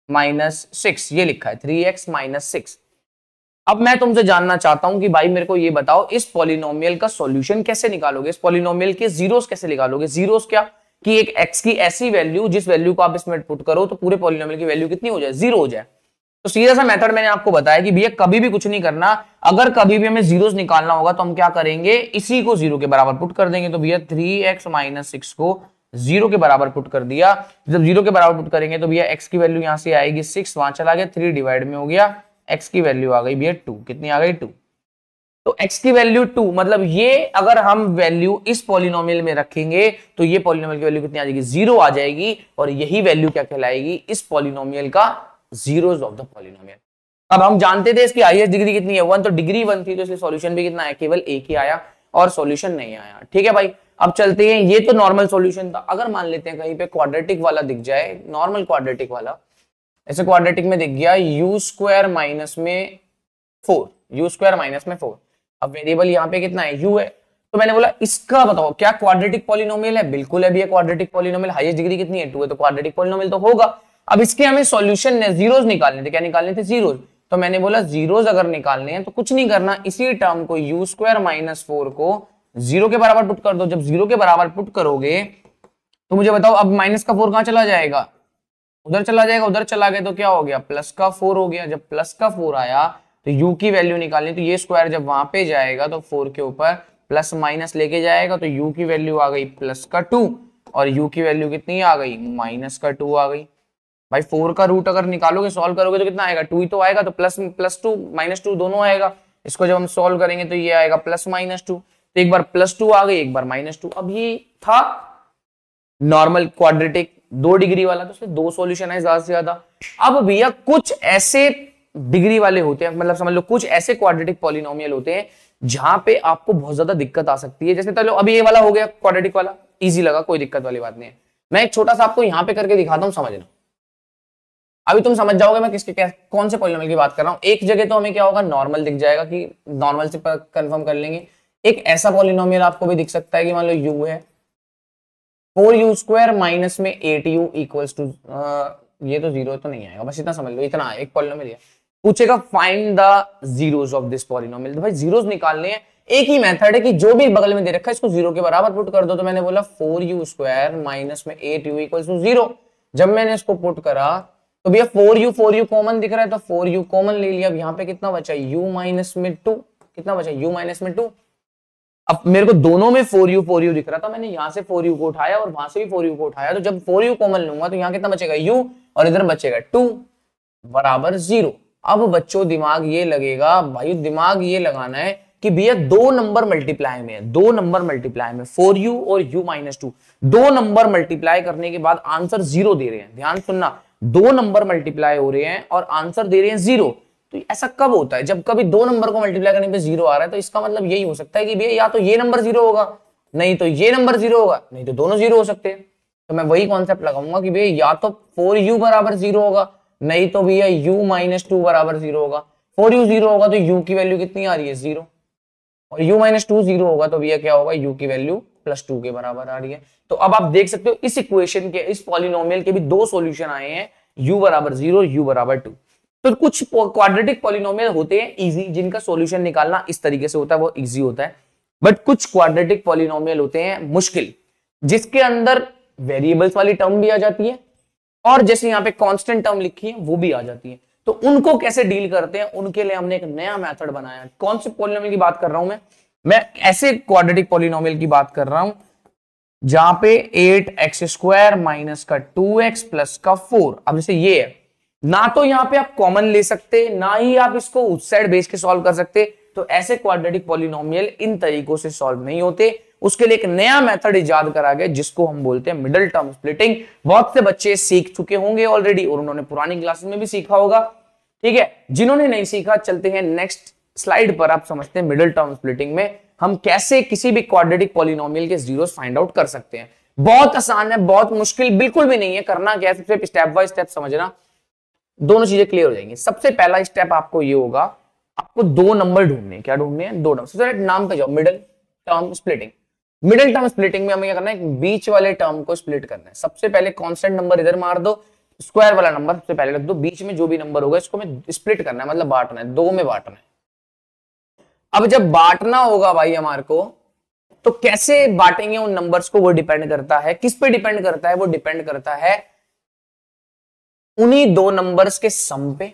माइनस 6, ये लिखा है 3x माइनस 6। अब मैं तुमसे जानना चाहता हूं कि भाई मेरे को ये बताओ इस पॉलिनोमियल का सॉल्यूशन कैसे निकालोगे, इस पॉलिनोमियल के जीरोस कैसे निकालोगे। जीरोस क्या कि एक x की ऐसी वैल्यू जिस वैल्यू को आप इसमें पुट करो तो पूरे पॉलिनोमियल की वैल्यू कितनी हो जाए, जीरो हो जाए। तो सीधा सा मेथड मैंने आपको बताया कि भैया कभी भी कुछ नहीं करना, अगर कभी भी हमें जीरोस निकालना होगा तो हम क्या करेंगे, इसी को जीरो के बराबर पुट कर देंगे। तो भैया 3x माइनस 6 को जीरो के बराबर पुट कर दिया। जब जीरो के बराबर पुट करेंगे तो भैया x की वैल्यू यहां से आएगी 6, वहां चला गया 3 डिवाइड में हो गया, x की वैल्यू आ गई भैया 2, कितनी आ गई 2। तो x की वैल्यू 2, मतलब ये अगर हम वैल्यू इस पॉलिनोमियल में रखेंगे तो ये पॉलिनोमियल की वैल्यू कितनी आ जाएगी, 0 आ जाएगी। और यही वैल्यू क्या कहलाएगी, इस पॉलिनोमियल का जीरोस ऑफ द पॉलिनोमियल। अब हम जानते थे इसकी हाईएस्ट डिग्री कितनी है, 1, तो डिग्री 1 थी तो इसलिए सॉल्यूशन भी कितना है, केवल एक ही आया और सॉल्यूशन नहीं आया। ठीक है भाई, अब चलते हैं, ये तो नॉर्मल सॉल्यूशन था। अगर मान लेते हैं कहीं पे क्वाड्रेटिक वाला दिख जाए, नॉर्मल क्वाड्रेटिक वाला, ऐसे क्वाड्रेटिक में दिख गया u स्क्वायर माइनस में 4, u स्क्वायर माइनस में 4। अब वेरिएबल यहाँ पे कितना है, u है। तो मैंने बोला इसका बताओ क्या क्वाड्रेटिक पॉलिनोमियल है, बिल्कुल है भैया क्वाड्रेटिक पॉलिनोमियल, हाईएस्ट डिग्री कितनी है, 2 है, तो क्वाड्रेटिक पॉलिनोमियल तो होगा। अब इसके हमें सॉल्यूशन जीरोस निकालने थे, क्या निकालने थे, जीरोस। तो मैंने बोला जीरोस अगर निकालने हैं तो कुछ नहीं करना, इसी टर्म को u स्क्वायर माइनस 4 को 0 के बराबर पुट कर दो। जब 0 के बराबर पुट करोगे तो मुझे बताओ अब माइनस का 4 कहां चला जाएगा, उधर चला जाएगा, उधर चला गया तो क्या हो गया, प्लस का 4 हो गया। जब प्लस का 4 आया तो u की वैल्यू निकालनी, तो ये स्क्वायर जब वहां पे जाएगा तो 4 के ऊपर प्लस माइनस लेके जाएगा, तो u की वैल्यू आ गई प्लस का 2 और u की वैल्यू कितनी आ गई, माइनस का 2 आ गई। भाई 4 का रूट अगर निकालोगे, सॉल्व करोगे तो कितना आएगा, 2 ही तो आएगा, तो प्लस 2 माइनस 2 दोनों आएगा। इसको जब हम सॉल्व करेंगे तो ये आएगा प्लस माइनस 2, तो एक बार प्लस 2 आ गई, एक बार माइनस 2। अब ये था नॉर्मल क्वाड्रेटिक 2 डिग्री वाला, तो उसमें 2 सॉल्यूशन है ज्यादा से ज्यादा। अब भैया कुछ ऐसे डिग्री वाले होते हैं, मतलब समझ लो कुछ ऐसे क्वाड्रेटिक पॉलिनोमियल होते हैं जहां पे आपको बहुत ज्यादा दिक्कत आ सकती है। जैसे चलो अभी ये वाला हो गया क्वाड्रेटिक वाला, इजी लगा, कोई दिक्कत वाली बात नहीं है। मैं एक छोटा सा आपको यहां पे करके दिखाता हूं, समझना, अभी तुम समझ जाओगे मैं किसके कौन से पॉलिनोमियल की बात कर रहा हूं। एक जगह तो हमें क्या होगा, नॉर्मल दिख जाएगा कि नॉर्मल से कंफर्म कर लेंगे। एक ऐसा पॉलिनोमियल आपको भी दिख सकता है कि मान लो u है 4u स्क्वायर माइनस में 8u इक्वल्स टू, ये तो 0 तो नहीं आएगा, बस इतना समझ लो, इतना एक पॉलिनोमियल है। पूछेगा find the zeros of this polynomial, तो भाई जीरोस निकालने हैं। एक ही मेथड है कि जो भी बगल में दे रखा है इसको 0 के बराबर पुट कर दो। तो मैंने बोला 4u स्क्वायर माइनस में 8u इक्वल्स टू 0। जब मैंने इसको पुट करा तो भैया 4u कॉमन दिख रहा है, तो 4u कॉमन ले लिया। अब यहाँ पे कितना बचा, u माइनस में 2, कितना बचा, u माइनस में 2। अब मेरे को दोनों में 4u दिख रहा था, मैंने यहाँ से 4u को उठाया और वहां से भी 4u को उठाया। तो जब 4u कॉमन लूंगा तो यहाँ कितना बचेगा, u, और इधर बचेगा 2 बराबर 0। अब बच्चों दिमाग ये लगेगा, भाई दिमाग ये लगाना है कि भैया 2 नंबर मल्टीप्लाई में है, 2 नंबर मल्टीप्लाई में 4u और u माइनस 2, 2 नंबर मल्टीप्लाई करने के बाद आंसर 0 दे रहे हैं। ध्यान सुनना, 2 नंबर मल्टीप्लाई हो रहे हैं और आंसर दे रहे हैं 0। तो ऐसा कब होता है? जब कभी दो नंबर को मल्टीप्लाई करने पे जीरो आ रहा है, तो इसका मतलब यही हो सकता है कि भैया या तो ये नंबर जीरो होगा, नहीं तो ये नंबर जीरो होगा, नहीं तो दोनों जीरो हो सकते हैं। तो मैं वही कॉन्सेप्ट लगाऊंगा कि भैया या तो 4u बराबर जीरो होगा, नहीं तो भैया u माइनस 2 बराबर जीरो होगा। 4u जीरो होगा तो u की वैल्यू कितनी आ रही है? जीरो। और u माइनस 2 जीरो होगा तो भैया क्या होगा? u की वैल्यू प्लस 2 के बराबर आ रही है। तो अब आप देख सकते हो इस इक्वेशन के, इस पॉलिनोमियल के भी दो सॉल्यूशन आए हैं, u बराबर जीरो, u बराबर 2। तो कुछ क्वाड्रेटिक पॉलिनोमियल होते हैं इजी, जिनका सॉल्यूशन निकालना इस तरीके से होता है, वो इजी होता है। बट कुछ क्वाड्रेटिक पॉलिनोमियल होते हैं मुश्किल, जिसके अंदर वेरिएबल्स वाली टर्म भी आ जाती है और जैसे यहाँ पे कांस्टेंट टर्म लिखी है वो भी आ जाती है। तो उनको कैसे डील करते हैं, उनके लिए हमने एक नया मेथड बनाया। कौन से पॉलिनोमियल की बात कर रहा हूं मैं ऐसे क्वाड्रेटिक पॉलिनोमियल की बात कर रहा हूं जहां पे 8x² माइनस का 2x प्लस का 4। अब जैसे ये है ना, तो यहां पे आप कॉमन ले सकते, ना ही आप इसको उस साइड बेस के सॉल्व कर सकते। तो ऐसे क्वाड्रेटिक पॉलिनोमियल इन तरीकों से सॉल्व नहीं होते। उसके लिए एक नया मेथड इजाद करा गया जिसको हम बोलते हैं मिडिल टर्म स्प्लिटिंग। बहुत से बच्चे सीख चुके होंगे ऑलरेडी और उन्होंने पुरानी क्लासेस में भी सीखा होगा। ठीक है, जिन्होंने नहीं सीखा चलते हैं नेक्स्ट स्लाइड पर। आप समझते हैं मिडिल टर्म स्प्लिटिंग में हम कैसे किसी भी क्वाड्रेटिक पॉलिनोमियल के जीरोस फाइंड आउट कर सकते हैं। बहुत आसान है, बहुत मुश्किल बिल्कुल भी नहीं है। करना क्या है, सबसे स्टेप बाय स्टेप समझना, दोनों चीजें क्लियर हो जाएंगी। सबसे पहला स्टेप आपको ये होगा, आपको दो नंबर ढूंढने हैं। क्या ढूंढने हैं? दो नंबर। सबसे नाम पे जाओ, middle term splitting. Middle term splitting में हमें क्या करना है? बीच वाले टर्म को स्प्लिट करना है। सबसे पहले कांस्टेंट नंबर इधर मार दो, स्क्वायर वाला नंबर सबसे पहले रख दो, बीच में जो भी नंबर होगा इसको हमें स्प्लिट करना है, मतलब बांटना है, दो में बांटना है। अब जब बांटना होगा भाई हमारे को, तो कैसे बांटेंगे उन नंबर्स को, वो डिपेंड करता है। किस पे डिपेंड करता है? वो डिपेंड करता है उन्हीं दो नंबर्स के सम पे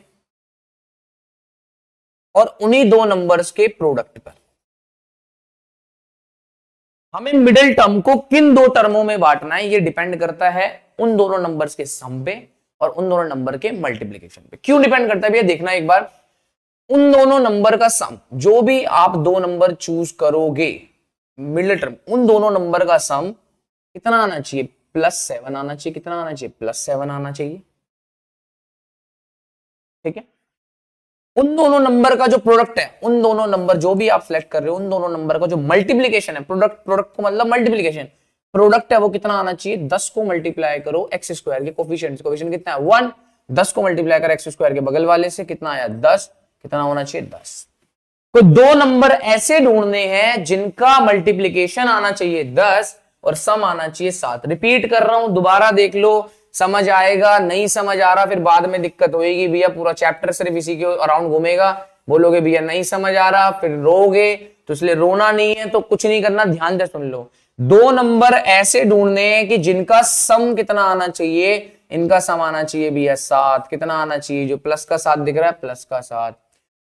और उन्हीं दो नंबर्स के प्रोडक्ट पर। हमें मिडिल टर्म को किन दो टर्मों में बांटना है, ये डिपेंड करता है उन दोनों नंबर्स के सम पे और उन दोनों नंबर के मल्टीप्लीकेशन पे। क्यों डिपेंड करता है भैया? देखना एक बार, उन दोनों नंबर का सम, जो भी आप दो नंबर चूज करोगे मिडिल टर्म, उन दोनों नंबर का सम कितना आना चाहिए? +7 आना चाहिए। कितना आना चाहिए? +7 आना चाहिए। ठीक है, उन दोनों नंबर का जो प्रोडक्ट है, उन दोनों नंबर जो भी आप सिलेक्ट कर रहे हो, उन दोनों नंबर का जो मल्टीप्लीकेशन है, प्रोडक्ट को मतलब मल्टीप्लीकेशन, प्रोडक्ट है वो कितना आना चाहिए? 10 को मल्टीप्लाई करो x² के कोफिशिएंट कितना है? 1। 10 को मल्टीप्लाई कर x² के बगल वाले से कितना आया? 10। कितना होना चाहिए? 10। तो दो नंबर ऐसे ढूंढने हैं जिनका मल्टीप्लीकेशन आना चाहिए 10 और सम आना चाहिए 7। रिपीट कर रहा हूं, दोबारा देख लो, समझ आएगा। नहीं समझ आ रहा फिर बाद में दिक्कत होगी, भैया पूरा चैप्टर सिर्फ इसी के अराउंड घूमेगा। बोलोगे भैया नहीं समझ आ रहा, फिर रोगे, तो इसलिए रोना नहीं है, तो कुछ नहीं करना, ध्यान से सुन लो। दो नंबर ऐसे ढूंढने हैं कि जिनका सम कितना आना चाहिए? इनका सम आना चाहिए भैया 7। कितना आना चाहिए? जो प्लस का 7 दिख रहा है, प्लस का 7।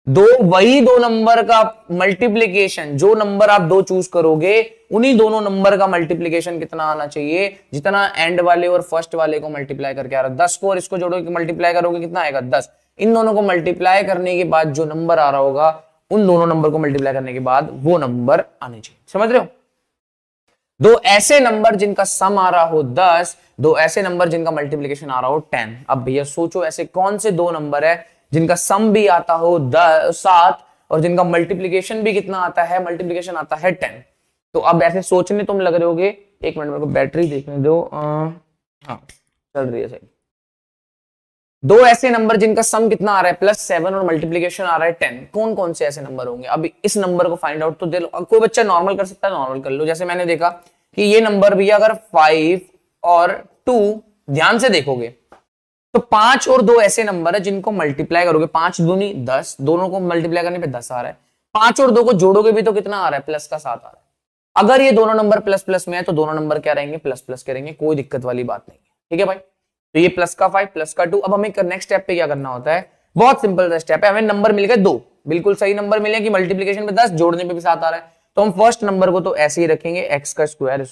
वही दो नंबर का मल्टीप्लीकेशन, जो नंबर आप दो चूज करोगे उन्हीं दोनों नंबर का मल्टीप्लीकेशन कितना आना चाहिए? जितना एंड वाले और फर्स्ट वाले को मल्टीप्लाई करके आ रहा है। 10 को और इसको जोड़ोगे, मल्टीप्लाई करोगे, कितना आएगा? 10। इन दोनों को मल्टीप्लाई करने के बाद जो नंबर आ रहा होगा, उन दोनों नंबर को मल्टीप्लाई करने के बाद वो नंबर आने चाहिए। समझ रहे हो? दो ऐसे नंबर जिनका सम आ रहा हो 10, दो ऐसे नंबर जिनका मल्टीप्लीकेशन आ रहा हो 10। अब भैया सोचो ऐसे कौन से दो नंबर है जिनका सम भी आता हो 7 और जिनका मल्टीप्लीकेशन भी कितना आता है? मल्टीप्लीकेशन आता है 10। तो अब ऐसे सोचने तुम लग रहे होगे, एक मिनट मेरे को बैटरी देखने दो। हाँ चल रही है सही। दो ऐसे नंबर जिनका सम कितना आ रहा है? +7 और मल्टीप्लीकेशन आ रहा है 10। कौन कौन से ऐसे नंबर होंगे? अब इस नंबर को फाइंड आउट तो दे लो। कोई बच्चा नॉर्मल कर सकता है, नॉर्मल कर लो। जैसे मैंने देखा कि ये नंबर भी अगर 5 और 2 ध्यान से देखोगे तो 5 और 2 ऐसे नंबर है जिनको मल्टीप्लाई करोगे, 5 दूनी 10, दोनों को मल्टीप्लाई करने पे 10 आ रहा है। 5 और 2 को जोड़ोगे भी तो कितना आ रहा है? प्लस का 7 आ रहा है। अगर ये दोनों नंबर प्लस प्लस में है तो दोनों नंबर क्या रहेंगे? प्लस प्लस के रहेंगे। कोई दिक्कत वाली बात नहीं है। ठीक है भाई, तो ये प्लस का 5 प्लस का 2। अब हमें नेक्स्ट स्टेप पे क्या करना होता है? बहुत सिंपल स्टेप है। हमें नंबर मिल गए 2, बिल्कुल सही नंबर मिले कि मल्टीप्लीकेशन में 10, जोड़ने पे भी 7 आ रहा है। तो हम फर्स्ट नंबर को तो ऐसे ही रखेंगे, x का स्क्वायर।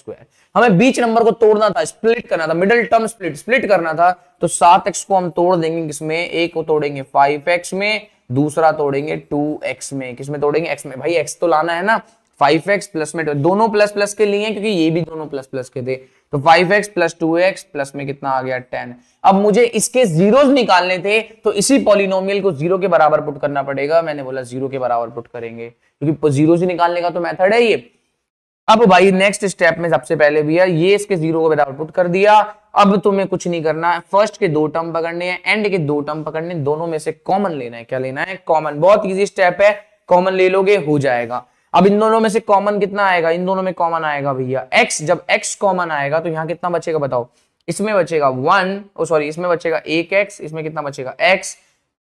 हमें बीच नंबर को तोड़ना था, स्प्लिट करना था, मिडिल टर्म स्प्लिट करना था। तो 7x को हम तोड़ देंगे किसमें? एक को तोड़ेंगे 5x में, दूसरा तोड़ेंगे 2x में। किसमें तोड़ेंगे? x में। भाई x तो लाना है ना, 5x प्लस में दोनों प्लस प्लस के लिए हैं क्योंकि ये भी दोनों प्लस प्लस के थे, तो 5x प्लस 2x प्लस में कितना आ गया 10। अब मुझे इसके जीरोस निकालने थे तो इसी पॉलिनोमियल को जीरो के बराबर पुट करना पड़ेगा। मैंने बोला जीरो के बराबर पुट करेंगे क्योंकि जीरो से निकालने का तो मेथड है ये। अब भाई नेक्स्ट स्टेप में सबसे पहले भी है ये इसके जीरो को बराबर पुट कर दिया। अब तुम्हें कुछ नहीं करना है, फर्स्ट के दो टर्म पकड़ने हैं, एंड के दो टर्म पकड़ने, दोनों में से कॉमन लेना है। क्या लेना है? कॉमन। बहुत इजी स्टेप है, कॉमन ले लोगे हो जाएगा। अब इन दोनों में से कॉमन कितना आएगा? इन दोनों में कॉमन आएगा भैया x। जब x कॉमन आएगा तो यहां कितना बचेगा बताओ? इसमें बचेगा 1, सॉरी इसमें बचेगा 1x, इसमें कितना बचेगा x,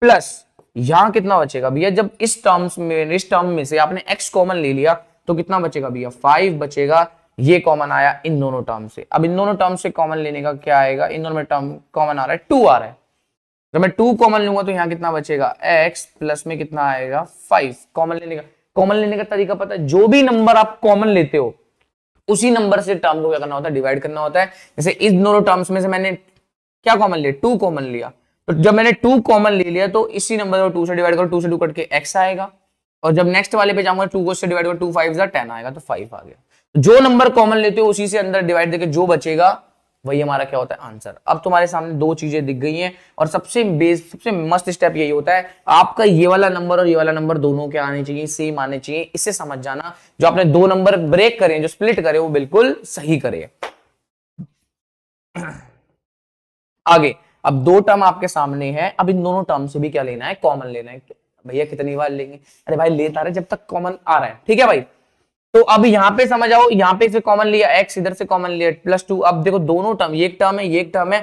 प्लस यहां कितना बचेगा भैया? जब इस टर्म में से आपने x कॉमन ले लिया तो कितना बचेगा भैया? 5 बचेगा। ये कॉमन आया इन दोनों टर्म से। अब इन दोनों टर्म से कॉमन लेने का क्या आएगा? इन दोनों में टर्म कॉमन आ रहा है 2 आ रहा है। जब मैं 2 कॉमन लूंगा तो यहां कितना बचेगा? x प्लस में कितना आएगा? 5। कॉमन लेने का तरीका पता है? जो भी नंबर आप कॉमन लेते हो उसी नंबर से टर्म को क्या करना होता है? डिवाइड करना होता है। जैसे इस दोनों टर्म्स में से मैंने क्या कॉमन लिया? 2 कॉमन लिया, तो जब मैंने 2 कॉमन ले लिया तो इसी नंबर को 2 से डिवाइड करो, 2 से 2 कट के x आएगा, और जब नेक्स्ट वाले पे जाऊंगा 2 को से डिवाइड करो, 2 5 10 आएगा, तो 5 आ गया। जो नंबर कॉमन लेते हो उसी से अंदर डिवाइड देके जो बचेगा वही हमारा क्या होता है? आंसर। अब तुम्हारे सामने दो चीजें दिख गई हैं, और सबसे मस्त स्टेप यही होता है, आपका ये वाला नंबर और ये वाला नंबर दोनों क्या आने चाहिए? सेम आने चाहिए। इससे समझ जाना जो आपने दो नंबर ब्रेक करे, जो स्प्लिट करे, वो बिल्कुल सही करे। आगे अब दो टर्म आपके सामने है, अब इन दोनों टर्म से भी क्या लेना है? कॉमन लेना है। भैया कितनी बार लेंगे? अरे भाई लेता रहे जब तक कॉमन आ रहा है, ठीक है भाई। तो अब यहां पे समझ आओ, यहां पे से कॉमन लिया x, इधर से कॉमन लिया +2। अब देखो दोनों टर्म, ये एक टर्म है, ये एक टर्म है,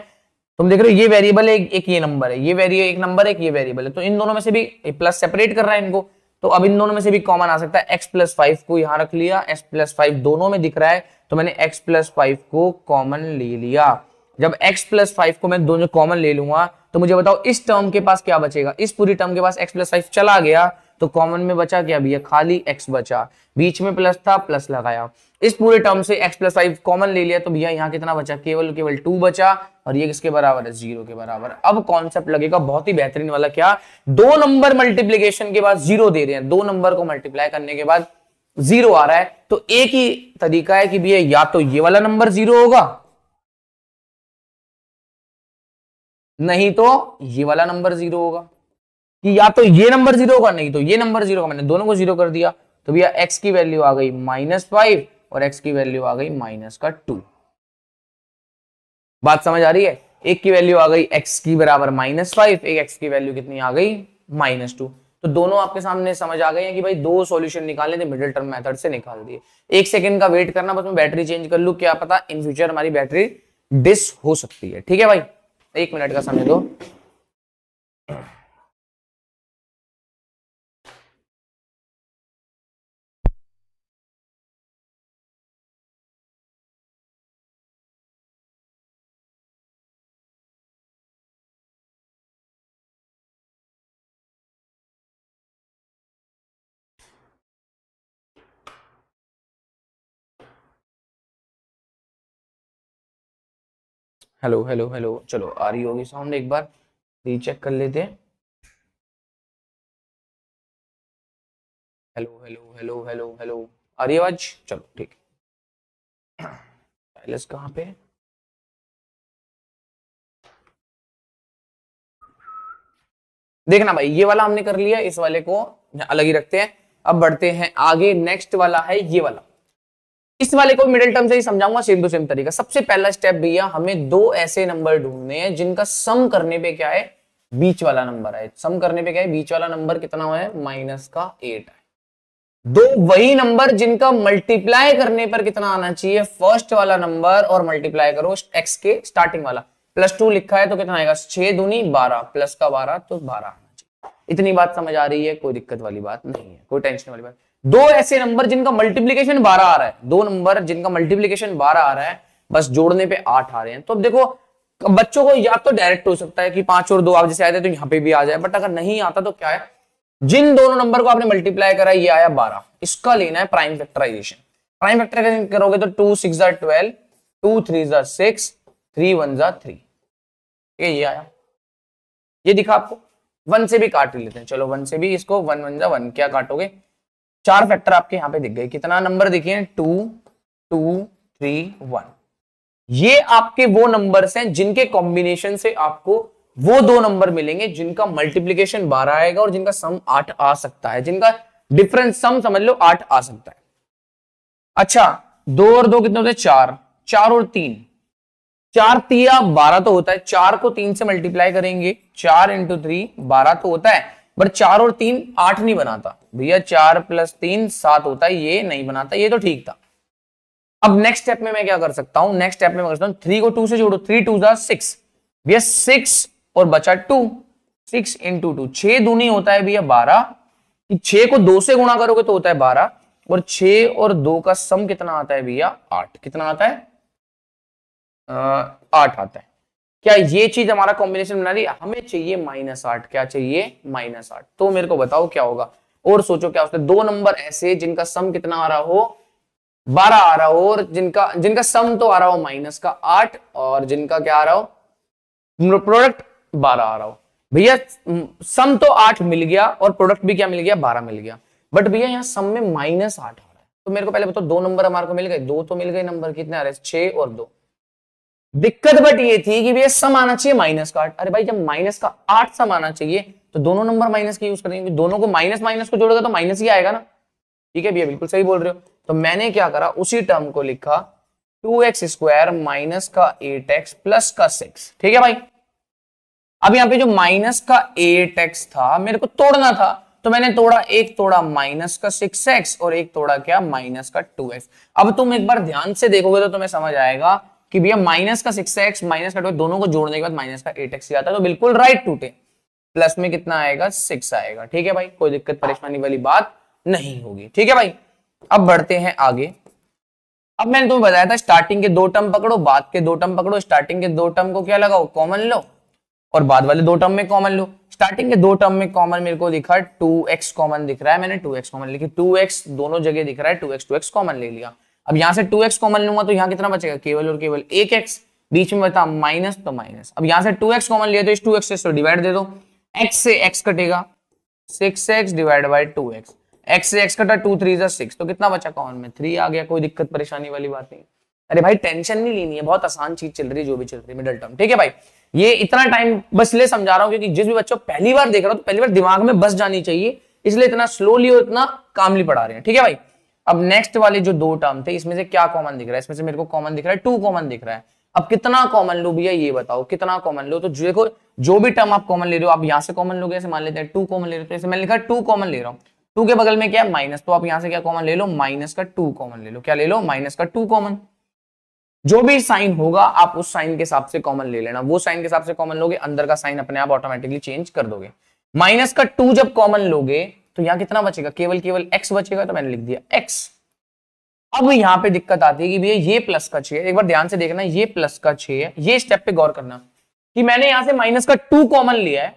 तुम देख रहे हो ये वेरिएबल है, एक ये नंबर है, ये एक नंबर है, एक ये वेरिएबल है, तो इन दोनों में से भी प्लस सेपरेट कर रहा है इनको, तो अब इन दोनों में से भी कॉमन आ सकता है। x + 5 को यहां रख लिया, x + 5 दोनों में दिख रहा है, तो मैंने x + 5 को कॉमन ले लिया। जब x + 5 को मैं दोनों कॉमन ले लूंगा तो मुझे बताओ इस टर्म के पास क्या बचेगा? इस पूरी टर्म के पास x + 5 चला गया, तो कॉमन में बचा क्या भैया? खाली x बचा, बीच में प्लस था, प्लस लगाया। इस पूरे टर्म से x + 5 कॉमन ले लिया, तो भैया यहाँ कितना बचा? केवल 2 बचा, और ये किसके बराबर है? 0 के बराबर। अब कॉन्सेप्ट लगेगा बहुत ही बेहतरीन वाला, क्या? दो नंबर मल्टीप्लीकेशन के बाद 0 दे रहे हैं, दो नंबर को मल्टीप्लाई करने के बाद 0 आ रहा है, तो एक ही तरीका है कि भैया या तो ये वाला नंबर 0 होगा, नहीं तो ये वाला नंबर 0 होगा, कि या तो ये नंबर 0 होगा, नहीं तो ये नंबर 0 होगा। मैंने दोनों को 0 कर दिया, तो भैया x की वैल्यू आ गई -5 और x की वैल्यू आ गई -2। बात समझ आ रही है? एक की वैल्यू आ गई x की बराबर -5, एक x की वैल्यू कितनी आ गई? -2। तो दोनों आपके सामने समझ आ गए हैं कि भाई दो सॉल्यूशन निकालने थे, मिडिल टर्म मेथड से निकाल दिए। 1 सेकंड का वेट करना, बस मैं बैटरी चेंज कर लूं, क्या पता इन फ्यूचर हमारी बैटरी डिस हो सकती है। ठीक है भाई, 1 मिनट का समय दो। हेलो हेलो हेलो, चलो आ रही होगी साउंड, एक बार रीचेक कर लेते हैं। Hello hello hello hello hello, आ रही आवाज? चलो ठीक है। साइलेंस कहाँ पे? देखना भाई, ये वाला हमने कर लिया, इस वाले को अलग ही रखते हैं। अब बढ़ते हैं आगे, नेक्स्ट वाला है ये वाला। इस वाले को मिडिल टर्म से ही समझाऊंगा, सेम टू सेम तरीका। सबसे पहला स्टेप भैया, हमें दो ऐसे नंबर ढूंढने हैं जिनका सम करने पे क्या है? बीच वाला नंबर है। सम करने पे क्या है? बीच वाला नंबर कितना है? -8 है। दो वही नंबर जिनका मल्टीप्लाई करने पर कितना आना चाहिए? फर्स्ट वाला नंबर और मल्टीप्लाई करो x के स्टार्टिंग वाला। +2 लिखा है तो कितना आएगा? 6 दूनी 12, प्लस का 12 तो 12 आना चाहिए। इतनी बात समझ आ रही है? कोई दिक्कत वाली बात नहीं है, कोई टेंशन वाली बात। दो ऐसे नंबर जिनका मल्टीप्लीकेशन 12 आ रहा है, दो नंबर जिनका मल्टीप्लीकेशन 12 आ रहा है, बस जोड़ने पे 8 आ रहे हैं। तो अब देखो, बच्चों को या तो डायरेक्ट हो सकता है कि 5 और 2 आप जैसे आए थे तो यहाँ पे भी आ जाए, बट अगर नहीं आता तो क्या है, जिन दोनों नंबर को आपने मल्टीप्लाई करा, ये आया 12, इसका लेना है प्राइम फैक्टराइजेशन। प्राइम फैक्टराइजेशन करोगे तो 2 6 12, 2 3 6, 3 1 3। ये आया, ये दिखा आपको। 1 से भी काट लेते हैं, चलो 1 से भी, इसको 1 1 1 क्या काटोगे? 4 फैक्टर आपके यहां पे दिख गए। कितना नंबर दिखे? 2 2 3 1। ये आपके वो नंबर्स हैं जिनके कॉम्बिनेशन से आपको वो दो नंबर मिलेंगे जिनका मल्टीप्लीकेशन 12 आएगा और जिनका सम 8 आ सकता है, जिनका डिफरेंस सम समझ लो 8 आ सकता है। अच्छा, 2 और 2 कितने होते हैं? 4। 4 और 3, 4 तिया 12 तो होता है। 4 को 3 से मल्टीप्लाई करेंगे, 4 इंटू 3 12 तो होता है, बट 4 और 3 8 नहीं बनाता भैया। 4 प्लस 3 7 होता है, ये नहीं बनाता। ये तो ठीक था। अब नेक्स्ट स्टेप में मैं क्या कर सकता हूं? नेक्स्ट स्टेप में मैं कर सकता हूं 3 को 2 से जोड़ो, 3 2 जा 6 भैया, 6 और बचा 2, 6 इंटू 2, 6 दूनी होता है भैया 12। 6 को 2 से गुणा करोगे तो होता है 12, और 6 और 2 का सम कितना आता है भैया? 8। कितना आता है? 8 आता है। क्या ये चीज हमारा कॉम्बिनेशन बना रही है? हमें चाहिए -8। क्या चाहिए? -8। तो मेरे को बताओ क्या होगा, और सोचो क्या होता है। दो नंबर ऐसे जिनका सम कितना आ रहा हो? 12 आ रहा हो, और जिनका सम तो आ रहा हो माइनस का 8, और जिनका क्या आ रहा हो? प्रोडक्ट 12 आ रहा हो। भैया सम तो 8 मिल गया और प्रोडक्ट भी क्या मिल गया? 12 मिल गया, बट भैया यहाँ सम में -8 आ रहा है। तो मेरे को पहले बताओ, दो नंबर हमारे को मिल गए, दो तो मिल गए नंबर। कितने आ रहे हैं? 6 और 2। दिक्कत बट ये थी कि भैया सम आना चाहिए माइनस का 8। अरे भाई, जब माइनस का 8 सम आना चाहिए तो दोनों नंबर माइनस के यूज करेंगे। दोनों को माइनस माइनस को जोड़ेगा तो माइनस ही आएगा ना। ठीक है भैया, बिल्कुल सही बोल रहे हो। तो मैंने क्या करा, उसी टर्म को लिखा 2x² माइनस का 8x प्लस का 6। ठीक है भाई। अब यहाँ पे जो माइनस का 8x था मेरे को तोड़ना था, तो मैंने तोड़ा, एक तोड़ा माइनस का 6x और एक तोड़ा क्या? माइनस का 2x। अब तुम एक बार ध्यान से देखोगे तो तुम्हें समझ आएगा कि भैया माइनस का 6x माइनस का 2x दोनों को जोड़ने के बाद माइनस का 8x ही आता है। तो बिल्कुल राइट टूटे। प्लस में कितना आएगा? 6 आएगा। ठीक है भाई, कोई दिक्कत परेशानी वाली बात नहीं होगी। ठीक है भाई, अब बढ़ते हैं आगे। अब मैंने तुम्हें बताया था स्टार्टिंग के दो टर्म पकड़ो, बाद के दो टर्म पकड़ो। स्टार्टिंग के दो टर्म को क्या लगाओ? कॉमन लो, और बाद वाले दो टर्म में कॉमन लो। स्टार्टिंग के दो टर्म में कॉमन मेरे को दिखा 2x कॉमन दिख रहा है, मैंने 2x कॉमन लिखी। 2x दोनों जगह दिख रहा है, 2x कॉमन ले लिया। अब यहां से 2x कॉमन लूंगा तो यहां कितना बचेगा? केवल और केवल 1x। बीच में बता माइनस तो माइनस। अब यहां से 2x कॉमन लिया तो इस 2x से डिवाइड दे दो, x से x कटेगा 6x divide by 2x। x से x कटा 2 3 6, तो कितना बचा कॉमन में? 3 आ गया। कोई दिक्कत परेशानी वाली बात नहीं। अरे भाई टेंशन नहीं लेनी है, बहुत आसान चीज चल रही है जो भी चल रही है मिडिल टर्म। ठीक है भाई, ये इतना टाइम बस ले समझा रहा हूं क्योंकि जिस भी बच्चों पहली बार देख रहा हो तो पहली बार दिमाग में बस जानी चाहिए, इसलिए इतना स्लोली और इतना कामली पढ़ा रहे हैं। ठीक है भाई। अब नेक्स्ट वाले जो दो टर्म थे इसमें से क्या कॉमन दिख रहा है? इसमें से मेरे को कॉमन दिख रहा है 2 कॉमन दिख रहा है। अब कितना कॉमन लो भैया ये बताओ, कितना कॉमन लो? तो देखो जो भी टर्म आप कॉमन ले रहे हो, आप यहां से कॉमन लोगे, ऐसे मान लेते हैं 2 कॉमन ले रहे हो, तो ऐसे मैंने लिखा 2 कॉमन ले रहा हूं। 2 के बगल में क्या है? माइनस, तो आप यहां से क्या कॉमन ले लो? माइनस का 2 कॉमन ले लो। क्या ले लो? माइनस का 2 कॉमन। जो भी साइन होगा आप उस साइन के हिसाब से कॉमन ले लेना। वो साइन के हिसाब से कॉमन लोगे, अंदर का साइन अपने आप ऑटोमेटिकली चेंज कर दोगे। माइनस का 2 जब कॉमन लोगे तो यहां कितना बचेगा? केवल केवल x बचेगा, तो मैंने लिख दिया x। अब यहां पे दिक्कत आती है कि भैया ये प्लस का 6 है। एक बार ध्यान से देखना, ये प्लस का 6 है। ये स्टेप पे गौर करना कि मैंने यहां से माइनस का 2 कॉमन लिया है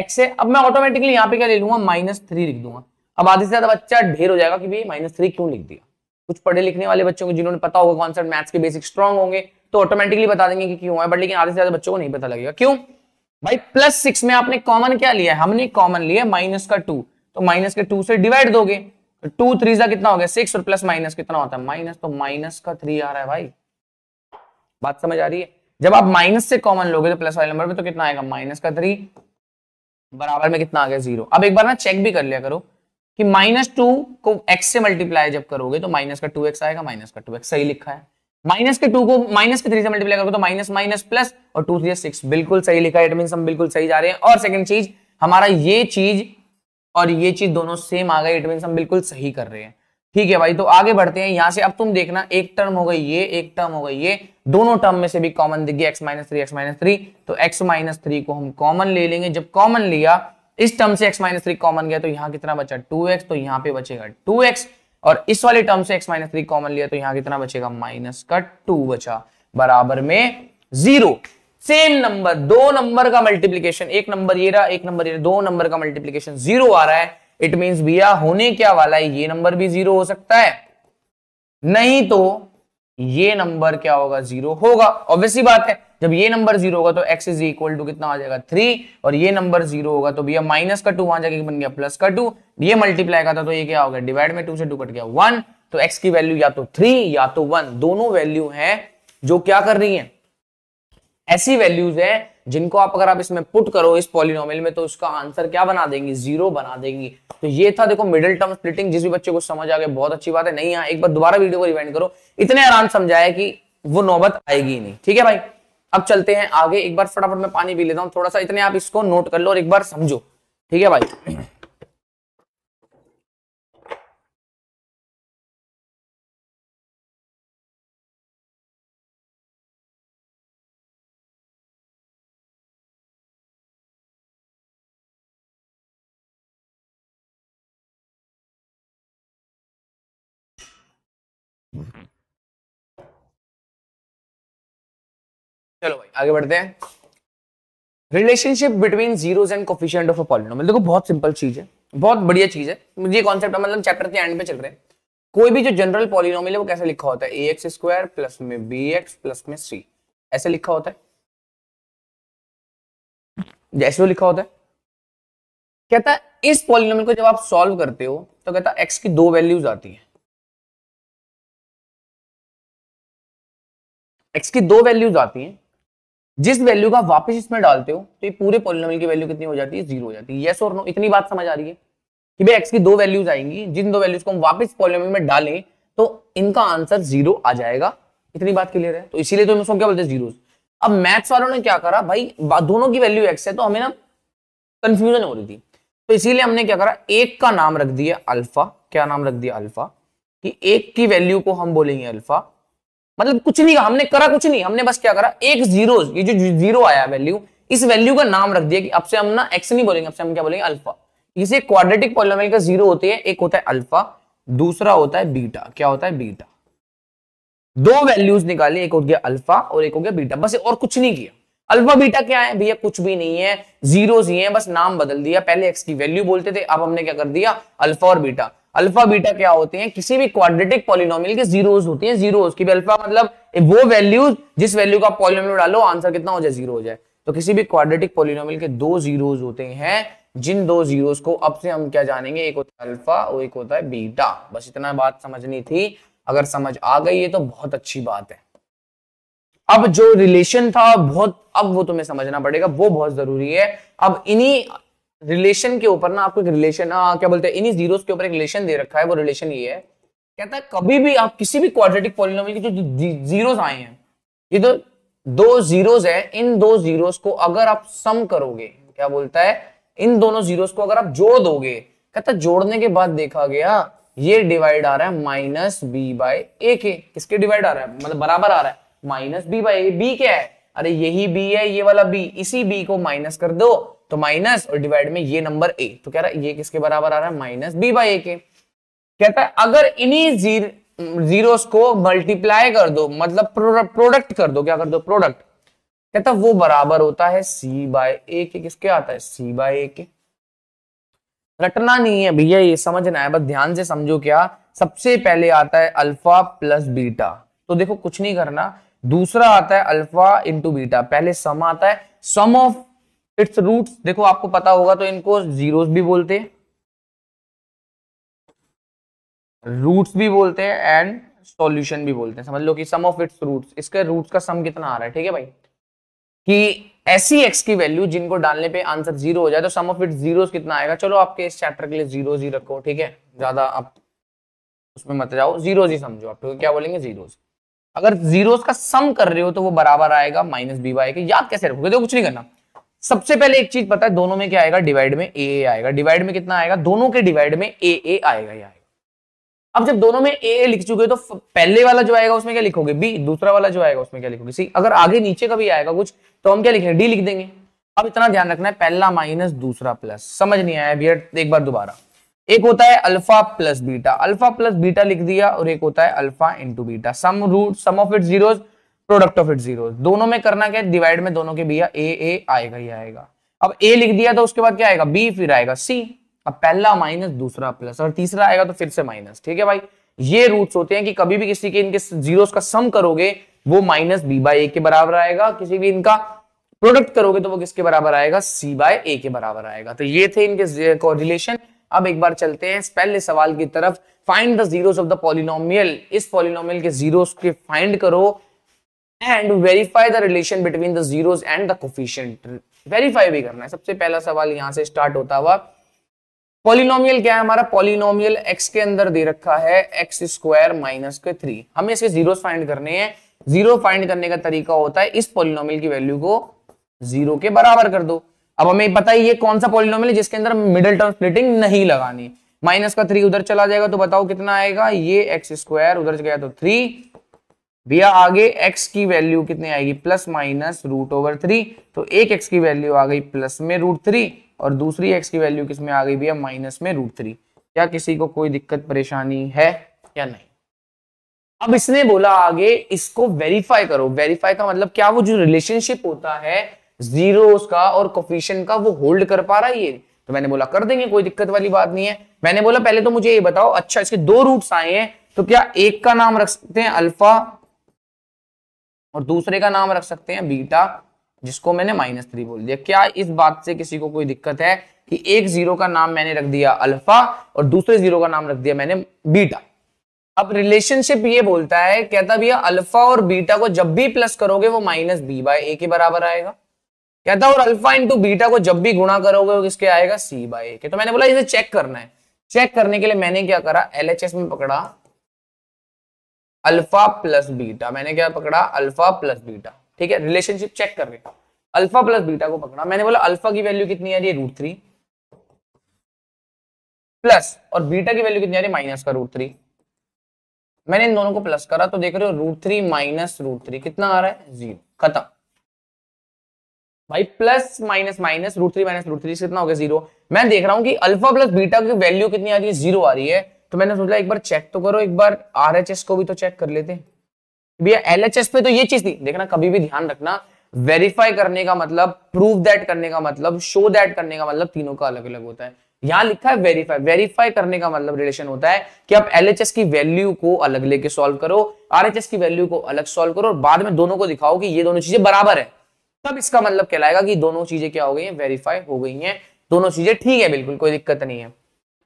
x से। अब मैं ऑटोमेटिकली यहां पे क्या ले लूंगा? -3 लिख दूंगा। अब आधे से ज्यादा बच्चा ढेर हो जाएगा कि भैया -3 क्यों लिख दिया। कुछ पढ़े लिखने वाले बच्चों को जिन्होंने पता होगा कॉन्सेप्ट, मैथ्स के बेसिक स्ट्रांग होंगे तो ऑटोमेटिकली बता देंगे कि क्यों है, बट लेकिन आधे से ज्यादा बच्चों को नहीं पता लगेगा। क्यों भाई? +6 में आपने कॉमन क्या लिया है? हमने कॉमन लिया माइनस का 2, तो माइनस के 2 से डिवाइड दोगे तो 2 3 जा कितना हो गया? 6, और प्लस माइनस कितना होता है? माइनस, तो माइनस का 3 आ रहा है भाई। बात समझ आ रही है? जब आप माइनस से कॉमन लोगे तो प्लस वाले नंबर पे तो कितना आएगा? माइनस का 3 बराबर में कितना आ गया? 0। अब एक बार ना चेक भी कर लिया करो कि -2 को x से मल्टीप्लाई जब करोगे तो माइनस का 2x आएगा, माइनस का 2x सही लिखा है। माइनस के 2 को माइनस के 3 से मल्टीप्लाई करोगे तो माइनस माइनस प्लस, और 2 3 6, बिल्कुल सही लिखा है। इट मींस हम बिल्कुल सही जा रहे हैं। और सेकंड चीज, हमारा ये चीज और ये चीज दोनों सेम आ गए, इट मींस हम बिल्कुल सही कर रहे हैं। ठीक है भाई, तो आगे बढ़ते हैं यहां से। अब तुम देखना, एक टर्म हो गई ये, एक टर्म हो गई ये, दोनों टर्म में से भी कॉमन दिख गया x - 3, तो x - 3 को हम कॉमन ले लेंगे। जब कॉमन लिया, इस टर्म से x - 3 कॉमन गया तो यहां कितना बचा? 2x, तो यहां पे बचेगा 2x। और इस वाले टर्म से x - 3 कॉमन लिया तो यहां कितना बचेगा? माइनस का 2 बचा, बराबर में 0। सेम नंबर, दो नंबर का मल्टीप्लीकेशन, एक नंबर ये रहा, एक नंबर ये रहा, दो नंबर का मल्टीप्लीकेशन 0 आ रहा है। इट मींस भैया होने क्या वाला है? ये नंबर भी 0 हो सकता है, नहीं तो ये नंबर क्या होगा, 0 होगा। ऑब्वियसली बात है, जब ये नंबर 0 होगा तो x इज इक्वल टू कितना आ जाएगा 3, और ये नंबर 0 होगा तो भैया माइनस का 2 वहां जाके बन गया प्लस का 2, ये मल्टीप्लाई का था तो ये क्या हो गया डिवाइड में 2 से 2 कट गया 1, तो x की वैल्यू या तो 3 या तो 1, दोनों वैल्यू है जो क्या कर रही है, ऐसी वैल्यूज है जिनको अगर आप इसमें पुट करो इस पॉलिनोमियल में तो उसका आंसर क्या बना देंगी, 0 बना देंगी। तो ये था देखो मिडिल टर्म स्प्लिटिंग, जिस भी बच्चे को समझ आ गया बहुत अच्छी बात है, नहीं एक बार दोबारा वीडियो को रिवाइंड करो, इतने आराम समझाया कि वो नौबत आएगी नहीं। ठीक है भाई, अब चलते हैं आगे, एक बार फटाफट मैं पानी पी लेता हूं थोड़ा सा, इतने आप इसको नोट कर लो और एक बार समझो। ठीक है भाई, चलो भाई आगे बढ़ते हैं। Relationship between zeros and coefficient of a polynomial, देखो बहुत सिंपल चीज है, बहुत बढ़िया चीज है, मुझे कॉन्सेप्ट मतलब चैप्टर के एंड पे चल रहे हैं। कोई भी जो जनरल पॉलिनोमियल है वो कैसे लिखा होता है, ए एक्स स्क्वायर प्लस में बी एक्स प्लस में सी, ऐसे लिखा होता है, जैसे वो लिखा होता है। कहता है इस पॉलिनोमियल को जब आप सॉल्व करते हो तो कहता है एक्स की दो वैल्यूज आती है, एक्स की दो वैल्यूज आती हैं, जिस वैल्यू का वापस इसमें डालते हो तो ये पूरे पॉलिनोमियल की वैल्यू कितनी हो जाती है, 0 हो जाती है। यस और नो, इतनी बात समझ आ रही है कि भाई एक्स की दो वैल्यूज आएंगी, जिन दो वैल्यूज को हम वापस पॉलिनोमियल में डालें तो इनका आंसर 0 आ जाएगा, इतनी बात क्लियर है। तो इसीलिए तो हम उसको क्या बोलते हैं, जीरोस। अब मैथ्स वालों ने क्या करा भाई, दोनों की वैल्यू एक्स है तो हमें ना कंफ्यूजन हो रही थी, तो इसीलिए हमने क्या करा, एक का नाम रख दिया अल्फा, क्या नाम रख दिया अल्फा, कि एक की वैल्यू को हम बोलेंगे अल्फा, मतलब कुछ नहीं हमने करा, कुछ नहीं, हमने बस क्या करा, एक जीरो, ये जो जीरो आया वैल्यू, इस वैल्यू का नाम रख दिया कि अब से हम ना एक्स नहीं बोलेंगे, अब से हम क्या बोलेंगे अल्फा। इसे क्वाड्रेटिक पॉलिनोमियल का जीरो होते हैं, एक होता है अल्फा, दूसरा होता है बीटा। क्या होता है, बीटा। दो वैल्यूज निकाली, एक हो गया अल्फा और एक हो गया बीटा, बस और कुछ नहीं किया। अल्फा बीटा क्या है भैया, कुछ भी नहीं है, जीरोस ही है, बस नाम बदल दिया, पहले एक्स की वैल्यू बोलते थे, अब हमने क्या कर दिया, अल्फा और बीटा। अल्फा बीटा क्या होते हैं, किसी भी क्वाड्रेटिक पॉलिनोमियल के जीरोस होती हैं, जीरोस की अल्फा मतलब वो वैल्यूज जिस वैल्यू का पॉलिनोमियल डालो आंसर कितना हो जाए, 0 हो जाए। तो किसी भी क्वाड्रेटिक पॉलिनोमियल के दो जीरोस होते हैं, जिन दो जीरोस को अब से हम क्या जानेंगे, एक होता है अल्फा और एक होता है बीटा। बस इतना बात समझनी थी, अगर समझ आ गई है तो बहुत अच्छी बात है। अब जो रिलेशन था बहुत, अब वो तुम्हें समझना पड़ेगा, वो बहुत जरूरी है। अब इन्हीं रिलेशन के ऊपर ना आपको एक रिलेशन क्या बोलते हैं, इन्हीं जीरोस के ऊपर एक रिलेशन दे रखा है। वो रिलेशन ये है, कहता है कभी भी आप किसी भी क्वाड्रेटिक पॉलिनोमियल के जो जीरोस आए हैं, ये तो दो जीरोस है, इन दो जीरोस को अगर आप सम करोगे, क्या बोलता है, इन दोनों जीरोस को अगर आप जोड़ दोगे, कहता है जोड़ने के बाद देखा गया ये डिवाइड आ रहा है माइनस बी बाय ए के, किसके डिवाइड आ रहा है, मतलब बराबर आ रहा है माइनस बी बाय ए। बी क्या है, अरे यही बी है, ये वाला बी, इसी बी को माइनस कर दो तो माइनस और डिवाइड में ये नंबर ए, तो कह रहा है ये किसके बराबर आ रहा है, माइनस बी बाय ए के। कहता है अगर इन्हीं जीरोस को मल्टीप्लाई कर दो, मतलब प्रोडक्ट कर दो, क्या कर दो, प्रोडक्ट, कहता है वो बराबर होता है सी बाय ए के। किसके आता है, सी बाय ए के। रटना नहीं है भैया, ये समझना है, बस ध्यान से समझो। क्या सबसे पहले आता है अल्फा प्लस बीटा, तो देखो कुछ नहीं करना, दूसरा आता है अल्फा इंटू बीटा, पहले सम आता है, सम ऑफ इट्स रूट्स, देखो आपको पता होगा तो इनको जीरोस भी बोलते हैं, रूट्स भी बोलते हैं एंड सॉल्यूशन भी बोलते हैं। समझ लो कि सम ऑफ इट्स रूट्स, इसके रूट्स का सम कितना आ रहा है, ठीक है भाई, कि ऐसी एक्स की वैल्यू जिनको डालने पे आंसर 0 हो जाए तो सम ऑफ इट्स जीरोस कितना आएगा। चलो आपके इस चैप्टर के लिए जीरोस ही रखो, ठीक है, ज्यादा आप उसमें मत जाओ, जीरोस ही समझो आप, तो क्या बोलेंगे, जीरोस। अगर जीरोस का सम कर रहे हो तो वो बराबर आएगा माइनस बी बाय के। याद कैसे रखोगे, देखो कुछ नहीं करना, सबसे पहले एक चीज पता है, दोनों में क्या आएगा, डिवाइड में ए आएगा, डिवाइड में कितना आएगा, दोनों के डिवाइड में ए आएगा, ये आएगा। अब जब दोनों में ए लिख चुके तो पहले वाला जो आएगा उसमें क्या लिखोगे, बी, दूसरा वाला जो आएगा उसमें क्या लिखोगे, सी। अगर आगे नीचे का भी आएगा कुछ तो हम क्या लिखेंगे, डी लिख देंगे। अब इतना ध्यान रखना है, पहला माइनस दूसरा प्लस, समझ नहीं आया भैया, एक बार दोबारा। एक होता है alpha plus beta, alpha plus beta लिख दिया, और एक होता है alpha into beta, sum root sum of it zeros product of it zeros. दोनों में करना क्या है, डिवाइड में दोनों के भैया ए आएगा, ही आएगा। अब ए लिख दिया तो उसके बाद क्या आएगा, बी, फिर आएगा सी। अब पहला माइनस दूसरा प्लस, और तीसरा आएगा तो फिर से माइनस, ठीक है भाई। ये रूट्स होते हैं कि कभी भी किसी के इनके जीरोस का सम करोगे वो माइनस बी बाय ए के बराबर आएगा, किसी भी इनका प्रोडक्ट करोगे तो वो किसके बराबर आएगा, सी बाय ए के बराबर आएगा। तो ये थे इनके कोरिलेशन। अब एक बार चलते हैं पहले सवाल की तरफ। Find the zeros of the polynomial, इस पॉलिनोमियल के जीरोस के फाइंड करो and verify the relation between the zeros and the coefficient. Verify भी करना है। सबसे पहला सवाल यहां से स्टार्ट होता हुआ, पॉलिनोमियल क्या है हमारा, पॉलिनोमियल x के अंदर दे रखा है एक्स स्क्वायर माइनस के 3। हमें इसके जीरोस फाइंड करने हैं। जीरो फाइंड करने का तरीका होता है इस पॉलिनोमियल की वैल्यू को जीरो के बराबर कर दो। अब हमें पता है ये कौन सा पॉलिनोमियल है जिसके अंदर मिडिल टर्म स्प्लिटिंग नहीं लगानी। माइनस का 3 उधर चला जाएगा तो बताओ कितना आएगा, ये एक्स स्क्वायर उधर गया तो 3 भैया, आगे x की वैल्यू कितनी आएगी, प्लस माइनस रूट ओवर 3। तो एक x की वैल्यू आ गई प्लस में रूट 3 और दूसरी x की वैल्यू किस में आ गई भैया, माइनस में रूट 3। क्या किसी को कोई दिक्कत परेशानी है या नहीं? अब इसने बोला आगे इसको वेरीफाई करो। वेरीफाई का मतलब क्या, वो जो रिलेशनशिप होता है जीरोस का और कोफिशिएंट का वो होल्ड कर पा रहा है ये। तो मैंने बोला कर देंगे, कोई दिक्कत वाली बात नहीं है। मैंने बोला पहले तो मुझे ये बताओ, अच्छा इसके दो रूट्स आए हैं तो क्या एक का नाम रख सकते हैं अल्फा और दूसरे का नाम रख सकते हैं बीटा, जिसको मैंने -3 बोल दिया। क्या इस बात से किसी को कोई दिक्कत है कि एक जीरो का नाम मैंने रख दिया अल्फा और दूसरे जीरो का नाम रख दिया मैंने बीटा? अब रिलेशनशिप ये बोलता है, कहता भैया अल्फा और बीटा को जब भी प्लस करोगे वो माइनस बी बाय ए के बराबर आएगा। कहता और अल्फा इंटू बीटा को जब भी गुणा करोगे वो किसके आएगा, सी बाय ए के। तो मैंने बोला इसे चेक करना है। चेक करने के लिए मैंने क्या करा, एलएचएस में पकड़ा अल्फा प्लस बीटा। मैंने क्या पकड़ा, अल्फा प्लस बीटा। ठीक है, रिलेशनशिप चेक कर रहे, अल्फा प्लस बीटा को पकड़ा। मैंने बोला अल्फा की वैल्यू कितनी आ रही है, √3 प्लस, और बीटा की वैल्यू कितनी आ रही है, माइनस का √3। मैंने इन दोनों को प्लस करा तो देख रहे हो √3 माइनस √3 कितना आ रहा है, 0। खत्म भाई, प्लस माइनस माइनस √3 माइनस √3 कितना हो गया, 0। मैं देख रहा हूं कि अल्फा प्लस बीटा की वैल्यू कितनी आ रही है, 0 आ रही है। तो मैंने सोचा एक बार चेक तो करो, एक बार आरएचएस को भी तो चेक कर लेते हैं भैया। एलएचएस पे तो ये चीज थी, देखना कभी भी ध्यान रखना, वेरीफाई करने का मतलब, प्रूव दैट करने का मतलब, शो दैट करने का मतलब तीनों का अलग अलग होता है। यहां लिखा है वेरीफाई। वेरीफाई करने का मतलब रिलेशन होता है कि आप एलएचएस की वैल्यू को अलग लेके सॉल्व करो, आरएचएस की वैल्यू को अलग सॉल्व करो और बाद में दोनों को दिखाओ कि ये दोनों चीजें बराबर है। तब इसका मतलब कहलाएगा कि दोनों चीजें क्या हो गई हैं, वेरीफाई हो गई हैं, दोनों चीजें ठीक है, बिल्कुल कोई दिक्कत नहीं है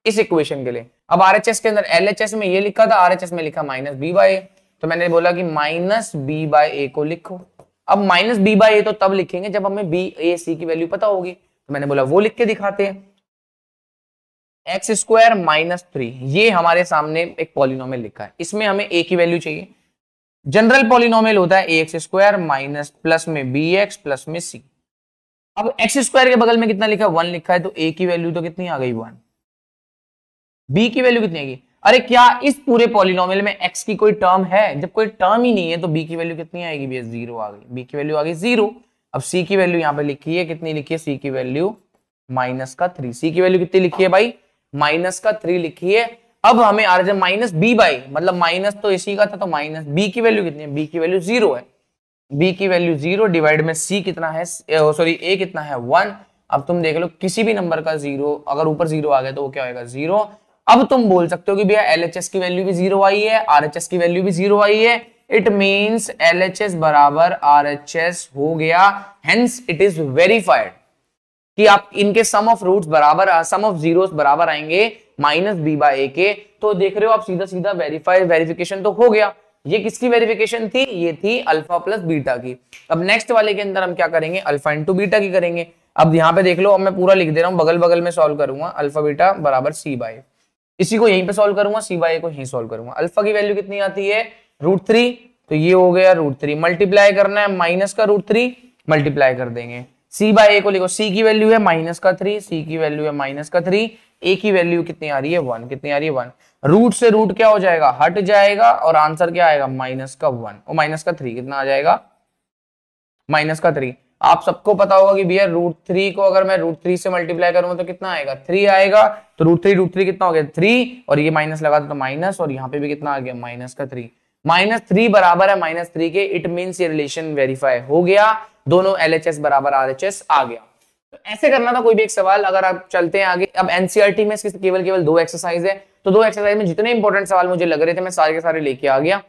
इस इक्वेशन के लिए। अब आरएचएस के अंदर, एलएचएस में ये लिखा था, आरएचएस में लिखा माइनस बी बाय ए। तो मैंने बोला कि माइनस बी बाय ए को लिखो। अब माइनस बी बाय ए तो तब लिखेंगे जब हमें बी ए सी की वैल्यू पता होगी। तो मैंने बोला वो लिख के दिखाते हैं। एक्स स्क्वायर माइनस 3, ये हमारे सामने एक पॉलिनोमियल लिखा है, इसमें हमें ए की वैल्यू चाहिए। जनरल पॉलिनोमियल होता है एक्स स्क्वायर माइनस प्लस में बी एक्स प्लस में सी। अब एक्स स्क्वायर के बगल में कितना लिखा है, 1 लिखा है, तो ए की वैल्यू तो कितनी आ गई, 1। बी की वैल्यू कितनी आएगी, अरे क्या इस पूरे पॉलिनोमियल में x की कोई टर्म है? जब कोई टर्म ही नहीं है तो b की वैल्यू कितनी आएगी भैया, 0 आ गई। b की वैल्यू आ गई 0। अब c की वैल्यू यहाँ पे लिखी है, कितनी लिखी है, c की वैल्यू -3। c की वैल्यू कितनी लिखी है भाई, -3 लिखी है। अब हमें आ रहा है माइनस बी बाई, मतलब माइनस तो इसी का था, तो माइनस b की वैल्यू कितनी है, b की वैल्यू 0 है। b की वैल्यू 0 डिवाइड में c कितना है, सॉरी a कितना है, 1। अब तुम देख लो किसी भी नंबर का 0 अगर ऊपर 0 आ गया तो वो क्या होगा, 0। अब तुम बोल सकते हो कि भैया एलएचएस की वैल्यू भी 0 आई है, आरएचएस की वैल्यू भी 0 आई है। इट मींस एलएचएस बराबर आरएचएस हो गया, हेंस इट इज वेरीफाइड कि आप इनके सम ऑफ रूट्स बराबर, सम ऑफ जीरोस बराबर आएंगे माइनस बी बाय ए के। तो देख रहे हो आप, सीधा सीधा वेरिफिकेशन तो हो गया। ये किसकी वेरिफिकेशन थी, ये थी अल्फा प्लस बीटा की। अब नेक्स्ट वाले के अंदर हम क्या करेंगे, अल्फा इंटू बीटा की करेंगे। अब यहाँ पे देख लो, अब मैं पूरा लिख दे रहा हूँ, बगल बगल में सॉल्व करूंगा, अल्फा बीटा बराबर सी बाय, इसी को यहीं पे सॉल्व करूंगा, सी बाय को यहीं सॉल्व करूंगा। अल्फा की वैल्यू कितनी आती है, √3, तो ये हो गया √3, मल्टीप्लाई करना है माइनस का √3, मल्टीप्लाई कर देंगे। सी बाय ए को लिखो, सी की वैल्यू है -3, सी की वैल्यू है -3, ए की वैल्यू कितनी आ रही है, 1, कितनी आ रही है, 1। रूट से रूट क्या हो जाएगा, हट जाएगा और आंसर क्या आएगा, -1 और -3 कितना आ जाएगा, -3। आप सबको पता होगा कि भैया √3 को अगर मैं √3 से मल्टीप्लाई करूंगा तो कितना आएगा, 3 आएगा। तो √3 कितना हो गया, 3, और ये माइनस लगा तो माइनस, और यहाँ पे भी कितना आ गया, -3। -3 बराबर है -3 के, इट मींस ये रिलेशन वेरीफाई हो गया, दोनों एलएचएस बराबर आरएचएस आ गया। तो ऐसे करना था कोई भी एक सवाल। अगर आप चलते हैं आगे, अब एनसीईआरटी में इसके केवल 2 एक्सरसाइज है, तो 2 एक्सरसाइज में जितने इंपॉर्टेंट सवाल मुझे लग रहे थे मैं सारे के सारे लेके आ गया,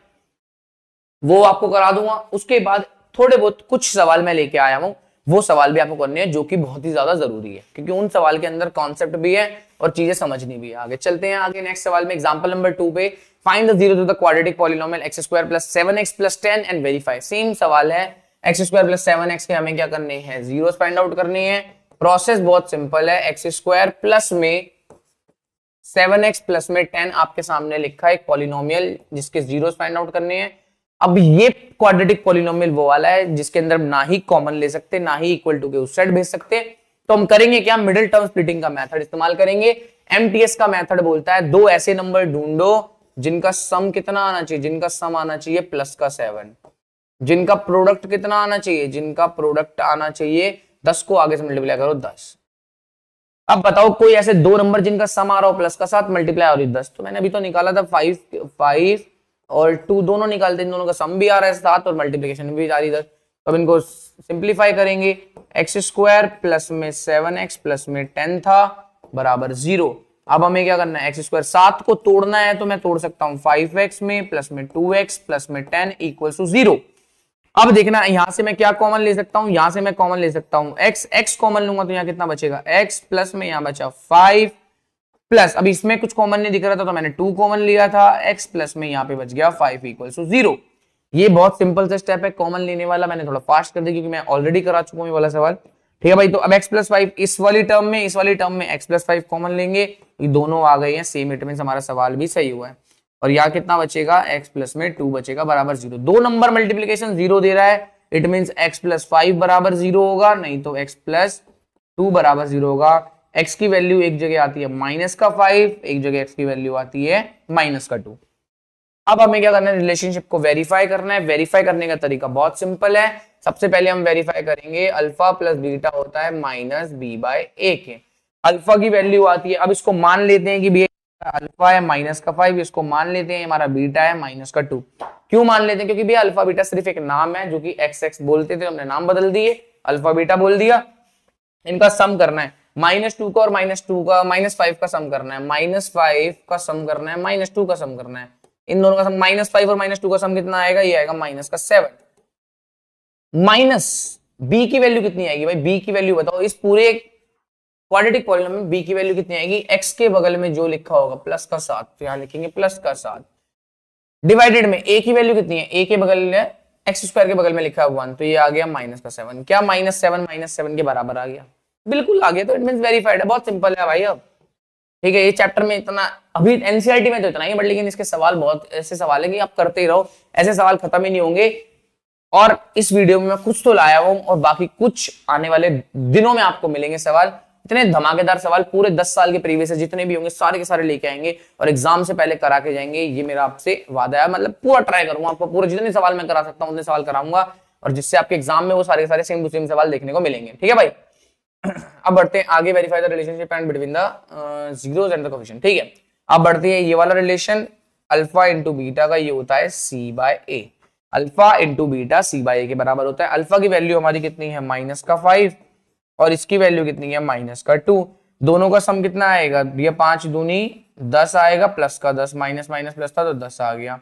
वो आपको करा दूंगा। उसके बाद थोड़े बहुत कुछ सवाल मैं लेके आया हूं, वो सवाल भी आपको करने हैं जो कि बहुत ही ज्यादा जरूरी है, क्योंकि उन सवाल के अंदर कॉन्सेप्ट भी है और चीजें समझनी भी है। आगे चलते हैं, आगे नेक्स्ट सवाल में एग्जांपल नंबर 2 पे find the zero to the quadratic polynomial x square plus 7x plus 10 and verify. Same सवाल है, x स्क्वायर प्लस 7x के हमें क्या करने हैं, जीरोस फाइंड आउट करने हैं। प्रोसेस बहुत सिंपल है, x स्क्वायर प्लस में 7x प्लस में 10 आपके सामने लिखा है एक पॉलिनोमियल जिसके जीरोस फाइंड आउट करने हैं। अब ये क्वाड्रेटिक पॉलिनोमियल वो वाला है जिसके अंदर ना ही कॉमन ले सकते, ना ही इक्वल टू के उस साइड भेज सकते। तो हम करेंगे क्या, मिडिल टर्म स्प्लिटिंग का मेथड इस्तेमाल करेंगे। एमटीएस का मेथड बोलता है दो ऐसे नंबर ढूंढो जिनका सम कितना आना चाहिए, जिनका सम आना चाहिए प्लस का 7, जिनका प्रोडक्ट कितना आना चाहिए, जिनका प्रोडक्ट आना चाहिए 10 को आगे से मल्टीप्लाई करो 10। अब बताओ कोई ऐसे दो नंबर जिनका सम आ रहा हो प्लस का 7 मल्टीप्लाई और 10, तो मैंने अभी तो निकाला था 5 और 2 दोनों निकालते, इन दोनों का सम भी आ रहा है 7 और मल्टीप्लिकेशन भी आ रही है 10। तो अब इनको सिंप्लीफाई करेंगे, एक्स स्क्वायर प्लस में 7x प्लस में 10 था बराबर 0। अब हमें क्या करना है, एक्स स्क्वायर 7 को तोड़ना है तो मैं तोड़ सकता हूं 5x में प्लस में 2x प्लस में 10 इक्वल टू 0। अब देखना यहां से मैं क्या कॉमन ले सकता हूं, यहां से मैं कॉमन ले सकता हूं x कॉमन लूंगा तो यहां कितना बचेगा x प्लस में यहां बचा 5 प्लस, अब इसमें कुछ कॉमन नहीं दिख रहा था तो मैंने 2 कॉमन लिया था, x प्लस में यहां पे बच गया 5 इक्वल टू 0। ये बहुत सिंपल सा स्टेप है कॉमन लेने वाला, मैंने थोड़ा फास्ट कर दिया क्योंकि मैं ऑलरेडी करा चुका हूं ये वाला सवाल। ठीक है भाई, तो अब x प्लस 5 इस वाली टर्म में x प्लस 5 कॉमन लेंगे, ये दोनों आ गए हैं सेम, इट मींस हमारा सवाल भी सही हुआ है। और यहाँ कितना बचेगा, x प्लस में 2 बचेगा बराबर 0। दो नंबर मल्टीप्लीकेशन 0 दे रहा है, इट मींस x प्लस 5 बराबर 0 होगा, नहीं तो x प्लस 2 बराबर 0 होगा। x की वैल्यू एक जगह आती है माइनस का 5, एक जगह x की वैल्यू आती है माइनस का 2। अब हमें क्या करना है, रिलेशनशिप को वेरीफाई करना है। वेरीफाई करने का तरीका बहुत सिंपल है, सबसे पहले हम वेरीफाई करेंगे अल्फा प्लस बीटा होता है माइनस बी बाय ए के। अल्फा की वैल्यू आती है, अब इसको मान लेते हैं कि भी अल्फा है माइनस का 5, इसको मान लेते हैं हमारा बीटा है माइनस का 2। क्यों मान लेते हैं, क्योंकि भैया अल्फा बीटा सिर्फ एक नाम है, जो कि एक्स बोलते थे, हमने नाम बदल दिए अल्फा बीटा बोल दिया। इनका सम करना है, -2 का और -2 का -5 का सम करना है, -5 का सम करना है, -2 का सम करना है। इन दोनों का सम -5 और -2 का सम कितना आएगा, ये आएगा माइनस का 7। माइनस बी की वैल्यू कितनी आएगी भाई, बी की वैल्यू बताओ, इस पूरे क्वाड्रेटिक पॉलिनोमियल में बी की वैल्यू कितनी आएगी, एक्स के बगल में जो लिखा होगा प्लस का 7, तो यहां लिखेंगे प्लस का 7 डिवाइडेड में ए की वैल्यू कितनी है, ए के बगल में एक्स स्क्वायर के बगल में लिखा है 1, तो ये आ गया माइनस का 7। क्या -7 के बराबर आ गया, बिल्कुल आ गया, तो इट मींस वेरीफाइड है। बहुत सिंपल है भाई। अब ठीक है, ये चैप्टर में इतना, अभी एनसीईआरटी में तो इतना ही, बट लेकिन इसके सवाल बहुत ऐसे सवाल है कि आप करते ही रहो, ऐसे सवाल खत्म ही नहीं होंगे। और इस वीडियो में मैं कुछ तो लाया हूं और बाकी कुछ आने वाले दिनों में आपको मिलेंगे सवाल, इतने धमाकेदार सवाल पूरे 10 साल के प्रीवियस जितने भी होंगे सारे के सारे लेके आएंगे और एग्जाम से पहले करा के जाएंगे, ये मेरा आपसे वादा है। मतलब पूरा ट्राई करूंगा, आपको पूरे जितने सवाल मैं करा सकता हूं उतने सवाल कराऊंगा, और जिससे आपके एग्जाम में वो सारे के सारे सेम टू सेम सवाल देखने को मिलेंगे। ठीक है भाई, अब बढ़ते हैं आगे, verify the relationship and between the zeros and the coefficient. ठीक है, अब बढ़ते हैं ये वाला रिलेशन, अल्फा इंटू बीटा का ये होता है सी बाय ए। अल्फा इंटू बीटा सी बाय ए के बराबर होता है। अल्फा की वैल्यू हमारी कितनी है, माइनस का 5, और इसकी वैल्यू कितनी है, माइनस का 2। दोनों का सम कितना आएगा, ये 5 दूनी 10 आएगा, प्लस का 10, माइनस माइनस प्लस था तो 10 आ गया।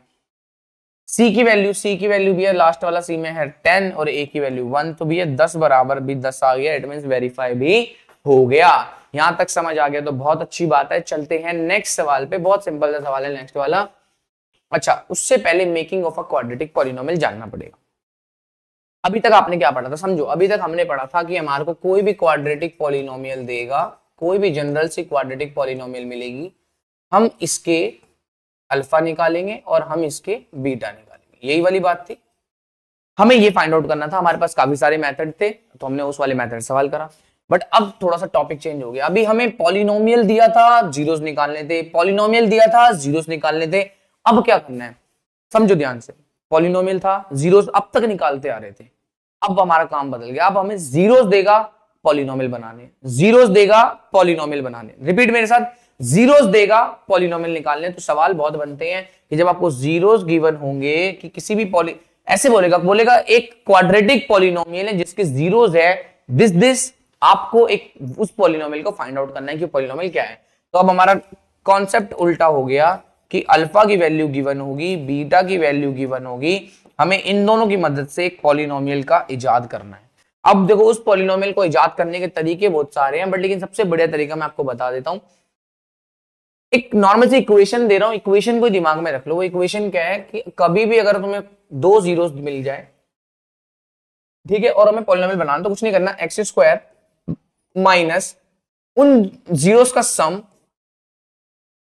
सी की वैल्यू भी है, लास्ट वाला सी में है 10 और ए की वैल्यू 1, तो भी 10 बराबर भी 10 आ गया, इट मींस वेरीफाई भी हो गया। यहां तक समझ आ गया तो बहुत अच्छी बात है। चलते हैं नेक्स्ट सवाल पे, बहुत सिंपल सा सवाल है नेक्स्ट वाला। अच्छा, उससे पहले making of a quadratic polynomial जानना पड़ेगा। अभी तक आपने क्या पढ़ा था, समझो, अभी तक हमने पढ़ा था कि हमारे को कोई भी क्वाड्रेटिक पॉलिनोमियल देगा, कोई भी जनरल सी क्वाड्रेटिक पॉलिनोमियल मिलेगी, हम इसके अल्फा निकालेंगे और हम इसके बीटा निकालेंगे, यही वाली बात थी। हमें ये फाइंड आउट करना था, हमारे पास काफी सारे मेथड थे तो हमने उस वाले मेथड सवाल करा। बट अब थोड़ा सा टॉपिक चेंज हो गया, अभी हमें पॉलिनोमियल दिया था, जीरोस निकालने थे, पॉलिनोमियल दिया था, जीरोस निकालने थे। अब क्या करना है, समझो ध्यान से, पॉलिनोमियल था, जीरोस अब तक निकालते आ रहे थे, अब हमारा काम बदल गया, अब हमें जीरोस देगा पॉलिनोमियल बनाने, जीरोस देगा पॉलिनोमियल बनाने। रिपीट मेरे साथ, जीरोस देगा पॉलिनोमियल निकालने। तो सवाल बहुत बनते हैं कि जब आपको जीरोस गिवन होंगे कि किसी भी ऐसे बोलेगा एक क्वाड्रेटिक पॉलिनोमियल है जिसके जीरोस है दिस, आपको एक उस पॉलिनोमियल को फाइंड आउट करना है कि पॉलिनोमियल क्या है। तो अब हमारा कॉन्सेप्ट उल्टा हो गया कि अल्फा की वैल्यू गिवन होगी, बीटा की वैल्यू गिवन होगी, हमें इन दोनों की मदद से एक पॉलिनोमियल का इजाद करना है। अब देखो उस पॉलिनोमियल को इजाद करने के तरीके बहुत सारे हैं, बट लेकिन सबसे बढ़िया तरीका मैं आपको बता देता हूं। एक नॉर्मल सी इक्वेशन दे रहा हूं, इक्वेशन को दिमाग में रख लो। वो इक्वेशन क्या है कि कभी भी अगर तुम्हें दो जीरोस मिल जाए, ठीक है, और हमें पॉलिनोमियल बनाना, तो कुछ नहीं करना, एक्स स्क्वायर माइनस उन जीरोस का सम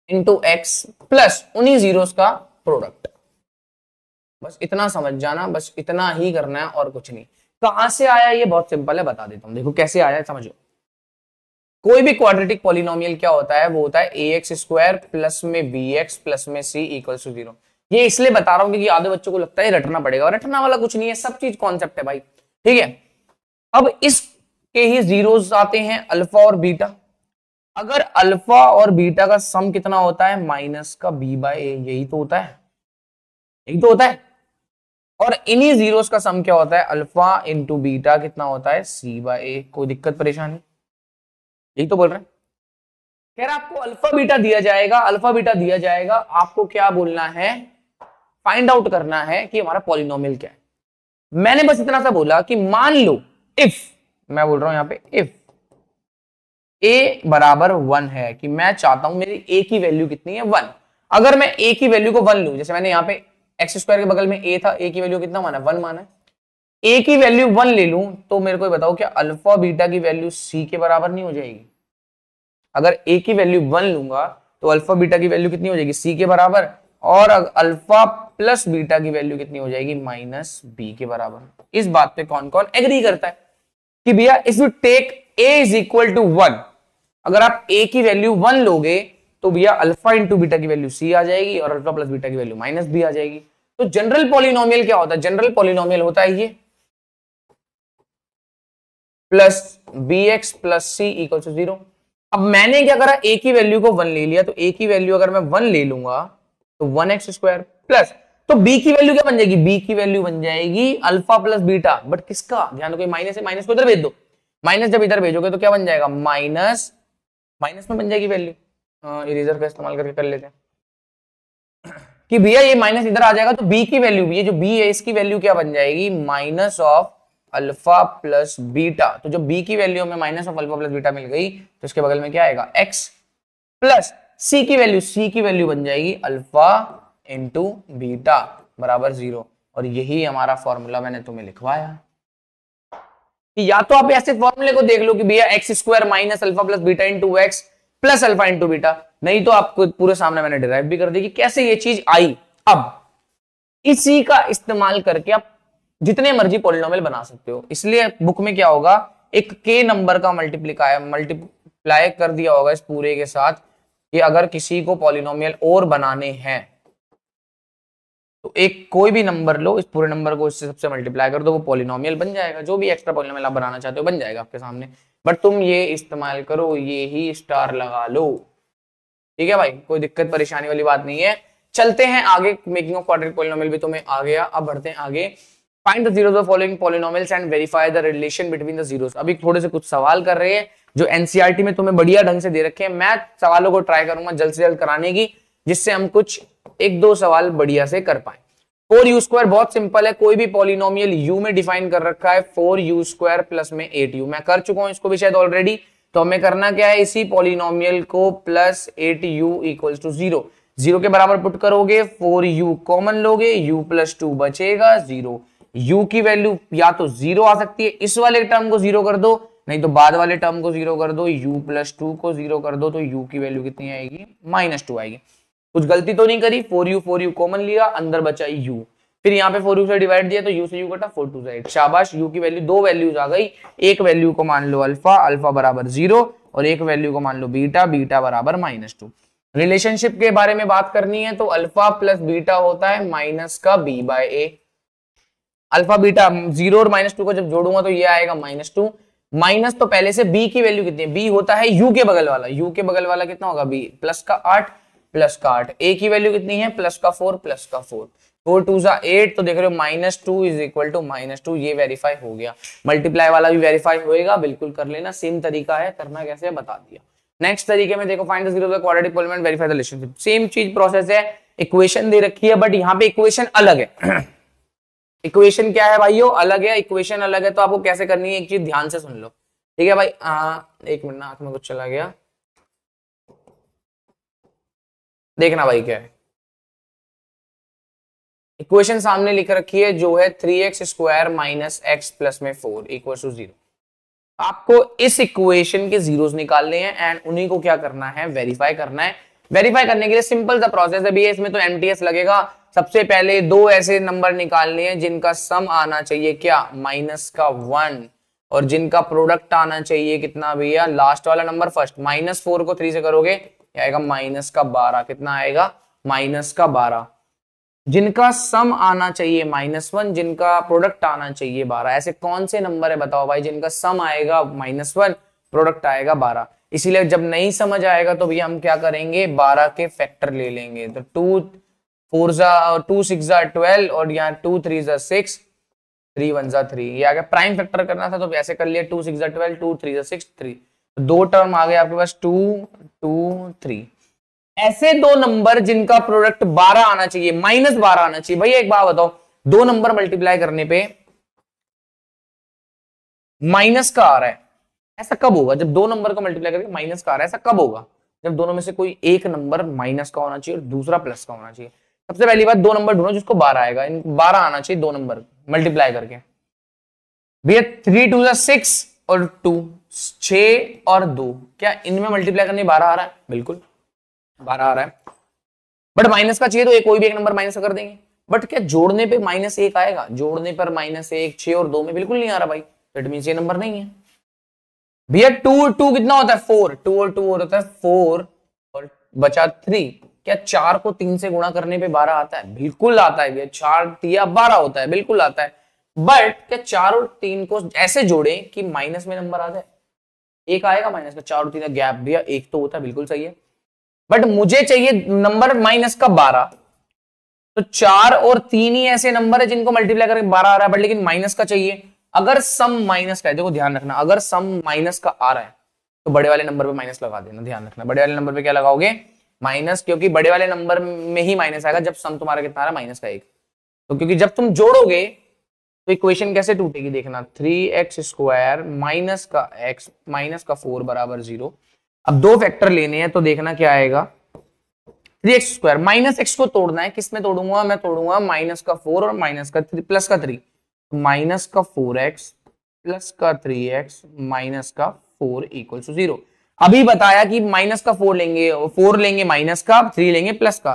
इंटू एक्स प्लस उन्हीं जीरोस का प्रोडक्ट। बस इतना समझ जाना, बस इतना ही करना है और कुछ नहीं। कहां से आया ये बहुत सिंपल है, बता देता हूं। देखो कैसे आया समझो। कोई भी क्वाड्रेटिक पॉलिनोमियल क्या होता है, वो होता है ए एक्स स्क्वायर प्लस में बी एक्स प्लस में सी इक्वल टू 0। ये इसलिए बता रहा हूं क्योंकि आधे बच्चों को लगता है रटना पड़ेगा, और रटना वाला कुछ नहीं है, सब चीज कॉन्सेप्ट है भाई, ठीक है। अब इसके ही जीरोस आते हैं अल्फा और बीटा। अगर अल्फा और बीटा का सम कितना होता है, माइनस का बी बाय ए, यही तो होता है, यही तो होता है। और इन्हीं जीरोस का सम क्या होता है, अल्फा इंटू बीटा कितना होता है, सी बाय ए। कोई दिक्कत परेशानी, यही तो बोल रहे हैं। कह रहा आपको अल्फा बीटा दिया जाएगा, अल्फा बीटा दिया जाएगा, आपको क्या बोलना है, फाइंड आउट करना है कि हमारा पॉलिनोमियल क्या है। मैंने बस इतना सा बोला कि मान लो इफ, मैं बोल रहा हूं यहां पे इफ a बराबर 1 है, कि मैं चाहता हूं मेरी a की वैल्यू कितनी है, 1। अगर मैं a की वैल्यू को 1 लूं, जैसे मैंने यहाँ पे एक्स स्क्वायर के बगल में a था, a की वैल्यू कितना माना, 1 माना है। a की वैल्यू 1 ले लूं तो मेरे को बताओ क्या अल्फा बीटा की वैल्यू c के बराबर नहीं हो जाएगी। अगर a की वैल्यू 1 लूंगा तो अल्फा बीटा की वैल्यू कितनी हो जाएगी, c के बराबर, और अल्फा प्लस बीटा की वैल्यू कितनी हो जाएगी, माइनस b के बराबर। इस बात पे कौन कौन एग्री करता है कि भैया if you take a is equal to 1, अगर आप a की वैल्यू 1 लोगे तो भैया अल्फा इंटू बीटा की वैल्यू c आ जाएगी और अल्फा प्लस बीटा की वैल्यू माइनस b आ जाएगी। तो जनरल पॉलिनोमियल क्या होता है, जनरल पॉलिनोमियल होता है ये plus bx plus c equal to 0। अब मैंने क्या करा, a की वैल्यू को 1 ले लिया, तो a की वैल्यू अगर मैं 1 ले लूंगा तो 1x स्क्वायर प्लस, तो b की वैल्यू क्या बन जाएगी, b की वैल्यू बन जाएगी अल्फा प्लस बीटा, बट किसका, ध्यान दो माइनस है, माइनस को इधर भेज दो, माइनस जब इधर भेजोगे तो क्या बन जाएगा, माइनस माइनस में बन जाएगी वैल्यू। इरेजर का इस्तेमाल करके कर लेते हैं कि भैया ये माइनस इधर आ जाएगा, तो b की वैल्यू, ये जो b है इसकी वैल्यू क्या बन जाएगी, minus of alpha plus beta. तो जो b की वैल्यू में minus of alpha plus beta मिल गई तो इसके बगल में क्या आएगा, x प्लस c की वैल्यू, c की वैल्यू बन जाएगी अल्फा इंटू बीटा बराबर 0। और यही हमारा फॉर्मूला मैंने तुम्हें लिखवाया कि या तो आप ऐसे फॉर्मूले को देख लो कि भैया x square minus alpha plus beta into x plus alpha into beta, नहीं तो आपको पूरे सामने मैंने डिराइव भी कर दी कि कैसे ये चीज आई। अब इसी का इस्तेमाल करके आप जितने मर्जी पॉलिनोमियल बना सकते हो। इसलिए बुक में क्या होगा, एक के नंबर का मल्टीप्लाई कर दिया होगा इस पूरे के साथ कि अगर किसी को पॉलिनोमियल और बनाने हैं तो एक कोई भी नंबर लो, इस पूरे नंबर को इससे सबसे मल्टीप्लाई कर दो, वो पॉलिनोमियल बन जाएगा। जो भी एक्स्ट्रा पॉलिनोमियल आप बनाना चाहते हो बन जाएगा आपके सामने, बट तुम ये इस्तेमाल करो, ये ही स्टार लगा लो, ठीक है भाई, कोई दिक्कत परेशानी वाली बात नहीं है। चलते हैं आगे, मेकिंग ऑफ क्वाड्रेटिक पॉलिनोमियल भी तुम्हें आ गया। अब बढ़ते हैं आगे। Find the zeros of following polynomials and verify the relation between the zeros. अभी थोड़े से कुछ सवाल कर रहे हैं जो एनसीईआरटी में तुम्हें बढ़िया ढंग से दे रखे हैं। मैं सवालों को ट्राई करूंगा जल्द से जल्द कराने की, जिससे हम कुछ एक दो सवाल बढ़िया से कर पाए। 4u स्क्वायर बहुत सिंपल है, कोई भी पॉलिनोमियल u में डिफाइन कर रखा है 4u स्क्वायर प्लस में 8u। मैं कर चुका हूं इसको भी शायद ऑलरेडी, तो हमें करना क्या है, इसी पॉलिनोमियल को प्लस 8u इक्वल्स टू 0, 0 के बराबर पुट करोगे, 4u कॉमन लोगे, u प्लस 2 बचेगा 0। u की वैल्यू या तो 0 आ सकती है, इस वाले टर्म को 0 कर दो, नहीं तो बाद वाले टर्म को 0 कर दो, u प्लस 2 को 0 कर दो, तो u की वैल्यू कितनी आएगी, -2 आएगी। कुछ गलती तो नहीं करी, 4u कॉमन लिया, अंदर बचा u, फिर यहाँ पे 4u से डिवाइड दिया तो u से u कटा, 4 2 8, शाबाश। u की वैल्यू, दो वैल्यूज आ गई, एक वैल्यू को मान लो अल्फा, अल्फा बराबर 0, और एक वैल्यू को मान लो बीटा, बीटा बराबर -2। रिलेशनशिप के बारे में बात करनी है तो अल्फा प्लस बीटा होता है माइनस का b by a। Alpha beta 0 और -2 को जब जोड़ूंगा तो ये आएगा -2, माइनस तो पहले से b की वैल्यू कितनी है, b होता है u के बगल वाला, u के बगल वाला कितना होगा, b प्लस का 8 प्लस का 8, a की वैल्यू कितनी है, प्लस का 4 प्लस का 4, 4 2 8, तो देख रहे हो -2 इज इक्वल टू -2, ये वेरीफाई हो गया। मल्टीप्लाई वाला भी वेरीफाई होएगा, बिल्कुल कर लेना, सेम तरीका है, करना कैसे है बता दिया। नेक्स्ट तरीके में देखो, find the zero of the quadratic polynomial, verify the relationship. Same चीज प्रोसेस है, इक्वेशन दे रखी है बट यहाँ पे इक्वेशन अलग है। इक्वेशन क्या है भाइयों, अलग है, इक्वेशन अलग है, तो आपको कैसे करनी है एक चीज ध्यान से सुन लो, ठीक है भाई। एक मिनट ना, आंख में कुछ चला गया, देखना भाई क्या है। इक्वेशन सामने लिख रखी है जो है 3x square minus x plus में 4 इक्वल टू 0। आपको इस इक्वेशन के जीरोस निकालने हैं एंड उन्हीं को क्या करना है, वेरीफाई करना है। वेरीफाई करने के लिए सिंपल सा प्रोसेस है भैया, इसमें तो एमटीएस लगेगा। सबसे पहले दो ऐसे नंबर निकालने हैं जिनका सम आना चाहिए क्या, -1, और जिनका प्रोडक्ट आना चाहिए कितना भैया, लास्ट वाला नंबर फर्स्ट। -4 को 3 से करोगे आएगा -12, कितना आएगा, -12। जिनका सम आना चाहिए -1, जिनका प्रोडक्ट आना चाहिए 12। ऐसे कौन से नंबर है बताओ भाई जिनका सम आएगा -1, प्रोडक्ट आएगा 12। इसीलिए जब नहीं समझ आएगा तो भैया हम क्या करेंगे, 12 के फैक्टर ले लेंगे। तो 2 4 6 12 और यहाँ 2 3 6, 3 1 3। ये आ गया, प्राइम फैक्टर करना था तो ऐसे कर लिया, 2 6 12, 2 3 6 3। दो टर्म आ गए आपके पास, 2 2 3। ऐसे दो नंबर जिनका प्रोडक्ट 12 आना चाहिए, -12 आना चाहिए। भैया एक बात बताओ, दो नंबर मल्टीप्लाई करने पे माइनस का आ रहा है, ऐसा कब होगा? जब दो नंबर को मल्टीप्लाई करके माइनस का आ रहा है, ऐसा कब होगा? जब दोनों में से कोई एक नंबर माइनस का होना चाहिए और दूसरा प्लस का होना चाहिए। सबसे पहली बात, दो नंबर ढूंढो जिसको 12 आएगा। 12 आना चाहिए दो नंबर मल्टीप्लाई करके। भैया 3 2 6 और 2, 6 और 2, क्या इनमें मल्टीप्लाई करने 12 आ रहा है? बिल्कुल 12 आ रहा है, बट माइनस का चाहिए तो कोई भी एक नंबर माइनस कर देंगे। बट क्या जोड़ने पे -1 आएगा? जोड़ने पर -1, 6 और 2 में बिल्कुल नहीं आ रहा भाई, इट मींस ये नंबर नहीं है। भैया 2 कितना होता है, 4, 2 और 2 होता है 4 और बचा 3। क्या 4 को 3 से गुणा करने पे 12 आता है? बिल्कुल आता है भैया, 4 3 12 होता है, बिल्कुल आता है। बट क्या 4 और 3 को ऐसे जोड़े कि माइनस में नंबर आ जाए? एक आएगा माइनस का, 4 और 3 का गैप भैया एक तो होता है, बिल्कुल सही है। बट मुझे चाहिए नंबर माइनस का 12, तो 4 और 3 ही ऐसे नंबर है जिनको मल्टीप्लाई करके 12 आ रहा है, बट लेकिन माइनस का चाहिए। अगर सम माइनस का है, देखो ध्यान रखना, अगर सम माइनस का आ रहा है तो बड़े वाले नंबर पे माइनस लगा देना। ध्यान रखना, बड़े वाले नंबर पे क्या लगाओगे, माइनस, क्योंकि बड़े वाले नंबर में ही माइनस आएगा जब सम तुम्हारा कितना आ रहा है, -1। तो क्योंकि जब तुम जोड़ोगे तो इक्वेशन कैसे टूटेगी, देखना, 3x स्क्वायर माइनस का x माइनस का 4 बराबर 0। अब दो फैक्टर लेने हैं तो देखना क्या आएगा, 3x स्क्वायर माइनस x को तोड़ना है, किसमें तोड़ूंगा मैं, तोड़ूंगा -4 और -3 प्लस का 3, -4x प्लस का 3x माइनस का 4 इक्वल टू 0। अभी बताया कि -4 लेंगे, 4 लेंगे माइनस का, 3 लेंगे प्लस का,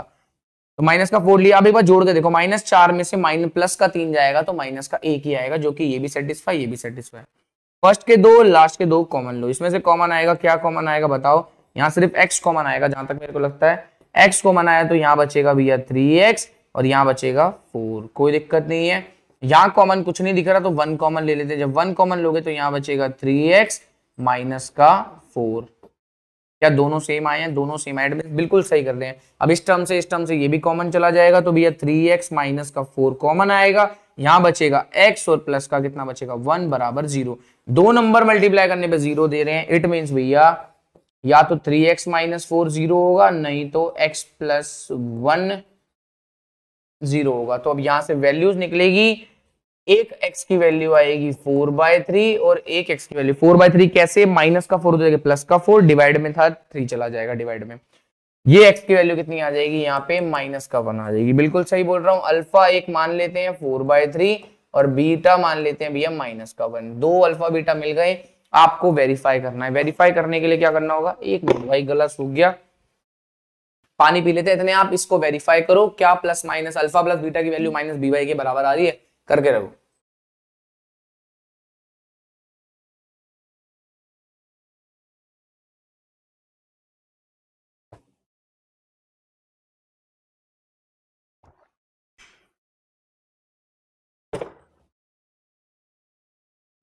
तो -4 लिया। अब एक बार जोड़ के देखो, -4 में से प्लस का 3 जाएगा तो माइनस का 1 ही आएगा, जो कि ये भी सेटिस्फाई, ये भी सेटिस्फाई। फर्स्ट के दो, लास्ट के दो कॉमन लो, इसमें से कॉमन आएगा, क्या कॉमन आएगा बताओ, यहाँ सिर्फ x कॉमन आएगा जहां तक मेरे को लगता है। x कॉमन आया तो यहाँ बचेगा भैया 3x और यहाँ बचेगा 4, कोई दिक्कत नहीं है। यहाँ कॉमन कुछ नहीं दिख रहा तो 1 कॉमन ले लेते हैं। जब 1 कॉमन लोगे तो यहाँ बचेगा 3x माइनस का 4। क्या दोनों सेम आए हैं? दोनों सेम आए, बिल्कुल सही कर रहे हैं। अब इस टर्म से ये भी कॉमन चला जाएगा तो भैया 3x माइनस का 4 कॉमन आएगा, यहाँ बचेगा x और प्लस का कितना बचेगा, 1 बराबर 0। दो नंबर मल्टीप्लाई करने पे 0 दे रहे हैं, इट मीन्स भैया या तो 3x माइनस 4 0 होगा, नहीं तो x प्लस 1 0 होगा। तो अब यहां से वैल्यूज निकलेगी, एक x की वैल्यू आएगी 4/3 और एक x की वैल्यू 4/3 कैसे, माइनस का 4 हो जाएगा प्लस का 4, डिवाइड में था 3 चला जाएगा डिवाइड में। ये x की वैल्यू कितनी आ जाएगी, यहाँ पे -1 आ जाएगी। बिल्कुल सही बोल रहा हूँ। अल्फा एक मान लेते हैं 4/3 और बीटा मान लेते हैं भैया -1। दो अल्फा बीटा मिल गए, आपको वेरीफाई करना है। वेरीफाई करने के लिए क्या करना होगा, एक मिनट भाई गला सूख गया, पानी पी लेते हैं इतने। आप इसको वेरीफाई करो, क्या plus minus alpha plus beta की वैल्यू -b/a के बराबर आ रही है, करके रहो।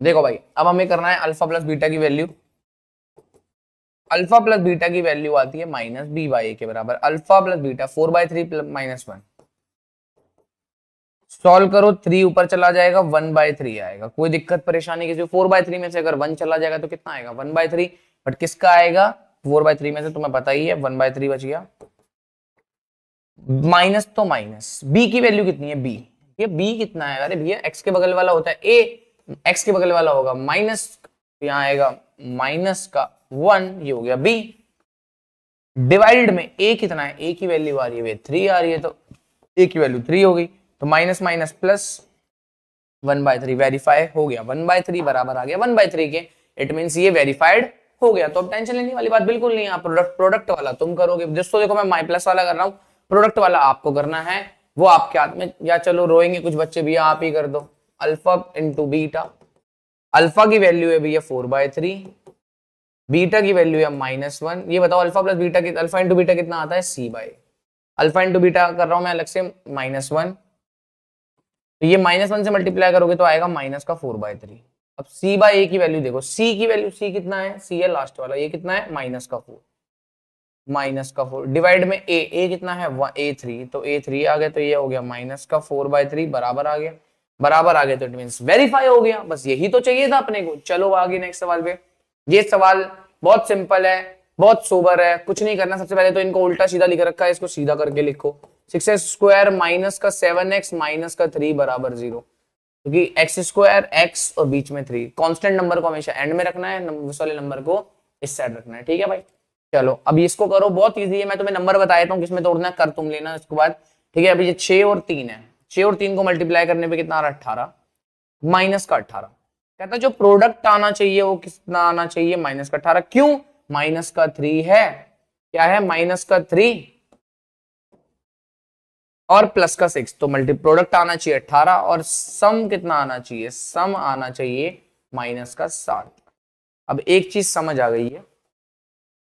देखो भाई, अब हमें करना है अल्फा प्लस बीटा की वैल्यू। अल्फा प्लस बीटा की वैल्यू आती है -b/a के बराबर। अल्फा प्लस बीटा 4/3 -1, सॉल्व करो, 3 ऊपर चला जाएगा 1/3 आएगा। कोई दिक्कत परेशानी किसी, 4/3 में से अगर 1 चला जाएगा तो कितना आएगा, 1/3। बट किसका आएगा, 4/3 में से तुम्हें पता ही है 1/3 बच गया, माइनस तो माइनस, बी की वैल्यू कितनी है, बी, ये बी कितना है, अरे भैया एक्स के बगल वाला होता है ए, एक्स के बगल वाला होगा माइनस, यहाँ आएगा माइनस का 1, ये हो गया बी। डिवाइडेड में ए कितना है, ए की वैल्यू आ रही है 3 आ रही है, तो ए की वैल्यू 3 हो गई, तो माइनस माइनस प्लस 1/3 वेरीफाई हो गया, 1/3 बराबर आ गया 1/3 के, इट मींस ये वेरीफाइड हो गया। तो अब टेंशन लेने वाली बात बिल्कुल नहीं है, प्रोडक्ट वाला तुम करोगे, दोस्तों देखो मैं माई प्लस वाला कर रहा हूँ, प्रोडक्ट वाला आपको करना है, वो आपके हाथ में, या चलो रोएंगे कुछ बच्चे भैया आप ही कर दो, अल्फा इंटू बीटा, अल्फा की वैल्यू है भैया 4/3, बीटा की वैल्यू है -1, ये बताओ alpha plus beta, alpha into beta कितना आता है, c/, अल्फा इंटू बीटा कर रहा हूं मैं अलग से -1, तो ये -1 से मल्टीप्लाई करोगे तो आएगा माइनस का 4/3। अब c/a की वैल्यू देखो, c की वैल्यू, c कितना है, c है लास्ट वाला, ये कितना है -4 डिवाइड में a कितना है a3, तो a3 आ गया, तो ये हो गया -4/3 बराबर आ गया, तो इट मींस वेरीफाई हो गया, बस यही तो चाहिए था अपने को। चलो आगे नेक्स्ट सवाल पे, ये सवाल बहुत सिंपल है, बहुत सोबर है, कुछ नहीं करना, सबसे पहले तो इनको उल्टा सीधा लिख रखा है, इसको सीधा करके लिखो, 6x² माइनस का 7x माइनस का 3 बराबर 0, क्योंकि x² x और बीच में 3, कांस्टेंट नंबर को हमेशा एंड में रखना है, उस वाले नंबर को इस साइड रखना है, ठीक है भाई। चलो अब इसको करो, बहुत इजी है, मैं तुम्हें नंबर बता देता हूँ किसमें तोड़ना है, कर तुम लेना इसके बाद, ठीक है। अभी ये 6 और 3 है, 6 और 3 को मल्टीप्लाई करने पे कितना आ रहा है, 18 माइनस का 18, कहता जो प्रोडक्ट आना चाहिए वो कितना आना चाहिए, माइनस का 18, क्यों, माइनस का 3 है, क्या है, माइनस का 3 और प्लस का 6, तो मल्टी प्रोडक्ट आना चाहिए 18 और सम कितना आना चाहिए, सम आना चाहिए माइनस का 7। अब एक चीज समझ आ गई है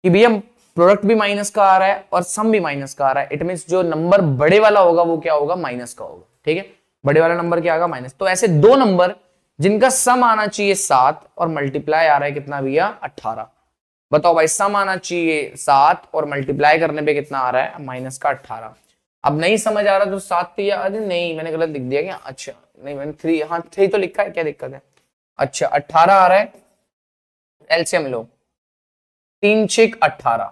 कि भैया प्रोडक्ट भी माइनस का आ रहा है और सम भी माइनस का आ रहा है, इट मींस जो नंबर बड़े वाला होगा वो क्या होगा, माइनस का होगा, ठीक है, बड़े वाला नंबर क्या आएगा, माइनस। तो ऐसे दो नंबर जिनका सम आना चाहिए 7 और मल्टीप्लाई आ रहा है कितना भैया, 18, बताओ भाई सम आना चाहिए 7 और मल्टीप्लाई करने पे कितना आ रहा है, माइनस का 18। अब नहीं समझ आ रहा तो 7 या, अरे नहीं मैंने गलत लिख दिया क्या, अच्छा नहीं मैंने 3, हाँ 3 तो लिखा है, क्या दिक्कत है, अच्छा 18 आ रहा है, एलसीएम लो, 3 6 18,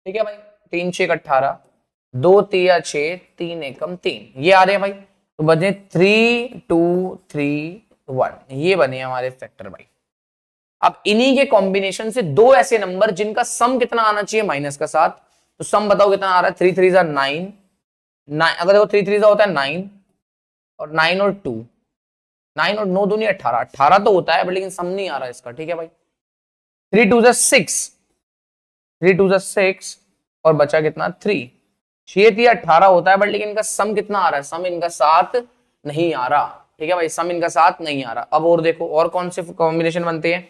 ठीक है भाई, 3 6 18, 2 3 6, 3 एकम 3, ये आ रहे हैं भाई, तो बने 3 2 3 1, ये बने हमारे फैक्टर भाई। अब इन्हीं के कॉम्बिनेशन से दो ऐसे नंबर जिनका सम कितना आना चाहिए, माइनस का 7, तो सम बताओ कितना आ रहा है, 3 3 9, अगर देखो 3 3 होता है 9 और 9 और 2, 9 और 9 दूनी 18, 18 तो होता है बट लेकिन सम नहीं आ रहा इसका, ठीक है भाई। 3 2 6, 3 2 6 और बचा कितना 3, 6 3 18 होता है बट लेकिन इनका सम कितना आ रहा है, सम इनका 7 नहीं आ रहा, ठीक है भाई, सम इनका 7 नहीं आ रहा। अब और देखो और कौन से कॉम्बिनेशन बनते हैं,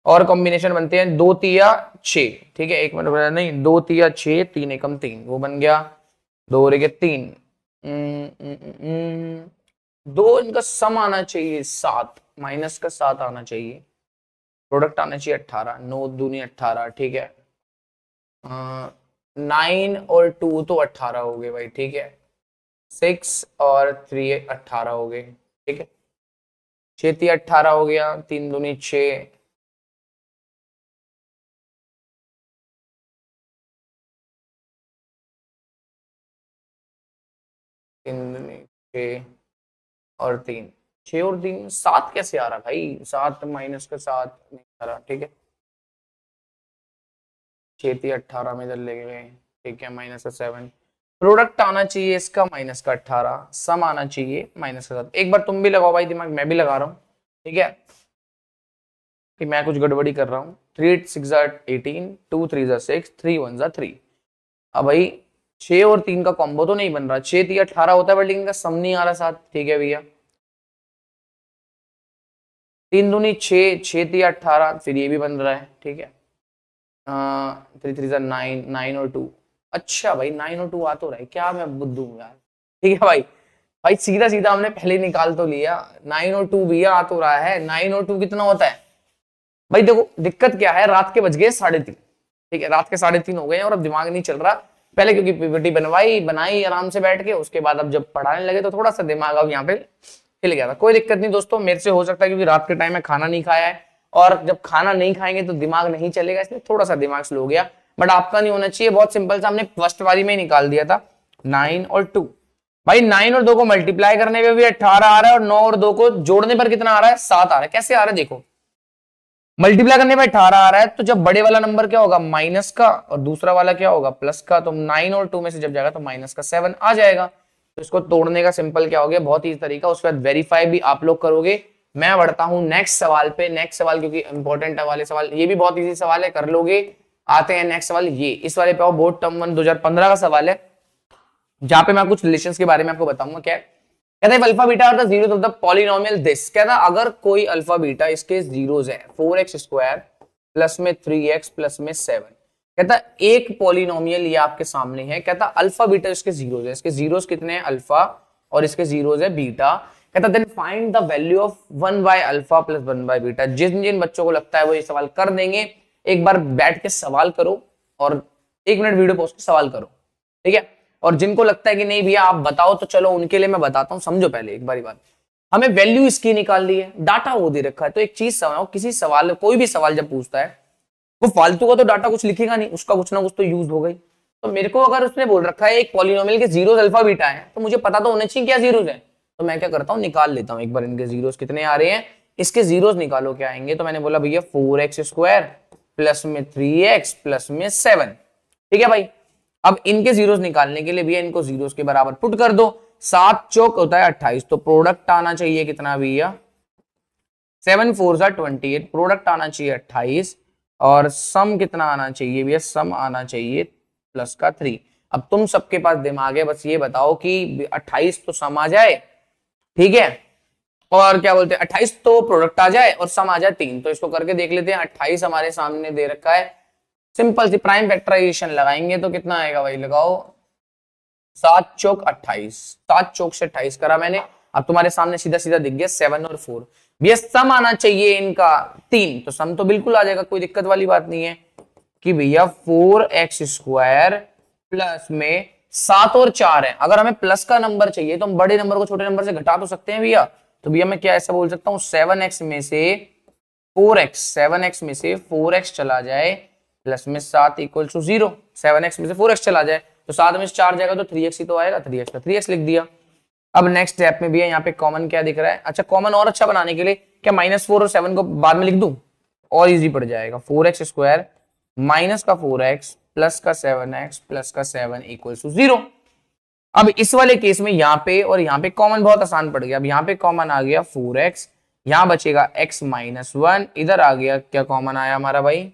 और कॉम्बिनेशन बनते हैं 2 3 6, ठीक है, एक मिनट नहीं, 2 3 6, 3 एकम 3, वो बन गया 2 और 3, 2 इनका सम आना चाहिए 7, माइनस का 7 आना चाहिए, प्रोडक्ट आना चाहिए 18, 9 दूनी 18, ठीक है, 9 और 2 तो 18 हो गए भाई, ठीक है, 6 और 3 18 हो गए, ठीक है, 6 3 18 हो गया, 3 दूनी 6, और 3 6 और 3 7 कैसे आ रहा भाई, 7 माइनस का 7 नहीं आ रहा, ठीक है, 6 3 18 में इधर ले गए, ठीक है, माइनस का 7, प्रोडक्ट आना चाहिए इसका माइनस का 18, सम आना चाहिए माइनस का 7। एक बार तुम भी लगाओ भाई दिमाग, मैं भी लगा रहा हूँ, ठीक है, कि मैं कुछ गड़बड़ी कर रहा हूँ। 3 6 18, 2 3 6, 3 1 3, अब भाई 6 और 3 का कॉम्बो तो नहीं बन रहा, 6 3 18 होता है बट लेकिन इनका सम नहीं आ रहा 7, ठीक है भैया, 3 दूनी 6, 6 3 18, फिर ये भी बन रहा है, ठीक है, 3 3 9, 9 और 2, अच्छा भाई 9 और 2 आ तो रहा है, क्या मैं बुद्धू हूँ यार, ठीक है भाई, भाई सीधा सीधा हमने पहले निकाल तो लिया, 9 और 2 भैया आ तो रहा है, 9 और 2 कितना होता है भाई, देखो दिक्कत क्या है, रात के बज गए 3:30, ठीक है, रात के 3:30 हो गए और अब दिमाग नहीं चल रहा, पहले क्योंकि पीपीटी बनाई आराम से बैठ के, उसके बाद अब जब पढ़ाने लगे तो थोड़ा सा दिमाग अब यहाँ पे हिल गया था, कोई दिक्कत नहीं दोस्तों, मेरे से हो सकता है क्योंकि रात के टाइम में खाना नहीं खाया है और जब खाना नहीं खाएंगे तो दिमाग नहीं चलेगा, इसलिए थोड़ा सा दिमाग स्लो हो गया, बट आपका नहीं होना चाहिए। बहुत सिंपल सा हमने फर्स्ट वाली में ही निकाल दिया था 9 और 2। भाई 9 और 2 को मल्टीप्लाई करने पे भी 18 आ रहा है और 9 और 2 को जोड़ने पर कितना आ रहा है 7 आ रहा है। कैसे आ रहा है देखो, मल्टीप्लाई करने पे 18 आ रहा है तो जब बड़े वाला नंबर क्या होगा माइनस का और दूसरा वाला क्या होगा प्लस का, तो 9 और 2 में से जब जाएगा तो माइनस का 7 आ जाएगा। तो इसको तोड़ने का सिंपल क्या हो गया, बहुत ही तरीका। उसके बाद वेरीफाई भी आप लोग करोगे। मैं बढ़ता हूं नेक्स्ट सवाल पे। नेक्स्ट सवाल क्योंकि इंपॉर्टेंट वाले सवाल, ये भी बहुत इजी सवाल है, कर लोगे। आते हैं नेक्स्ट सवाल, ये इस वाले पे आओ। बोर्ड टर्म 1 2015 का सवाल है, जहां पे मैं कुछ रिलेशंस के बारे में आपको बताऊंगा। क्या कहता है, अल्फा बीटा और the zeros of the polynomial this. कहता है अगर कोई अल्फा बीटा इसके जीरोस है 4x² प्लस में 3x प्लस में 7। कहता है एक पॉलिनोमियल ये आपके सामने है। कहता अल्फा बीटा इसके जीरोस है, इसके जीरोस कितने हैं अल्फा और इसके जीरोस है बीटा। कहता then find the value of 1/अल्फा प्लस 1/बीटा। जिन जिन बच्चों को लगता है वो ये सवाल कर देंगे, एक बार बैठ के सवाल करो और 1 मिनट वीडियो पॉज के सवाल करो, ठीक है। और जिनको लगता है कि नहीं भैया आप बताओ, तो चलो उनके लिए मैं बताता हूं। समझो पहले एक बारी बात, हमें वैल्यू इसकी निकालनी है, डाटा वो दे रखा है। तो एक चीज समझो, किसी सवाल, कोई भी सवाल जब पूछता है वो फालतू का तो डाटा कुछ लिखेगा नहीं, उसका कुछ ना कुछ तो यूज हो गई। तो मेरे को अगर उसने बोल रखा है एक पॉलिनोमियल के जीरोस अल्फा बीटा है, तो मुझे पता तो होना चाहिए क्या जीरोस है। तो मैं क्या करता हूँ, निकाल लेता हूँ एक बार इनके जीरोस कितने आ रहे हैं। इसके जीरोस निकालो क्या आएंगे। तो मैंने बोला भैया 4x² प्लस में 3x प्लस में 7, ठीक है भाई। अब इनके जीरोस निकालने के लिए भैया इनको जीरोस के बराबर पुट कर दो। 7 चौक होता है 28, तो प्रोडक्ट आना चाहिए कितना भैया 7 4 28, प्रोडक्ट आना चाहिए 28 और सम कितना आना चाहिए भैया, सम आना चाहिए प्लस का 3। अब तुम सबके पास दिमाग है, बस ये बताओ कि 28 तो सम आ जाए, ठीक है, और क्या बोलते हैं 28 तो प्रोडक्ट आ जाए और सम आ जाए 3। तो इसको करके देख लेते हैं। 28 हमारे सामने दे रखा है, सिंपल सी प्राइम फैक्टराइजेशन लगाएंगे तो कितना आएगा भाई, लगाओ 7 चौक 28, 7 चौक से 28 करा मैंने। अब तुम्हारे सामने सीधा सीधा दिख गया 7 और 4। भैया सम आना चाहिए इनका 3, तो सम तो बिल्कुल आ जाएगा, कोई दिक्कत वाली बात नहीं है कि भैया 4x² प्लस में 7 और 4 है। अगर हमें प्लस का नंबर चाहिए तो हम बड़े नंबर को छोटे नंबर से घटा तो सकते हैं भैया। तो भैया मैं क्या ऐसा बोल सकता हूँ 7x में से 4x चला जाए प्लस में 7 इक्वल टू 0। 7x में से 4x चला जाए तो 7 में से 4 जाएगा तो 3x ही तो आएगा, 3x का 3x लिख दिया। अब नेक्स्ट स्टेप में भी है, यहाँ पे कॉमन क्या दिख रहा है। अच्छा कॉमन और अच्छा बनाने के लिए क्या -4 और 7 को बाद में लिख दूं, और इजी पड़ जाएगा। 4x² माइनस का 4x प्लस का 7x प्लस का 7 इक्वल टू 0। अब इस वाले केस में यहाँ पे और यहाँ पे कॉमन बहुत आसान पड़ गया। अब यहाँ पे कॉमन आ गया 4x, यहाँ बचेगा x - 1, इधर आ गया क्या कॉमन आया हमारा भाई,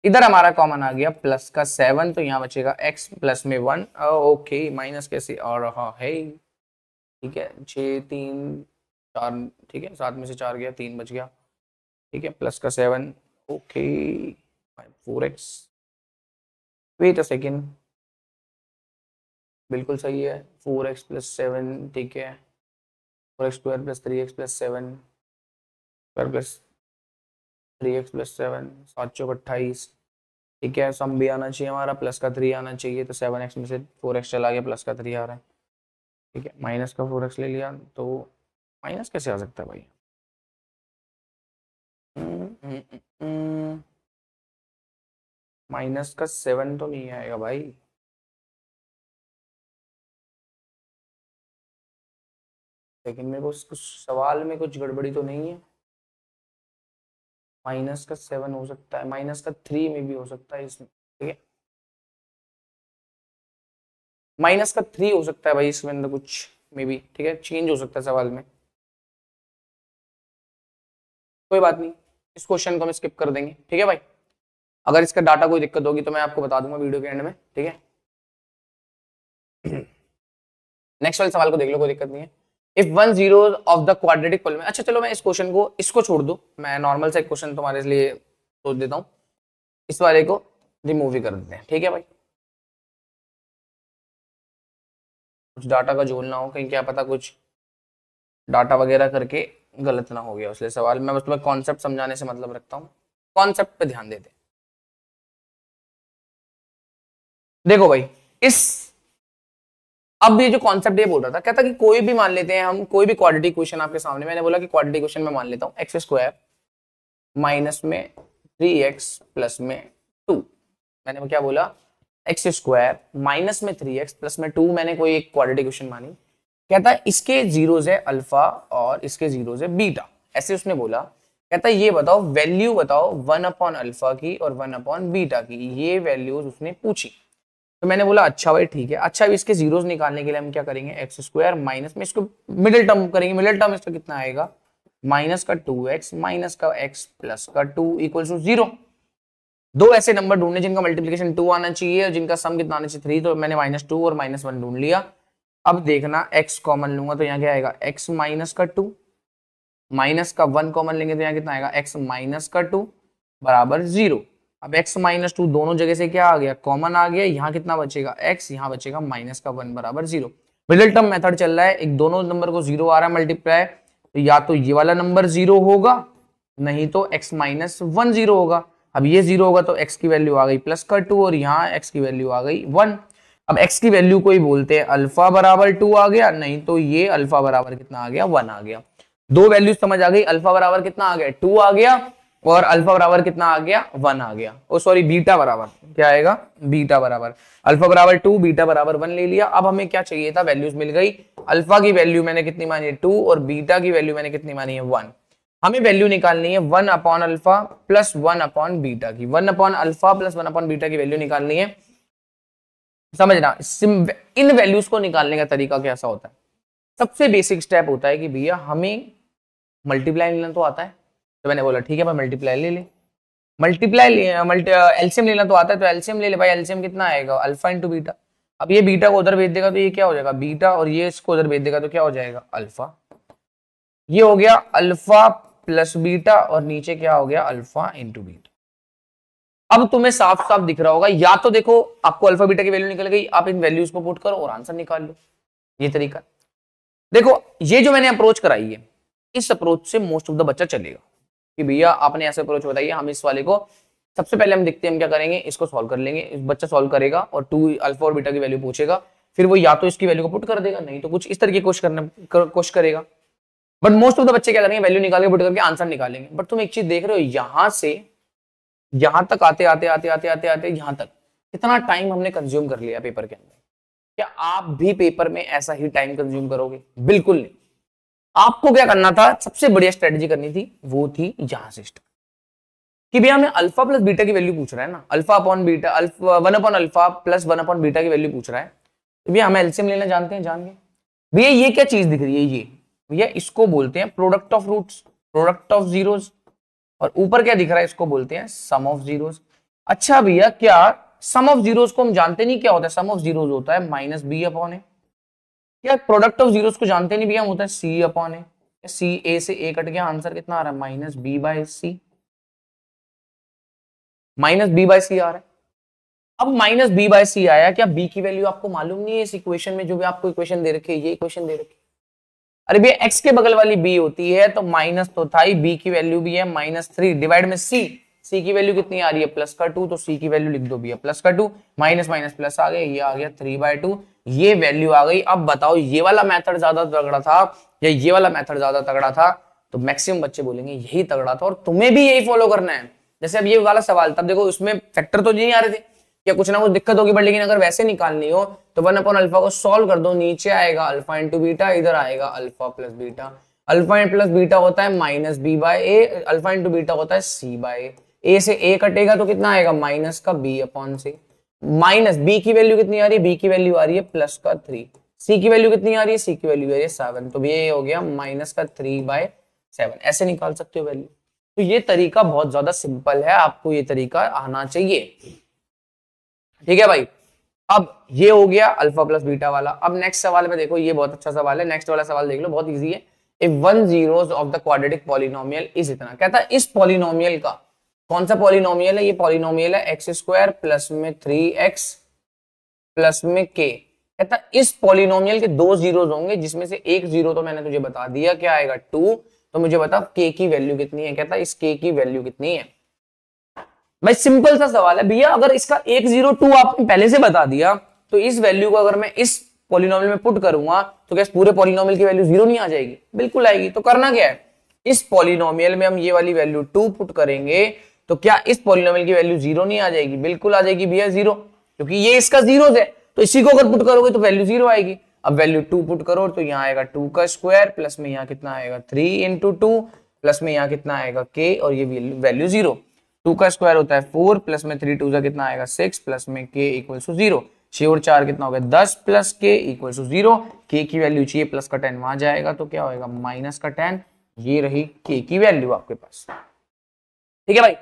इधर हमारा कॉमन आ गया प्लस का 7, तो यहाँ बचेगा x प्लस में 1। ओके माइनस कैसे आ रहा है, ठीक है 6 3 4, ठीक है 7 में से 4 गया 3 बच गया, ठीक है प्लस का 7। Okay 4x, wait a second, बिल्कुल सही है 4x प्लस 7, ठीक है 4x² plus 3x plus 7 plus 3x plus 7, 7 चौक 28, ठीक है। सम भी आना चाहिए हमारा, प्लस का 3 आना चाहिए, तो 7x में से 4x चला गया, प्लस का 3 आ रहा है, ठीक है माइनस का 4x ले लिया। तो माइनस कैसे आ सकता है भाई, माइनस का 7 तो नहीं आएगा भाई, लेकिन मेरे को कुछ सवाल में कुछ गड़बड़ी तो नहीं है। माइनस का 7 हो सकता है, माइनस का 3 में भी हो सकता है इसमें, ठीक है माइनस का 3 हो सकता है भाई इसमें अंदर कुछ में भी, ठीक है चेंज हो सकता है सवाल में, कोई बात नहीं इस क्वेश्चन को हम स्किप कर देंगे, ठीक है भाई। अगर इसका डाटा कोई दिक्कत होगी तो मैं आपको बता दूंगा वीडियो के एंड में, ठीक है। नेक्स्ट वाले सवाल को देख लो, कोई दिक्कत नहीं है। If 1 0 of the quadratic polynomial, अच्छा चलो मैं इस क्वेश्चन को इसको छोड़ दूं, मैं नॉर्मल सा क्वेश्चन तुम्हारे लिए सोच देता हूं, इस वाले को रिमूव ही कर देते हैं, ठीक है भाई। कुछ डाटा का झोल ना हो, कहीं क्या पता कुछ डाटा वगैरह करके गलत ना हो गया उसलिए सवाल। मैं बस तुम्हें कॉन्सेप्ट समझाने से मतलब रखता हूँ, कॉन्सेप्ट पे ध्यान देते। देखो भाई अब ये जो कॉन्सेप्ट ये बोल रहा था, कहता कि कोई भी मान लेते हैं हम, कोई भी क्वाड्रेटिक क्वेश्चन आपके सामने, मैंने बोला कि क्वाड्रेटिक क्वेश्चन में मान लेता हूँ x² माइनस में 3x प्लस में 2, मैंने क्या बोला एक्स स्क्वायर माइनस में 3x प्लस में 2, मैंने कोई एक क्वाड्रेटिक इक्वेशन मानी। कहता है इसके जीरोस है अल्फा और इसके जीरोस है बीटा, ऐसे उसने बोला। कहता है ये बताओ वैल्यू बताओ 1 अपॉन अल्फा की और 1 अपॉन बीटा की, ये वैल्यूज उसने पूछी। तो मैंने बोला अच्छा भाई ठीक है। अच्छा अब इसके जीरोस निकालने के लिए हम क्या करेंगे, एक्स स्क्वायर माइनस में इसको मिडिल टर्म करेंगे, मिडिल टर्म इसका कितना आएगा माइनस का 2x माइनस का x प्लस का 2 इक्वल टू 0। दो ऐसे नंबर ढूंढने जिनका मल्टीप्लिकेशन 2 आना चाहिए और जिनका सम कितना आना चाहिए 3, तो मैंने -2 और -1 ढूंढ लिया। अब देखना x कॉमन लूंगा तो यहाँ क्या आएगा x माइनस का 2, माइनस का 1 कॉमन लेंगे तो यहाँ कितना आएगा x माइनस का 2 बराबर 0। अब x माइनस 2 दोनों जगह से क्या आ गया कॉमन आ गया, यहाँ कितना बचेगा x, यहाँ बचेगा माइनस का 1 बराबर 0। मिडिल टर्म मेथड चल रहा है, एक दोनों नंबर को 0 आ रहा है मल्टीप्लाई, तो या तो ये वाला नंबर 0 होगा नहीं तो x माइनस 1 0 होगा। अब ये 0 होगा तो x की वैल्यू आ गई प्लस का 2 और यहाँ x की वैल्यू आ गई 1। अब x की वैल्यू को ही बोलते हैं अल्फा बराबर 2 आ गया, नहीं तो ये अल्फा बराबर कितना आ गया 1 आ गया। दो वैल्यू समझ आ गई, अल्फा बराबर कितना आ गया 2 आ गया और अल्फा बराबर कितना आ गया 1 आ गया। ओ सॉरी बीटा बराबर क्या आएगा, बीटा बराबर अल्फा बराबर 2 बीटा बराबर 1 ले लिया। अब हमें क्या चाहिए था, वैल्यूज मिल गई। अल्फा की वैल्यू मैंने कितनी मानी है 2 और बीटा की वैल्यू मैंने कितनी मानी है 1। हमें वैल्यू निकालनी है 1 upon alpha plus 1 upon beta की, 1 upon alpha plus 1 upon beta की वैल्यू निकालनी है। समझना इन वैल्यूज को निकालने का तरीका कैसा होता है। सबसे बेसिक स्टेप होता है कि भैया हमें मल्टीप्लाई लेना तो आता है, तो मैंने बोला ठीक है भाई मल्टीप्लाई ले ले, एलसीएम लेना तो आता है तो एलसीएम ले ले भाई। एलसीएम कितना आएगा अल्फा इंटू बीटा। अब ये बीटा को उधर भेज देगा तो ये क्या हो जाएगा बीटा, और ये इसको उधर भेज देगा तो क्या हो जाएगा अल्फा। ये हो गया अल्फा प्लस बीटा और नीचे क्या हो गया अल्फा इंटू बीटा। अब तुम्हें साफ साफ दिख रहा होगा, या तो देखो आपको अल्फा बीटा की वैल्यू निकल गई, आप इन वैल्यूज को पुट करो और आंसर निकाल लो। ये तरीका देखो, ये जो मैंने अप्रोच कराई है इस अप्रोच से मोस्ट ऑफ द बच्चा चलेगा कि भैया आपने ऐसे अप्रोच बताइए, हम इस वाले को सबसे पहले हम देखते हैं हम क्या करेंगे, इसको सॉल्व कर लेंगे। इस बच्चा सॉल्व करेगा और 2 अल्फा और बीटा की वैल्यू पूछेगा, फिर वो या तो इसकी वैल्यू को पुट कर देगा नहीं तो कुछ इस तरीके कोशिश करेगा। बट मोस्ट ऑफ द बच्चे क्या करेंगे, वैल्यू निकाल के पुट करके आंसर निकालेंगे। बट तुम एक चीज देख रहे हो, यहां से यहां तक आते आते आते आते आते आते यहां तक कितना टाइम हमने कंज्यूम कर लिया पेपर के अंदर। क्या आप भी पेपर में ऐसा ही टाइम कंज्यूम करोगे? बिल्कुल नहीं। आपको क्या करना था, सबसे बढ़िया स्ट्रेटजी करनी थी, वो थी यहां से स्टार्ट कि भैया हमें अल्फा प्लस बीटा की वैल्यू पूछ रहा है ना, alpha upon beta, alpha 1 upon alpha plus 1 upon beta की वैल्यू पूछ रहा है, तो भैया हमें एलसीएम लेना जानते हैं, जान गए भैया। ये क्या चीज दिख रही है, ये भैया इसको बोलते हैं product of roots, product of zeros, और ऊपर क्या दिख रहा है इसको बोलते हैं सम ऑफ जीरोस। अच्छा भैया क्या सम ऑफ जीरोस को हम जानते नहीं क्या होता है, सम ऑफ जीरोस होता है माइनस बी अपॉन ए। क्या प्रोडक्ट ऑफ जीरोस को जानते नहीं भैया, हम होता है सी अपॉन ए। सी ए से ए कट गया, आंसर कितना आ रहा है माइनस बी बाय सी, माइनस बी बाय सी आ रहा है। अब माइनस बी बाय सी आया, क्या बी की वैल्यू आपको मालूम नहीं है इस इक्वेशन में, जो भी आपको इक्वेशन दे रखी है, ये इक्वेशन दे रखी है। अरे भैया एक्स के बगल वाली बी होती है तो माइनस तो था ही, बी की वैल्यू भी है -3 डिवाइड में सी, सी की वैल्यू कितनी आ रही है प्लस का 2, तो सी की वैल्यू लिख दो भैया प्लस का 2, माइनस माइनस प्लस आ गया, ये आ गया 3/2, ये वैल्यू आ गई। अब बताओ ये वाला मेथड ज्यादा तगड़ा था या ये वाला मेथड ज्यादा तगड़ा था? तो मैक्सिमम बच्चे बोलेंगे यही तगड़ा था, और तुम्हें भी यही फॉलो करना है। जैसे अब ये वाला सवाल, तब देखो उसमें फैक्टर तो नहीं आ रहे थे, या कुछ ना कुछ दिक्कत होगी, बट लेकिन अगर वैसे निकालनी हो तो 1 अपॉन अल्फा को सॉल्व कर दो, नीचे आएगा अल्फा इंटू बीटा, इधर आएगा alpha plus beta. Alpha plus beta होता है माइनस बी बाय ए, अल्फा इंटू बीटा होता है सी बाय ए से ए कटेगा तो कितना आएगा माइनस का बी अपॉन सी। माइनस बी की वैल्यू कितनी आ रही है, बी की वैल्यू आ रही है प्लस का 3, सी की वैल्यू कितनी आ रही है, सी की वैल्यू आ रही है 7, तो ये हो गया माइनस का 3/7। ऐसे निकाल सकते हो वैल्यू। तो ये तरीका बहुत ज्यादा सिंपल है, आपको ये तरीका आना चाहिए, ठीक है भाई। अब ये हो गया अल्फा प्लस बीटा वाला। अब नेक्स्ट सवाल में देखो, ये बहुत अच्छा सवाल है, नेक्स्ट वाला सवाल देख लो, बहुत इजी है। If 1 zeros of the quadratic polynomial is इतना, कहता है इस पॉलिनोमियल का, कौन सा पॉलिनोमियल है, ये पॉलिनोमियल है एक्स स्क्वायर प्लस में 3x प्लस में k। कहता है इस पॉलिनोमियल के 2 जीरोस होंगे, जिसमें से एक जीरो तो मैंने तुझे बता दिया क्या आएगा 2, तो मुझे बता k की वैल्यू कितनी है। कहता है इस k की वैल्यू कितनी है। भाई सिंपल सा सवाल है भैया, अगर इसका 1 0 2 आपने पहले से बता दिया, तो इस वैल्यू को अगर मैं इस पॉलिनोमियल में पुट करूंगा तो क्या इस पूरे पॉलिनोमियल की वैल्यू 0 नहीं आ जाएगी? बिल्कुल आएगी। तो करना क्या है, इस पॉलिनोमियल में हम ये वाली वैल्यू 2 पुट करेंगे तो क्या इस पॉलिनोमियल की वैल्यू 0 नहीं आ जाएगी? बिल्कुल आ जाएगी भैया 0, क्योंकि ये इसका 0 है, तो इसी को अगर पुट करोगे तो वैल्यू 0 आएगी। अब वैल्यू 2 पुट करो तो यहाँ आएगा 2 का स्क्वायर प्लस में यहाँ कितना आएगा 3 इंटू 2 प्लस में यहाँ कितना आएगा k, और ये वैल्यू 0। 2 का स्क्वायर होता है 4 प्लस में 3 2 कितना आएगा 6 प्लस में k इक्वल टू 0। 6 और 4 कितना हो गया 10 plus k equal to 0। k की वैल्यू चाहिए प्लस का 10 वहां जाएगा तो क्या होएगा माइनस का 10। ये रही k की वैल्यू आपके पास। ठीक है भाई,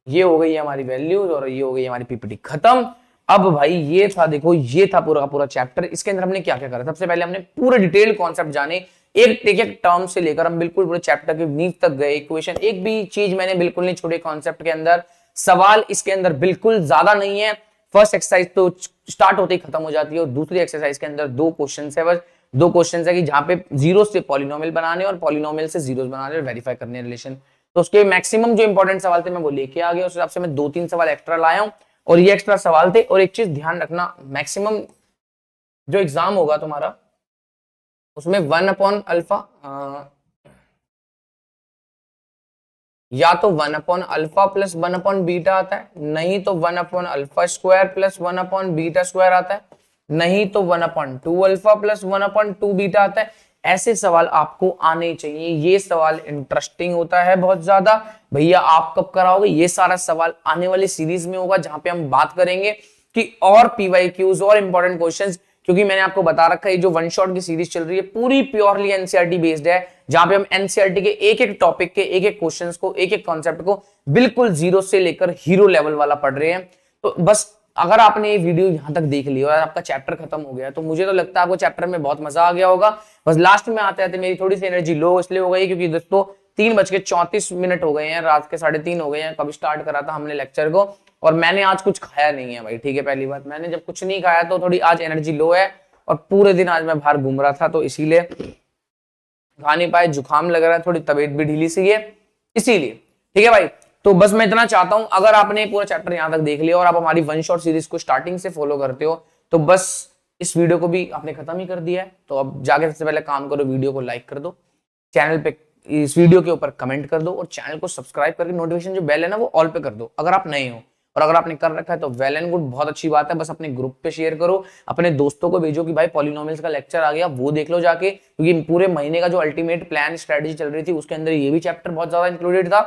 ये हो गई हमारी वैल्यूज और ये हो गई हमारी पीपीटी खत्म। अब भाई ये था, देखो ये था पूरा का पूरा चैप्टर। इसके अंदर हमने क्या क्या करा? सबसे पहले हमने पूरे डिटेल कॉन्सेप्ट जाने, एक एक टर्म से लेकर हम बिल्कुल पूरे चैप्टर की नींव तक गए। इक्वेशन एक भी चीज मैंने बिल्कुल नहीं छोड़ी कॉन्सेप्ट के अंदर। सवाल इसके अंदर बिल्कुल ज्यादा नहीं है। फर्स्ट एक्सरसाइज तो स्टार्ट होते ही खत्म हो जाती है और दूसरी एक्सरसाइज के अंदर 2 क्वेश्चन है, बस 2 क्वेश्चन है कि जहां पे जीरो से पॉलिनोमियल बनाने और पॉलिनोमियल से जीरोस बनाने और वेरीफाई करने रिलेशन। तो उसके मैक्सिमम जो इंपॉर्टेंट सवाल थे मैं वो लेके आ गया, उस हिसाब से मैं 2-3 सवाल एक्स्ट्रा लाया हूं और ये एक्स्ट्रा सवाल थे। और एक चीज ध्यान रखना, मैक्सिमम जो एग्जाम होगा तुम्हारा उसमें 1/अल्फा या तो 1/अल्फा प्लस 1/बीटा आता है, नहीं तो 1/अल्फा स्क्वायर प्लस 1/बीटा स्क्वायर आता है, नहीं तो 1/2 अल्फा प्लस 1/2 बीटा आता है। ऐसे सवाल आपको आने चाहिए। ये सवाल इंटरेस्टिंग होता है बहुत ज्यादा। भैया आप कब कराओगे? ये सारा सवाल आने वाली सीरीज में होगा जहां पे हम बात करेंगे कि और पीवाईक्यूज और इंपॉर्टेंट क्वेश्चंस, क्योंकि मैंने आपको बता रखा है जो वन शॉट की सीरीज चल रही है पूरी प्योरली एनसीईआरटी बेस्ड है, जहां पे हम एनसीईआरटी के एक एक टॉपिक के एक एक क्वेश्चंस को, एक एक कॉन्सेप्ट को बिल्कुल जीरो से लेकर हीरो लेवल वाला पढ़ रहे हैं। तो बस अगर आपने ये वीडियो यहां तक देख लिया और आपका चैप्टर खत्म हो गया तो मुझे तो लगता है आपको चैप्टर में बहुत मजा आ गया होगा। बस लास्ट में आते आते मेरी थोड़ी सी एनर्जी लो इसलिए हो गई क्योंकि दोस्तों 3:34 हो गए हैं, रात के 3:30 हो गए हैं, कभी स्टार्ट करा था हमने लेक्चर को, और मैंने आज कुछ खाया नहीं है भाई। ठीक है, पहली बात मैंने जब कुछ नहीं खाया तो थोड़ी आज एनर्जी लो है, और पूरे दिन आज मैं बाहर घूम रहा था तो इसीलिए खा नहीं पाए, जुकाम लग रहा है, थोड़ी तबीयत भी ढीली सी है इसीलिए। ठीक है भाई, तो बस मैं इतना चाहता हूं, अगर आपने पूरा चैप्टर यहां तक देख लिया और आप हमारी वन शॉट सीरीज को स्टार्टिंग से फॉलो करते हो तो बस इस वीडियो को भी आपने खत्म ही कर दिया है। तो अब जाके सबसे पहले काम करो, वीडियो को लाइक कर दो, चैनल पे इस वीडियो के ऊपर कमेंट कर दो और चैनल को सब्सक्राइब करके नोटिफिकेशन जो बेल है ना वो ऑल पे कर दो अगर आप नए हो, और अगर आपने कर रखा है तो वेल एंड गुड, बहुत अच्छी बात है। बस अपने ग्रुप पे शेयर करो, अपने दोस्तों को भेजो कि भाई पॉलिनोमियल्स का लेक्चर आ गया, वो देख लो जाके, क्योंकि पूरे महीने का जो अल्टीमेट प्लान स्ट्रेटेजी चल रही थी उसके अंदर ये भी चैप्टर बहुत ज्यादा इंक्लूडेड था।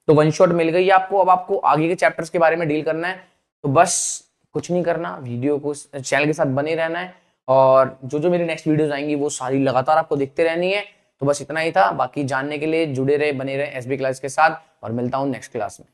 तो वन शॉट मिल गई आपको। अब आपको आगे के चैप्टर्स के बारे में डील करना है तो बस कुछ नहीं करना, वीडियो को चैनल के साथ बने रहना है, और जो जो मेरी नेक्स्ट वीडियोस आएंगी वो सारी लगातार आपको देखते रहनी है। तो बस इतना ही था, बाकी जानने के लिए जुड़े रहे, बने रहे एसबी क्लास के साथ, और मिलता हूं नेक्स्ट क्लास में।